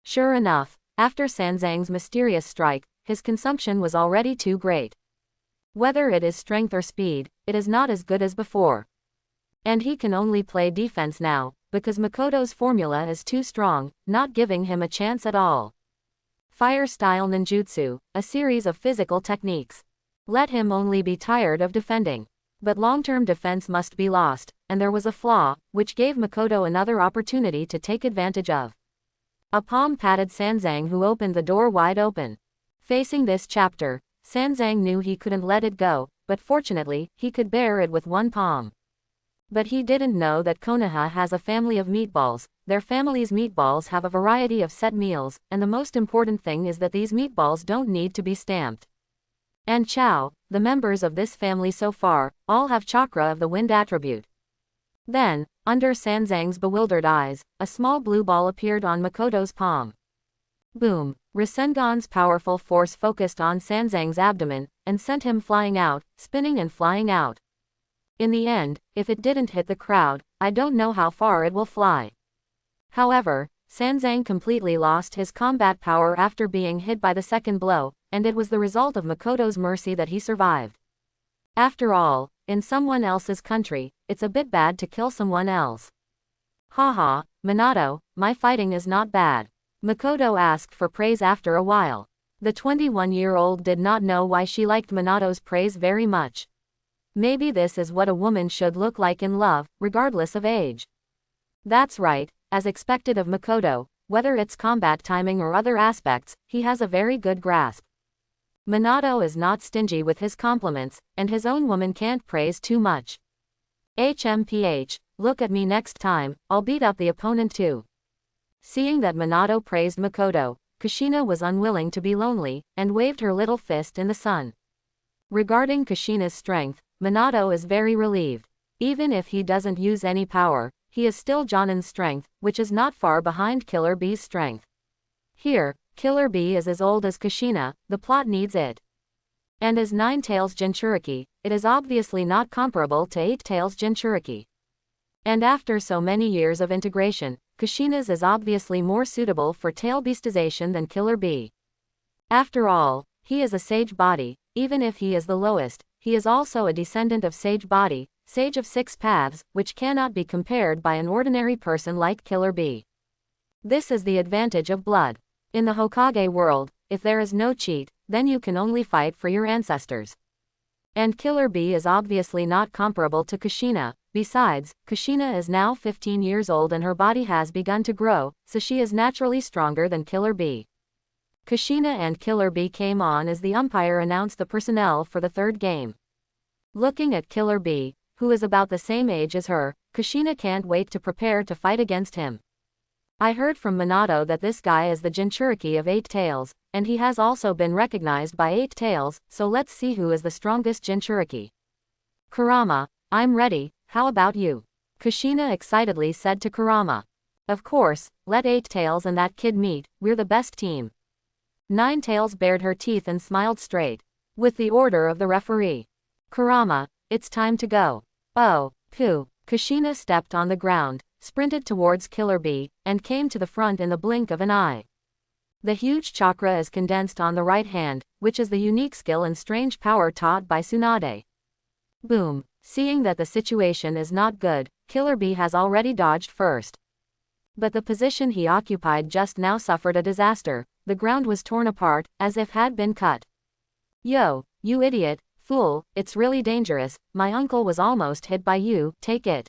Sure enough, after Sanzang's mysterious strike, his consumption was already too great. Whether it is strength or speed, it is not as good as before. And he can only play defense now, because Makoto's formula is too strong, not giving him a chance at all. Fire-style ninjutsu, a series of physical techniques. Let him only be tired of defending. But long-term defense must be lost, and there was a flaw, which gave Makoto another opportunity to take advantage of. A palm patted Sanzang, who opened the door wide open. Facing this chapter, Sanzang knew he couldn't let it go, but fortunately, he could bear it with one palm. But he didn't know that Konoha has a family of meatballs. Their family's meatballs have a variety of set meals, and the most important thing is that these meatballs don't need to be stamped. And Chow, the members of this family so far, all have chakra of the wind attribute. Then, under Sanzang's bewildered eyes, a small blue ball appeared on Makoto's palm. Boom! Rasengan's powerful force focused on Sanzang's abdomen, and sent him flying out, spinning and flying out. In the end, if it didn't hit the crowd, I don't know how far it will fly. However, Sanzang completely lost his combat power after being hit by the second blow, and it was the result of Makoto's mercy that he survived. After all, in someone else's country, it's a bit bad to kill someone else. Haha, Minato, my fighting is not bad. Makoto asked for praise after a while. The 21-year-old did not know why she liked Minato's praise very much. Maybe this is what a woman should look like in love, regardless of age. That's right, as expected of Makoto, whether it's combat timing or other aspects, he has a very good grasp. Minato is not stingy with his compliments, and his own woman can't praise too much. HMPH, look at me next time, I'll beat up the opponent too. Seeing that Minato praised Makoto, Kushina was unwilling to be lonely, and waved her little fist in the sun. Regarding Kushina's strength, Minato is very relieved. Even if he doesn't use any power, he is still Jonin's strength, which is not far behind Killer Bee's strength. Here, Killer Bee is as old as Kushina, the plot needs it. And as Nine Tails Jinchuriki, it is obviously not comparable to Eight Tails Jinchuriki. And after so many years of integration, Kushina's is obviously more suitable for tail beastization than Killer Bee. After all, he is a sage body, even if he is the lowest, he is also a descendant of sage body, sage of 6 paths, which cannot be compared by an ordinary person like Killer Bee. This is the advantage of blood. In the Hokage world, if there is no cheat, then you can only fight for your ancestors. And Killer Bee is obviously not comparable to Kushina. Besides, Kushina is now 15 years old and her body has begun to grow, so she is naturally stronger than Killer Bee. Kushina and Killer Bee came on as the umpire announced the personnel for the third game. Looking at Killer Bee, who is about the same age as her, Kushina can't wait to prepare to fight against him. I heard from Minato that this guy is the Jinchuriki of 8 Tails, and he has also been recognized by 8 Tails, so let's see who is the strongest Jinchuriki. Kurama, I'm ready, how about you? Kushina excitedly said to Kurama. Of course, let 8 Tails and that kid meet, we're the best team. 9 Tails bared her teeth and smiled straight. With the order of the referee. Kurama, it's time to go. Oh, phew. Kushina stepped on the ground, sprinted towards Killer Bee, and came to the front in the blink of an eye. The huge chakra is condensed on the right hand, which is the unique skill and strange power taught by Tsunade. Boom. Seeing that the situation is not good, Killer Bee has already dodged first. But the position he occupied just now suffered a disaster. The ground was torn apart, as if had been cut. Yo, you idiot, fool, it's really dangerous, my uncle was almost hit by you, take it.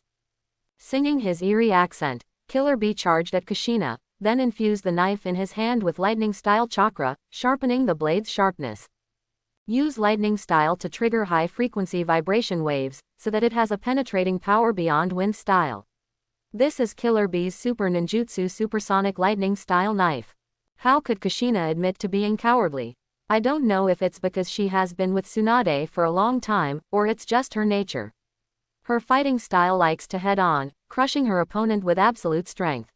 Singing his eerie accent, Killer Bee charged at Kushina, then infused the knife in his hand with lightning-style chakra, sharpening the blade's sharpness. Use lightning style to trigger high-frequency vibration waves, so that it has a penetrating power beyond wind style. This is Killer Bee's super ninjutsu supersonic lightning style knife. How could Kushina admit to being cowardly? I don't know if it's because she has been with Tsunade for a long time, or it's just her nature. Her fighting style likes to head on, crushing her opponent with absolute strength.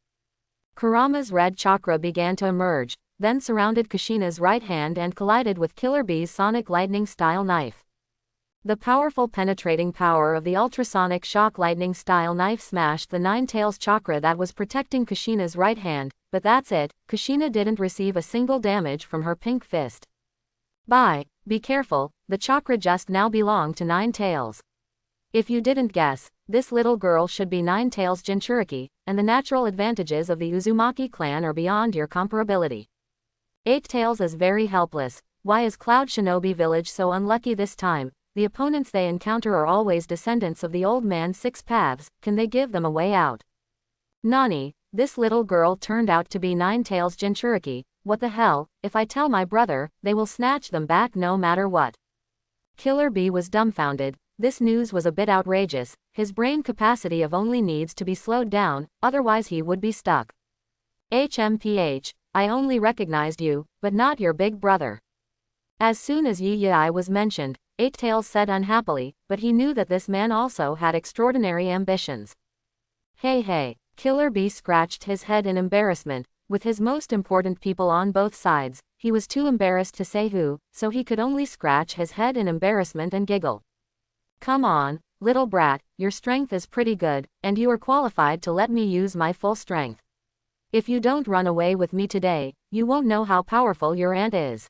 Kurama's red chakra began to emerge, then surrounded Kushina's right hand and collided with Killer Bee's sonic lightning style knife. The powerful penetrating power of the ultrasonic shock lightning style knife smashed the 9 Tails chakra that was protecting Kushina's right hand, but that's it, Kushina didn't receive a single damage from her pink fist. Bye, be careful, the chakra just now belonged to 9 Tails. If you didn't guess, this little girl should be 9 Tails Jinchuriki, and the natural advantages of the Uzumaki clan are beyond your comparability. 8 Tails is very helpless. Why is Cloud Shinobi Village so unlucky this time? The opponents they encounter are always descendants of the old man 6 Paths, can they give them a way out? Nani, this little girl turned out to be 9 Tails Jinchuriki, what the hell, if I tell my brother, they will snatch them back no matter what. Killer Bee was dumbfounded. This news was a bit outrageous, his brain capacity of only needs to be slowed down, otherwise he would be stuck. HMPH, I only recognized you, but not your big brother. As soon as Yi Yi was mentioned, 8 Tails said unhappily, but he knew that this man also had extraordinary ambitions. Hey, Killer Bee scratched his head in embarrassment. With his most important people on both sides, he was too embarrassed to say who, so he could only scratch his head in embarrassment and giggle. Come on, little brat, your strength is pretty good, and you are qualified to let me use my full strength. If you don't run away with me today, you won't know how powerful your aunt is.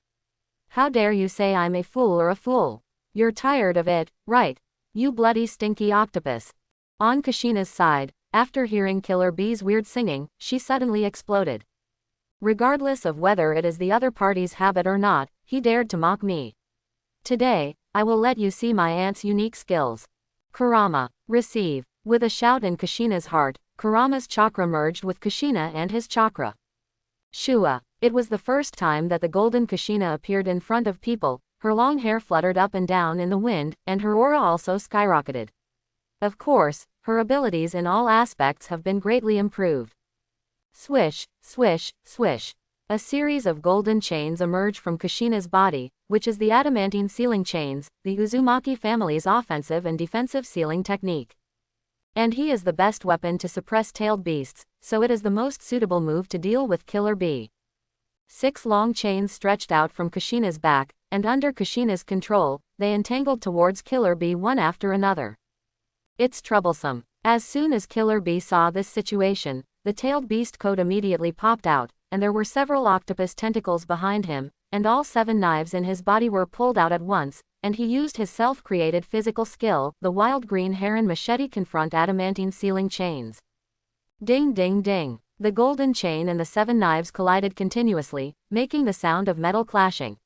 How dare you say I'm a fool or a fool? You're tired of it, right? You bloody stinky octopus. On Kushina's side, after hearing Killer Bee's weird singing, she suddenly exploded. Regardless of whether it is the other party's habit or not, he dared to mock me. Today, I will let you see my aunt's unique skills. Kurama, receive. With a shout in Kushina's heart, Kurama's chakra merged with Kushina and his chakra. Shua. It was the first time that the golden Kushina appeared in front of people, her long hair fluttered up and down in the wind, and her aura also skyrocketed. Of course, her abilities in all aspects have been greatly improved. Swish, swish, swish. A series of golden chains emerge from Kushina's body, which is the adamantine sealing chains, the Uzumaki family's offensive and defensive sealing technique. And he is the best weapon to suppress tailed beasts, so it is the most suitable move to deal with Killer Bee. 6 long chains stretched out from Kushina's back, and under Kushina's control, they entangled towards Killer Bee one after another. It's troublesome. As soon as Killer Bee saw this situation, the tailed beast coat immediately popped out, and there were several octopus tentacles behind him, and all 7 knives in his body were pulled out at once, and he used his self-created physical skill, the wild green heron machete, confront adamantine sealing chains. Ding ding ding. The golden chain and the 7 knives collided continuously, making the sound of metal clashing.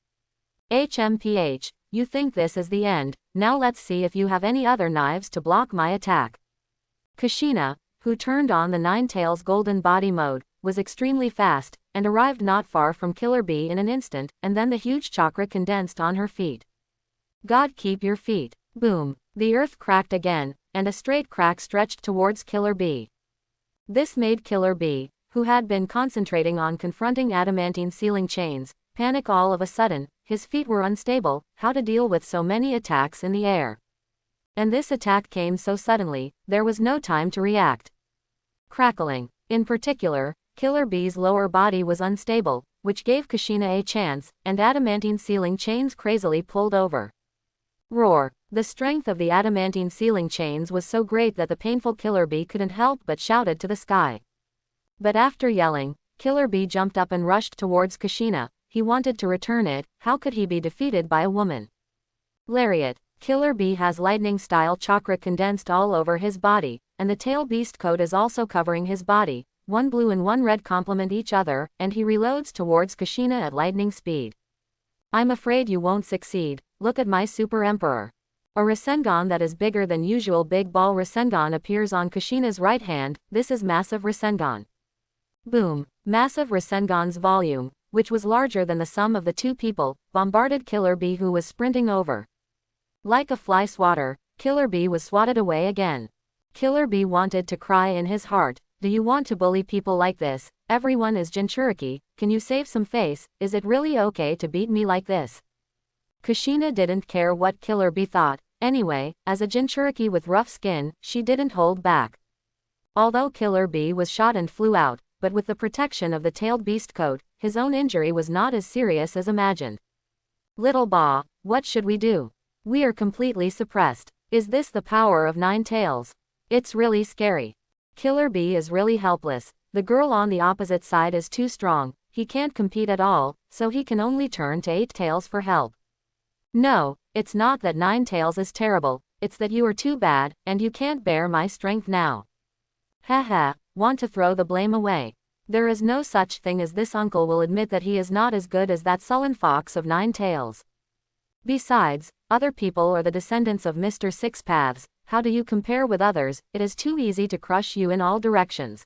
HMPH, you think this is the end, now let's see if you have any other knives to block my attack. Kushina, who turned on the Ninetales golden body mode, was extremely fast, and arrived not far from Killer Bee in an instant, and then the huge chakra condensed on her feet. God keep your feet. Boom. The earth cracked again, and a straight crack stretched towards Killer Bee. This made Killer Bee, who had been concentrating on confronting adamantine ceiling chains, panic all of a sudden. His feet were unstable, how to deal with so many attacks in the air. And this attack came so suddenly, there was no time to react. Crackling. In particular, Killer Bee's lower body was unstable, which gave Kushina a chance, and adamantine ceiling chains crazily pulled over. Roar. The strength of the adamantine ceiling chains was so great that the painful Killer Bee couldn't help but shouted to the sky. But after yelling, Killer Bee jumped up and rushed towards Kushina. He wanted to return it. How could he be defeated by a woman? Lariat. Killer Bee has lightning-style chakra condensed all over his body, and the tail beast coat is also covering his body. One blue and one red complement each other, and he reloads towards Kushina at lightning speed. I'm afraid you won't succeed. Look at my Super Emperor. A Rasengan that is bigger than usual big ball Rasengan appears on Kushina's right hand. This is Massive Rasengan. Boom. Massive Rasengan's volume, which was larger than the sum of the two people, bombarded Killer Bee who was sprinting over. Like a fly swatter, Killer Bee was swatted away again. Killer Bee wanted to cry in his heart. Do you want to bully people like this? Everyone is Jinchuriki. Can you save some face? Is it really okay to beat me like this? Kushina didn't care what Killer Bee thought. Anyway, as a Jinchuriki with rough skin, she didn't hold back. Although Killer Bee was shot and flew out, but with the protection of the tailed beast coat, his own injury was not as serious as imagined. Little Ba, what should we do? We are completely suppressed. Is this the power of Ninetales? It's really scary. Killer Bee is really helpless. The girl on the opposite side is too strong. He can't compete at all, so he can only turn to Eight-Tails for help. No, it's not that Ninetales is terrible, it's that you are too bad, and you can't bear my strength now. Haha, want to throw the blame away. There is no such thing as this. Uncle will admit that he is not as good as that sullen fox of Ninetales. Besides, other people are the descendants of Mr. Six Paths. How do you compare with others? It is too easy to crush you in all directions.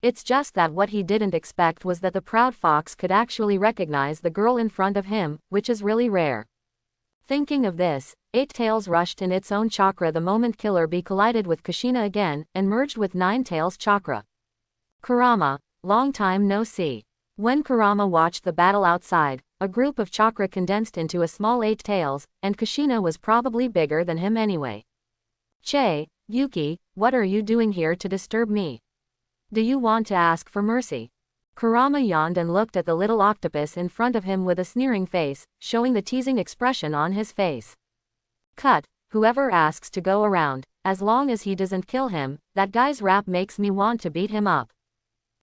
It's just that what he didn't expect was that the proud fox could actually recognize the girl in front of him, which is really rare. Thinking of this, Eight-Tails rushed in its own chakra the moment Killer Bee collided with Kushina again, and merged with Ninetales' chakra. Kurama, long time no see. When Kurama watched the battle outside, a group of chakra condensed into a small Eight-Tails, and Kushina was probably bigger than him anyway. Che, Yuki, what are you doing here to disturb me? Do you want to ask for mercy? Kurama yawned and looked at the little octopus in front of him with a sneering face, showing the teasing expression on his face. Cut, whoever asks to go around, as long as he doesn't kill him, that guy's rap makes me want to beat him up.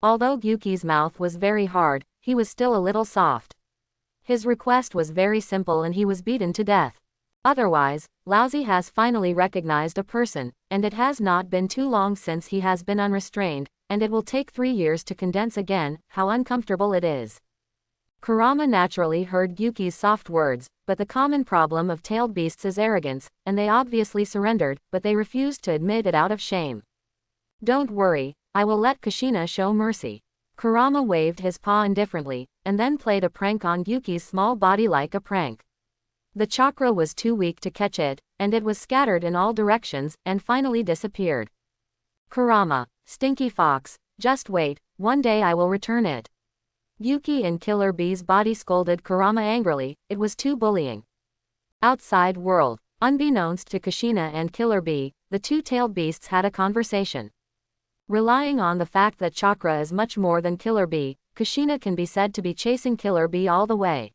Although Yuki's mouth was very hard, he was still a little soft. His request was very simple and he was beaten to death. Otherwise, Lousy has finally recognized a person, and it has not been too long since he has been unrestrained, and it will take 3 years to condense again. How uncomfortable it is. Kurama naturally heard Yuki's soft words, but the common problem of tailed beasts is arrogance, and they obviously surrendered, but they refused to admit it out of shame. Don't worry, I will let Kushina show mercy. Kurama waved his paw indifferently, and then played a prank on Yuki's small body like a prank. The chakra was too weak to catch it, and it was scattered in all directions, and finally disappeared. Kurama, stinky fox, just wait, one day I will return it. Yuki in Killer Bee's body scolded Kurama angrily. It was too bullying. Outside world. Unbeknownst to Kushina and Killer Bee, the two-tailed beasts had a conversation. Relying on the fact that chakra is much more than Killer Bee, Kushina can be said to be chasing Killer Bee all the way.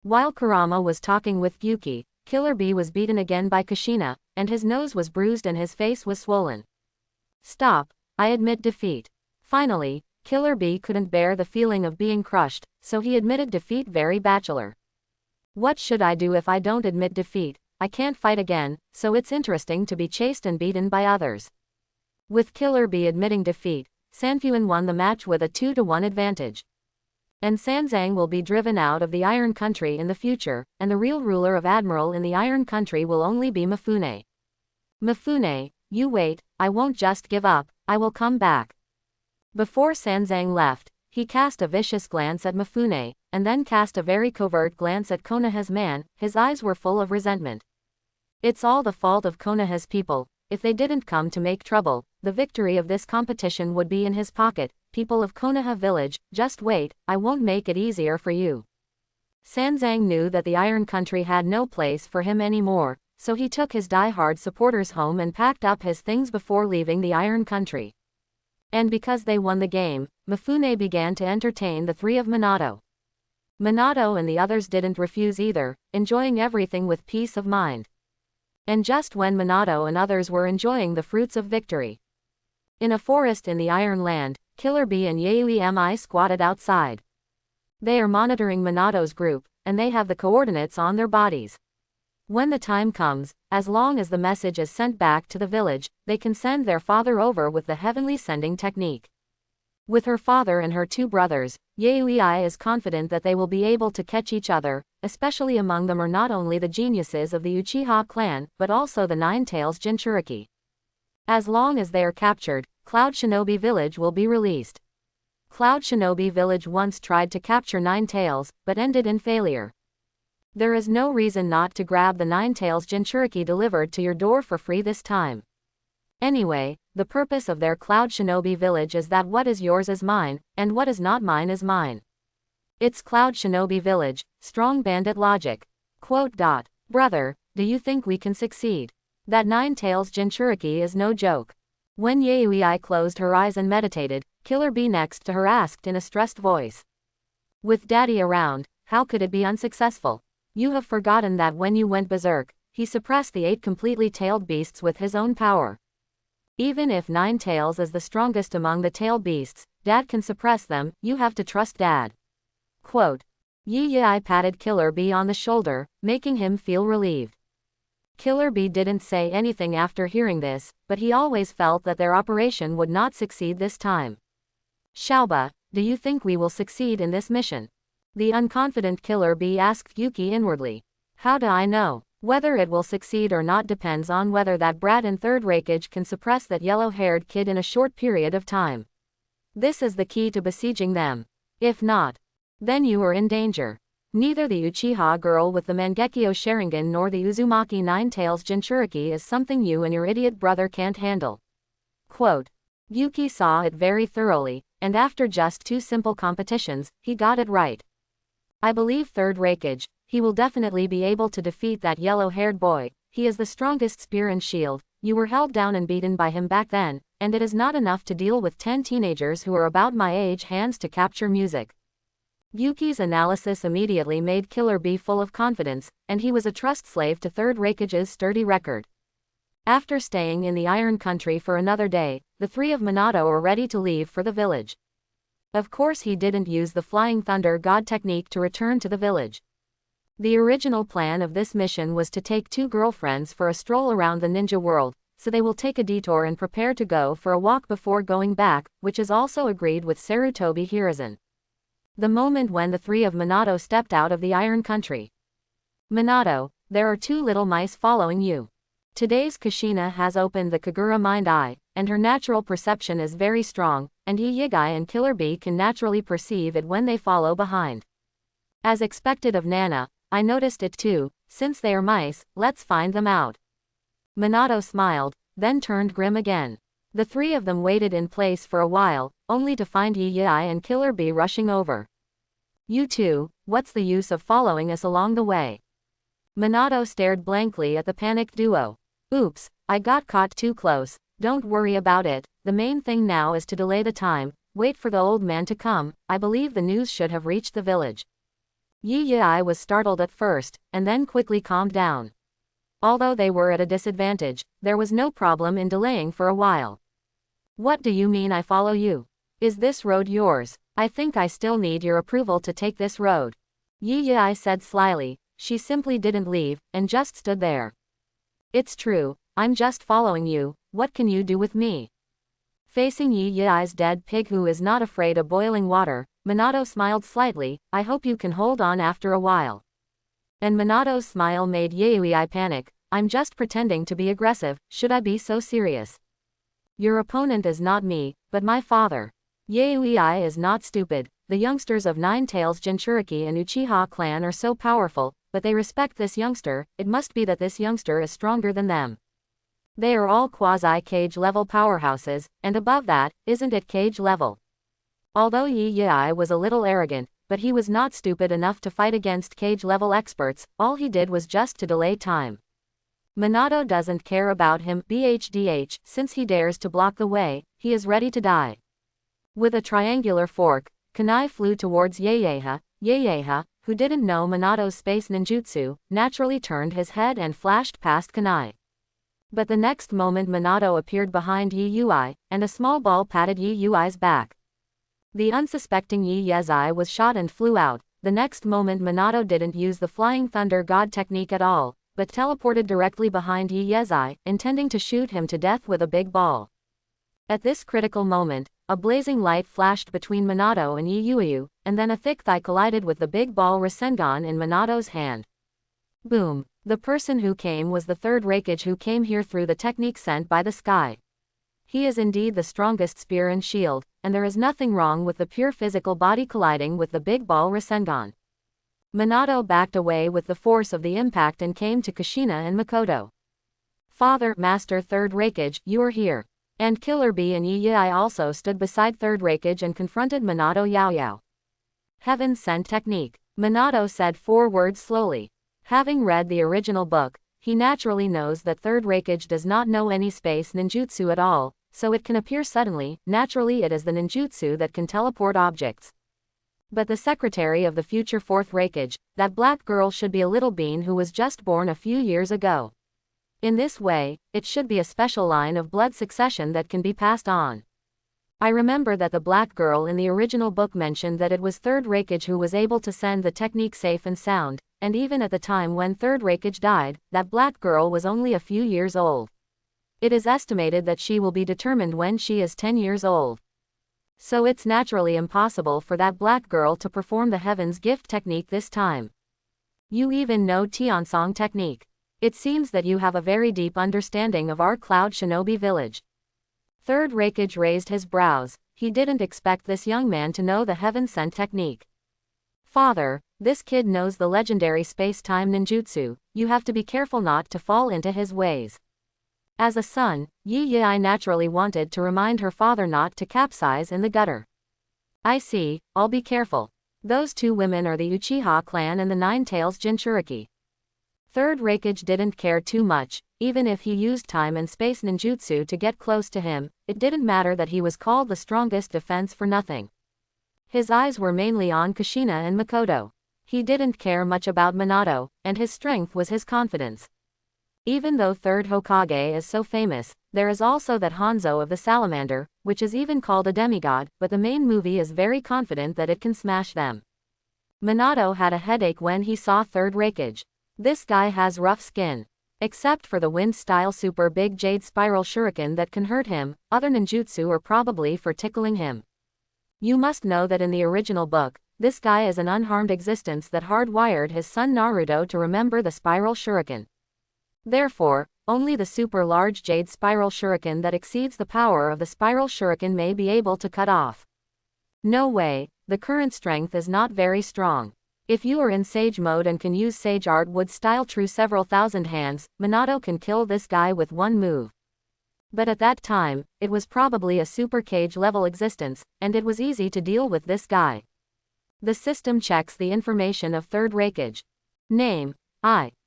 While Kurama was talking with Yuki, Killer Bee was beaten again by Kushina, and his nose was bruised and his face was swollen. Stop, I admit defeat. Finally, Killer Bee couldn't bear the feeling of being crushed, so he admitted defeat. Very bachelor. What should I do if I don't admit defeat? I can't fight again, so it's interesting to be chased and beaten by others. With Killer Bee admitting defeat, Sanfuan won the match with a 2-to-1 advantage. And Sanzang will be driven out of the Iron Country in the future, and the real ruler of Admiral in the Iron Country will only be Mifune. Mifune, you wait, I won't just give up, I will come back. Before Sanzang left, he cast a vicious glance at Mifune, and then cast a very covert glance at Konoha's man. His eyes were full of resentment. It's all the fault of Konoha's people. If they didn't come to make trouble, the victory of this competition would be in his pocket. People of Konoha village, just wait, I won't make it easier for you. Sanzang knew that the Iron Country had no place for him anymore, so he took his die-hard supporters home and packed up his things before leaving the Iron Country. And because they won the game, Mifune began to entertain the three of Minato. Minato and the others didn't refuse either, enjoying everything with peace of mind. And just when Minato and others were enjoying the fruits of victory, in a forest in the Iron Land, Killer Bee and Yaoi squatted outside. They are monitoring Minato's group, and they have the coordinates on their bodies. When the time comes, as long as the message is sent back to the village, they can send their father over with the heavenly sending technique. With her father and her two brothers, Yaoi is confident that they will be able to catch each other. Especially among them are not only the geniuses of the Uchiha clan, but also the Nine-Tails Jinchuriki. As long as they are captured, Cloud Shinobi Village will be released. Cloud Shinobi Village once tried to capture Nine-Tails, but ended in failure. There is no reason not to grab the Nine-Tails Jinchuriki delivered to your door for free this time. Anyway, the purpose of their Cloud Shinobi Village is that what is yours is mine, and what is not mine is mine. It's Cloud Shinobi Village, strong bandit logic. Quote. Brother, do you think we can succeed? That Nine-Tails Jinchuriki is no joke. When Yaoi closed her eyes and meditated, Killer Bee next to her asked in a stressed voice. With Daddy around, how could it be unsuccessful? You have forgotten that when you went berserk, he suppressed the 8 completely tailed beasts with his own power. Even if Nine-Tails is the strongest among the tailed beasts, Dad can suppress them, you have to trust Dad. Quote. Yaoi patted Killer Bee on the shoulder, making him feel relieved. Killer Bee didn't say anything after hearing this, but he always felt that their operation would not succeed this time. Xiaoba, do you think we will succeed in this mission? The unconfident Killer Bee asked Yuki inwardly. How do I know? Whether it will succeed or not depends on whether that brat in third rankage can suppress that yellow-haired kid in a short period of time. This is the key to besieging them. If not, then you are in danger. Neither the Uchiha girl with the Mangekyo Sharingan nor the Uzumaki Nine-Tails Jinchuriki is something you and your idiot brother can't handle. Quote. Yuki saw it very thoroughly, and after just 2 simple competitions, he got it right. I believe third rankage, he will definitely be able to defeat that yellow-haired boy. He is the strongest spear and shield. You were held down and beaten by him back then, and it is not enough to deal with 10 teenagers who are about my age hands to capture music. Yuki's analysis immediately made Killer Bee full of confidence, and he was a trust slave to third rankage's sturdy record. After staying in the Iron Country for another day, the three of Minato were ready to leave for the village. Of course he didn't use the Flying Thunder God technique to return to the village. The original plan of this mission was to take 2 girlfriends for a stroll around the ninja world, so they will take a detour and prepare to go for a walk before going back, which is also agreed with Sarutobi Hiruzen. The moment when the 3 of Minato stepped out of the Iron Country. Minato, there are 2 little mice following you. Today's Kushina has opened the Kagura Mind Eye, and her natural perception is very strong, and Yigai and Killer Bee can naturally perceive it when they follow behind. As expected of Nana, I noticed it too. Since they are mice, let's find them out. Minato smiled, then turned grim again. The 3 of them waited in place for a while, only to find Yigai and Killer Bee rushing over. You two, what's the use of following us along the way? Minato stared blankly at the panicked duo. Oops, I got caught too close, don't worry about it, the main thing now is to delay the time, wait for the old man to come. I believe the news should have reached the village. Yigai was startled at first, and then quickly calmed down. Although they were at a disadvantage, there was no problem in delaying for a while. What do you mean I follow you? Is this road yours? I think I still need your approval to take this road. Yigai said slyly. She simply didn't leave, and just stood there. It's true, I'm just following you, what can you do with me? Facing Yigai's dead pig who is not afraid of boiling water, Minato smiled slightly. I hope you can hold on after a while. And Minato's smile made Yui panic. I'm just pretending to be aggressive, should I be so serious? Your opponent is not me, but my father. Yui is not stupid. The youngsters of Nine Tails Jinchuriki and Uchiha clan are so powerful, but they respect this youngster. It must be that this youngster is stronger than them. They are all quasi-cage level powerhouses, and above that, isn't it cage level? Although Yui was a little arrogant, but he was not stupid enough to fight against cage level experts. All he did was just to delay time. Minato doesn't care about him, bhdh, since he dares to block the way, he is ready to die. With a triangular fork, kunai flew towards Yeyeha. Yeyeha, who didn't know Minato's space ninjutsu, naturally turned his head and flashed past kunai. But the next moment Minato appeared behind Yui, and a small ball patted Yui's back. The unsuspecting Yezai was shot and flew out. The next moment Minato didn't use the Flying Thunder God technique at all, but teleported directly behind Yezai, intending to shoot him to death with a big ball. At this critical moment, a blazing light flashed between Minato and Yui, and then a thick thigh collided with the big ball Rasengan in Minato's hand. Boom! The person who came was the third Raikage who came here through the technique sent by the sky. He is indeed the strongest spear and shield, and there is nothing wrong with the pure physical body colliding with the big ball Rasengan. Minato backed away with the force of the impact and came to Kushina and Makoto. Father, Master Third Raikage, you are here. And Killer Bee and Yui also stood beside Third Raikage and confronted Minato. Yao. Heaven Sent Technique. Minato said 4 words slowly. Having read the original book, he naturally knows that Third Raikage does not know any space ninjutsu at all, so it can appear suddenly. Naturally it is the ninjutsu that can teleport objects. But the secretary of the future Fourth Raikage, that black girl, should be a little bean who was just born a few years ago. In this way, it should be a special line of blood succession that can be passed on. I remember that the black girl in the original book mentioned that it was Third Raikage who was able to send the technique safe and sound, and even at the time when Third Raikage died, that black girl was only a few years old. It is estimated that she will be determined when she is 10 years old. So it's naturally impossible for that black girl to perform the Heaven's Gift technique this time. You even know Tiansong technique. It seems that you have a very deep understanding of our Cloud Shinobi village. Third Raikage raised his brows. He didn't expect this young man to know the Heaven Sent technique. Father, this kid knows the legendary space-time ninjutsu. You have to be careful not to fall into his ways. As a son, Yui naturally wanted to remind her father not to capsize in the gutter. I see, I'll be careful. Those 2 women are the Uchiha clan and the Nine Tails Jinchuriki. Third Raikage didn't care too much. Even if he used time and space ninjutsu to get close to him, it didn't matter that he was called the strongest defense for nothing. His eyes were mainly on Kushina and Makoto. He didn't care much about Minato, and his strength was his confidence. Even though Third Hokage is so famous, there is also that Hanzo of the Salamander, which is even called a demigod, but the main movie is very confident that it can smash them. Minato had a headache when he saw Third Raikage. This guy has rough skin. Except for the wind-style super big jade spiral shuriken that can hurt him, other ninjutsu are probably for tickling him. You must know that in the original book, this guy is an unharmed existence that hardwired his son Naruto to remember the spiral shuriken. Therefore, only the super large jade spiral shuriken that exceeds the power of the spiral shuriken may be able to cut off. No way, the current strength is not very strong. If you are in Sage mode and can use Sage Art Wood style true several thousand hands, Minato can kill this guy with one move. But at that time, it was probably a super cage level existence, and it was easy to deal with this guy. The system checks the information of Third Raikage. Name,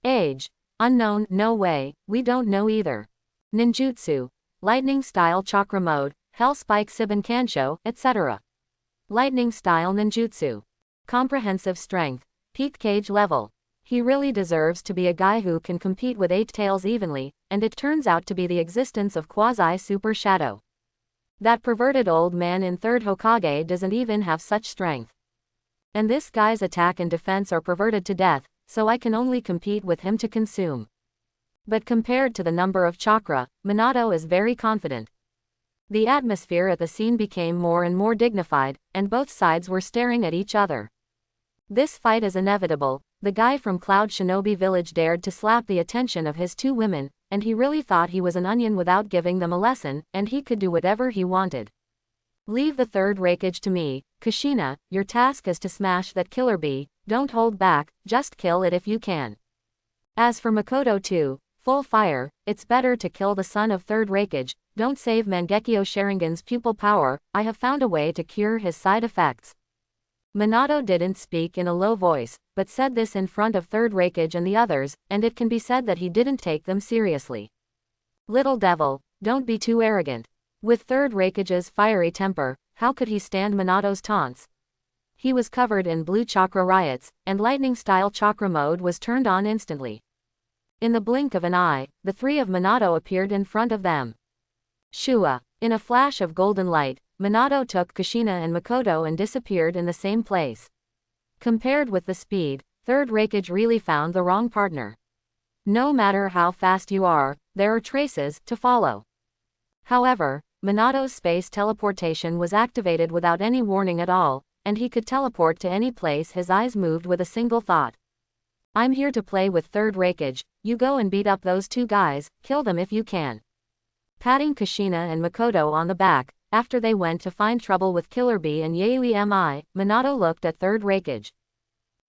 age, unknown, no way, we don't know either. Ninjutsu, lightning style chakra mode, hell spike Siban Kansho, etc. Lightning style ninjutsu. Comprehensive strength, peak cage level. He really deserves to be a guy who can compete with 8 tails evenly, and it turns out to be the existence of quasi-super shadow. That perverted old man in Third Hokage doesn't even have such strength. And this guy's attack and defense are perverted to death, so I can only compete with him to consume. But compared to the number of chakra, Minato is very confident. The atmosphere at the scene became more and more dignified, and both sides were staring at each other. This fight is inevitable. The guy from Cloud Shinobi Village dared to slap the attention of his two women, and he really thought he was an onion without giving them a lesson, and he could do whatever he wanted. Leave the third rakeage to me, Kushina. Your task is to smash that killer bee. Don't hold back, just kill it if you can. As for Makoto too, full fire. It's better to kill the son of third rakeage. Don't save Mangekyo Sharingan's pupil power. I have found a way to cure his side effects. Minato didn't speak in a low voice, but said this in front of third rakeage and the others, and it can be said that he didn't take them seriously. Little devil, don't be too arrogant. With third rakeage's fiery temper, how could he stand Minato's taunts? He was covered in blue chakra riots, and lightning-style chakra mode was turned on instantly. In the blink of an eye, the three of Minato appeared in front of them. Shua. In a flash of golden light, Minato took Kushina and Makoto and disappeared in the same place. Compared with the speed, third rakeage really found the wrong partner. No matter how fast you are, there are traces to follow. However, Minato's space teleportation was activated without any warning at all, and he could teleport to any place his eyes moved with a single thought. I'm here to play with third rakeage. You go and beat up those two guys, kill them if you can. Patting Kushina and Makoto on the back, after they went to find trouble with Killer Bee and Yayoi Mi, Minato looked at third rakeage.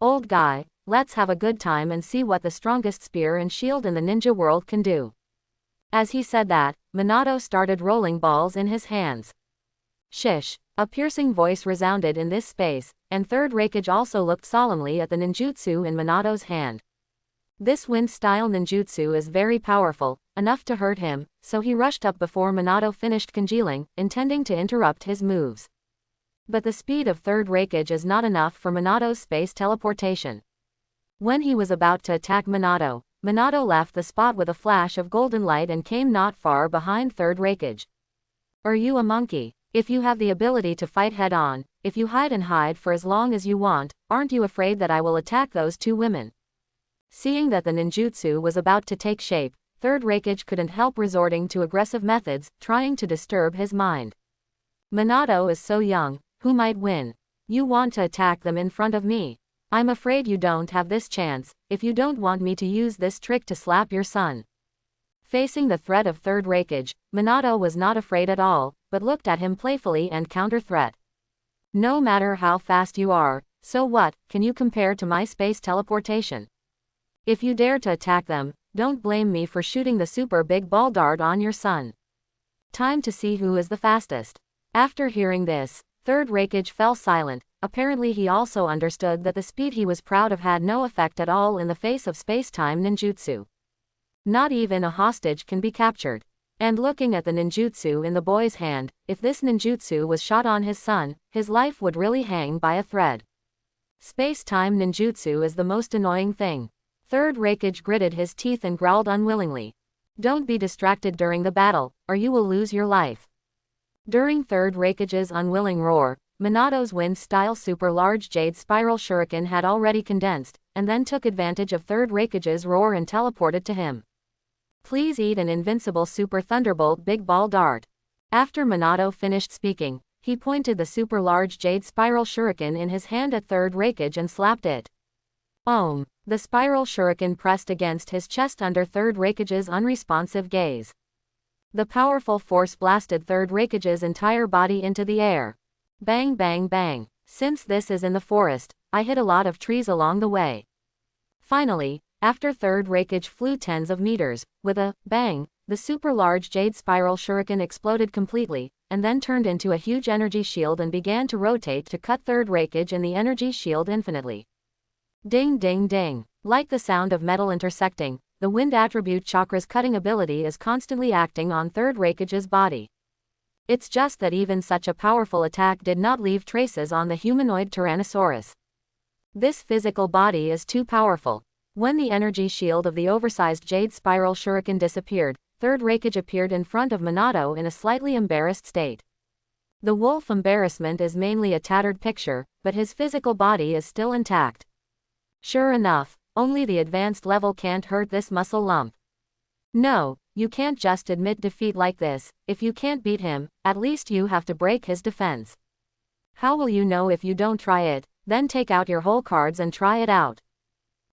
Old guy, let's have a good time and see what the strongest spear and shield in the ninja world can do. As he said that, Minato started rolling balls in his hands. Shish! A piercing voice resounded in this space, and third rakeage also looked solemnly at the ninjutsu in Minato's hand. This wind-style ninjutsu is very powerful, enough to hurt him, so he rushed up before Minato finished congealing, intending to interrupt his moves. But the speed of third rakeage is not enough for Minato's space teleportation. When he was about to attack Minato, Minato left the spot with a flash of golden light and came not far behind third rakeage. Are you a monkey? If you have the ability to fight head-on, if you hide and hide for as long as you want, aren't you afraid that I will attack those two women? Seeing that the ninjutsu was about to take shape, third rakeage couldn't help resorting to aggressive methods, trying to disturb his mind. Minato is so young, who might win? You want to attack them in front of me? I'm afraid you don't have this chance, if you don't want me to use this trick to slap your son. Facing the threat of third rakeage, Minato was not afraid at all, but looked at him playfully and counter-threat. No matter how fast you are, so what, can you compare to my space teleportation? If you dare to attack them, don't blame me for shooting the super big ball dart on your son. Time to see who is the fastest. After hearing this, third rakeage fell silent. Apparently he also understood that the speed he was proud of had no effect at all in the face of space-time ninjutsu. Not even a hostage can be captured. And looking at the ninjutsu in the boy's hand, if this ninjutsu was shot on his son, his life would really hang by a thread. Space-time ninjutsu is the most annoying thing. Third rakeage gritted his teeth and growled unwillingly. Don't be distracted during the battle, or you will lose your life. During third rakeage's unwilling roar, Minato's wind-style super-large jade spiral shuriken had already condensed, and then took advantage of third rakeage's roar and teleported to him. Please eat an invincible super thunderbolt big ball dart. After Minato finished speaking, he pointed the super-large jade spiral shuriken in his hand at third rakeage and slapped it. Ohm! The spiral shuriken pressed against his chest under third rakeage's unresponsive gaze. The powerful force blasted third rakeage's entire body into the air. Bang bang bang. Since this is in the forest, I hit a lot of trees along the way. Finally, after third rakeage flew tens of meters, with a bang, the super-large jade spiral shuriken exploded completely, and then turned into a huge energy shield and began to rotate to cut third rakeage in the energy shield infinitely. Ding ding ding. Like the sound of metal intersecting, the wind attribute chakra's cutting ability is constantly acting on third rakeage's body. It's just that even such a powerful attack did not leave traces on the humanoid Tyrannosaurus. This physical body is too powerful. When the energy shield of the oversized jade spiral shuriken disappeared, third rakeage appeared in front of Minato in a slightly embarrassed state. The wolf embarrassment is mainly a tattered picture, but his physical body is still intact. Sure enough, only the advanced level can't hurt this muscle lump. No, you can't just admit defeat like this. If you can't beat him, at least you have to break his defense. How will you know if you don't try it? Then take out your whole cards and try it out.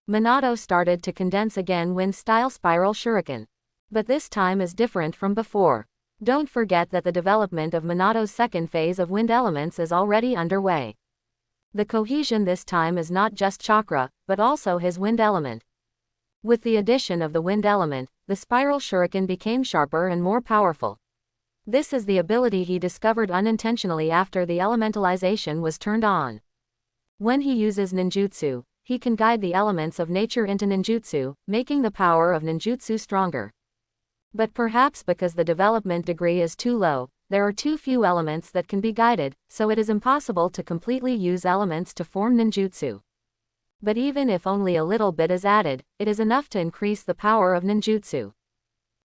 Minato started to condense again wind-style spiral shuriken. But this time is different from before. Don't forget that the development of Minato's second phase of wind elements is already underway. The cohesion this time is not just chakra, but also his wind element. With the addition of the wind element, the spiral shuriken became sharper and more powerful. This is the ability he discovered unintentionally after the elementalization was turned on. When he uses ninjutsu, he can guide the elements of nature into ninjutsu, making the power of ninjutsu stronger. But perhaps because the development degree is too low, there are too few elements that can be guided, so it is impossible to completely use elements to form ninjutsu. But even if only a little bit is added, it is enough to increase the power of ninjutsu.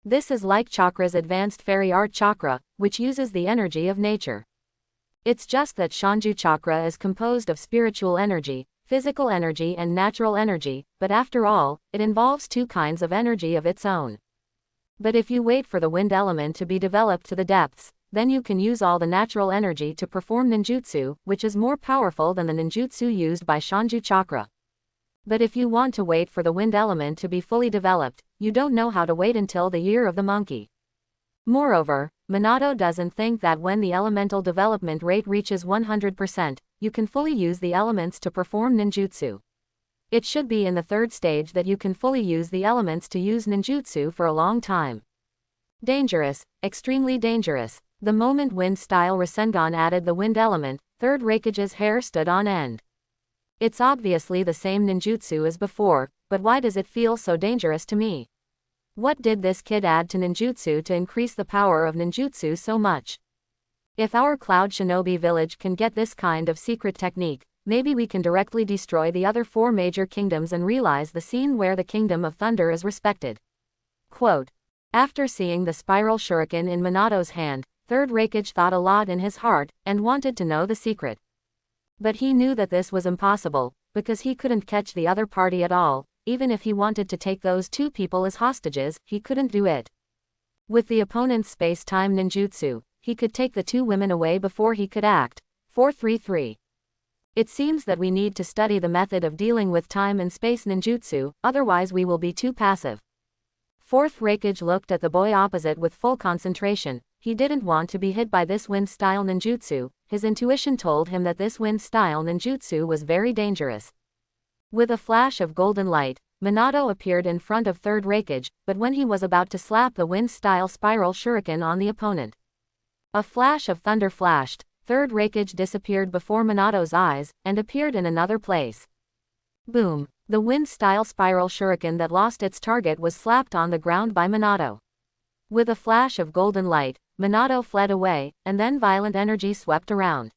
This is like Chakra's advanced fairy art chakra, which uses the energy of nature. It's just that Shanju chakra is composed of spiritual energy, physical energy and natural energy, but after all, it involves two kinds of energy of its own. But if you wait for the wind element to be developed to the depths, then you can use all the natural energy to perform ninjutsu, which is more powerful than the ninjutsu used by Shanju chakra. But if you want to wait for the wind element to be fully developed, you don't know how to wait until the year of the monkey. Moreover, Minato doesn't think that when the elemental development rate reaches 100%, you can fully use the elements to perform ninjutsu. It should be in the third stage that you can fully use the elements to use ninjutsu for a long time. Dangerous, extremely dangerous. The moment wind-style Rasengan added the wind element, Third Raikage's hair stood on end. It's obviously the same ninjutsu as before, but why does it feel so dangerous to me? What did this kid add to ninjutsu to increase the power of ninjutsu so much? If our Cloud Shinobi village can get this kind of secret technique, maybe we can directly destroy the other 4 major kingdoms and realize the scene where the Kingdom of Thunder is respected. Quote. After seeing the spiral shuriken in Minato's hand, Third Raikage thought a lot in his heart, and wanted to know the secret. But he knew that this was impossible, because he couldn't catch the other party at all. Even if he wanted to take those 2 people as hostages, he couldn't do it. With the opponent's space-time ninjutsu, he could take the 2 women away before he could act. 433. It seems that we need to study the method of dealing with time and space ninjutsu, otherwise we will be too passive. Fourth Raikage looked at the boy opposite with full concentration. He didn't want to be hit by this wind-style ninjutsu. His intuition told him that this wind-style ninjutsu was very dangerous. With a flash of golden light, Minato appeared in front of Third Raikage, but when he was about to slap the wind-style spiral shuriken on the opponent, a flash of thunder flashed. Third Raikage disappeared before Minato's eyes, and appeared in another place. Boom! The wind-style spiral shuriken that lost its target was slapped on the ground by Minato. With a flash of golden light, Minato fled away, and then violent energy swept around.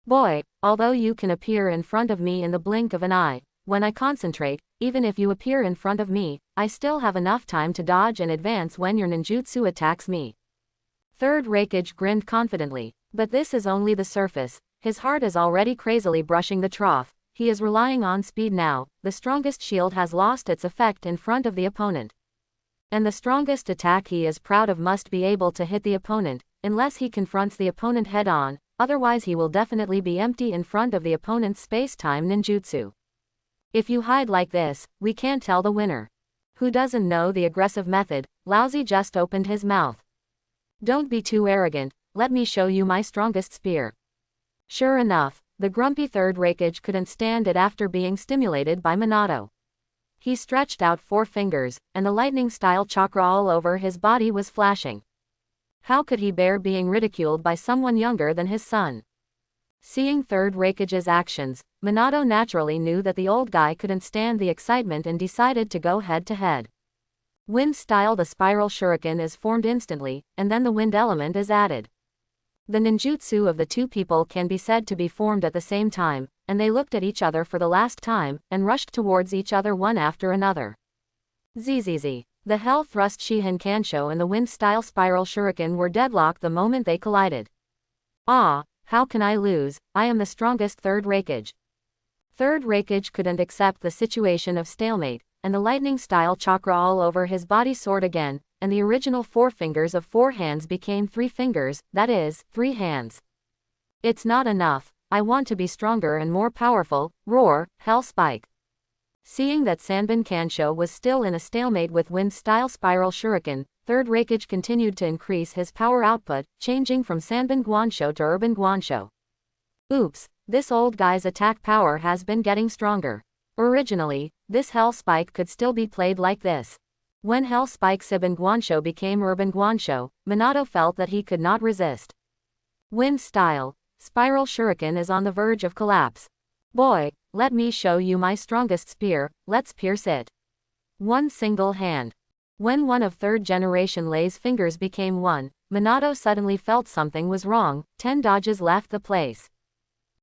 Boy, although you can appear in front of me in the blink of an eye, when I concentrate, even if you appear in front of me, I still have enough time to dodge and advance when your ninjutsu attacks me. Third Raikage grinned confidently. But this is only the surface. His heart is already crazily brushing the trough. He is relying on speed now. The strongest shield has lost its effect in front of the opponent. And the strongest attack he is proud of must be able to hit the opponent, unless he confronts the opponent head-on, otherwise he will definitely be empty in front of the opponent's space-time ninjutsu. If you hide like this, we can't tell the winner. Who doesn't know the aggressive method? Lousy just opened his mouth. Don't be too arrogant. Let me show you my strongest spear. Sure enough, the grumpy Third Raikage couldn't stand it after being stimulated by Minato. He stretched out 4 fingers, and the lightning-style chakra all over his body was flashing. How could he bear being ridiculed by someone younger than his son? Seeing Third Raikage's actions, Minato naturally knew that the old guy couldn't stand the excitement and decided to go head-to-head. Wind-style the spiral shuriken is formed instantly, and then the wind element is added. The ninjutsu of the 2 people can be said to be formed at the same time, and they looked at each other for the last time, and rushed towards each other one after another. Zzz. The Hell Thrust Shihan Kansho and the wind-style spiral shuriken were deadlocked the moment they collided. Ah, how can I lose? I am the strongest Third Raikage. Third Raikage couldn't accept the situation of stalemate, and the lightning-style chakra all over his body soared again, and the original 4 fingers of 4 hands became 3 fingers, that is, 3 hands. It's not enough, I want to be stronger and more powerful, roar, Hell Spike. Seeing that Sanbin Kansho was still in a stalemate with wind-style spiral shuriken, Third Raikage continued to increase his power output, changing from Sanbin Guansho to Urban Guansho. Oops, this old guy's attack power has been getting stronger. Originally, this Hell Spike could still be played like this. When Hell Spike Sibin Guansho became Urban Guansho, Minato felt that he could not resist. Wind style, spiral shuriken is on the verge of collapse. Boy, let me show you my strongest spear, let's pierce it. One single hand. When one of third generation Lei's fingers became one, Minato suddenly felt something was wrong, 10 dodges left the place.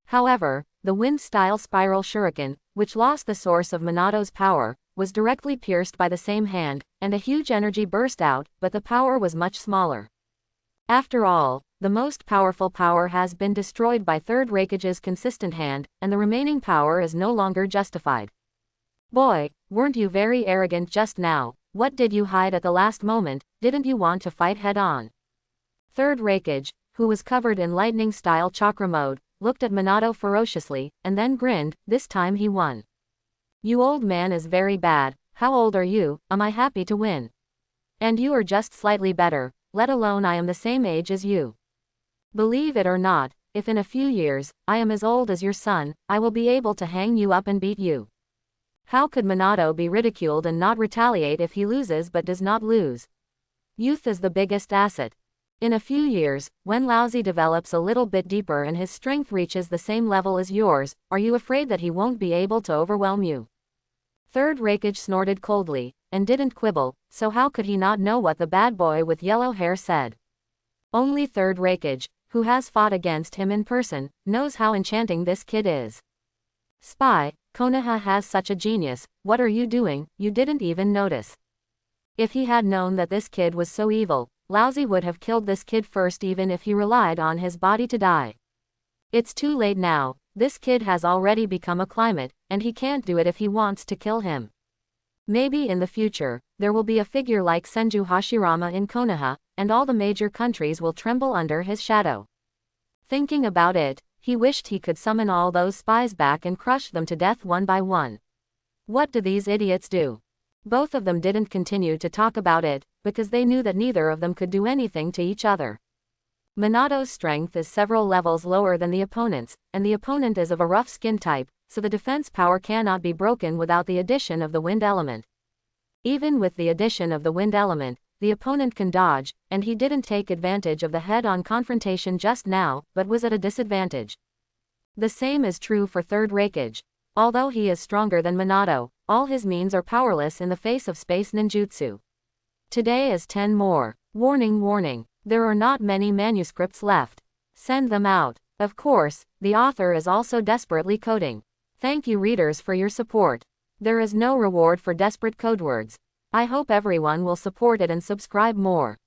However, the wind-style spiral shuriken, which lost the source of Minato's power, was directly pierced by the same hand, and a huge energy burst out, but the power was much smaller. After all, the most powerful power has been destroyed by Third Raikage's consistent hand, and the remaining power is no longer justified. Boy, weren't you very arrogant just now? What did you hide at the last moment? Didn't you want to fight head-on? Third Raikage, who was covered in lightning-style chakra mode, looked at Minato ferociously, and then grinned. This time he won. You old man is very bad. How old are you? Am I happy to win? And you are just slightly better, let alone I am the same age as you. Believe it or not, if in a few years, I am as old as your son, I will be able to hang you up and beat you. How could Minato be ridiculed and not retaliate if he loses but does not lose? Youth is the biggest asset. In a few years, when Laozi develops a little bit deeper and his strength reaches the same level as yours, are you afraid that he won't be able to overwhelm you? Third Raikage snorted coldly, and didn't quibble, so how could he not know what the bad boy with yellow hair said? Only Third Raikage, who has fought against him in person, knows how enchanting this kid is. Spy, Konoha has such a genius, what are you doing? You didn't even notice. If he had known that this kid was so evil, Laozi would have killed this kid first even if he relied on his body to die. It's too late now, this kid has already become a climate, and he can't do it if he wants to kill him. Maybe in the future, there will be a figure like Senju Hashirama in Konoha, and all the major countries will tremble under his shadow. Thinking about it, he wished he could summon all those spies back and crush them to death one by one. What do these idiots do? Both of them didn't continue to talk about it, because they knew that neither of them could do anything to each other. Minato's strength is several levels lower than the opponent's, and the opponent is of a rough skin type, so the defense power cannot be broken without the addition of the wind element. Even with the addition of the wind element, the opponent can dodge, and he didn't take advantage of the head-on confrontation just now, but was at a disadvantage. The same is true for Third Raikage. Although he is stronger than Minato, all his means are powerless in the face of space ninjutsu. Today is 10 more. Warning, warning. There are not many manuscripts left. Send them out. Of course, the author is also desperately coding. Thank you readers for your support. There is no reward for desperate code words. I hope everyone will support it and subscribe more.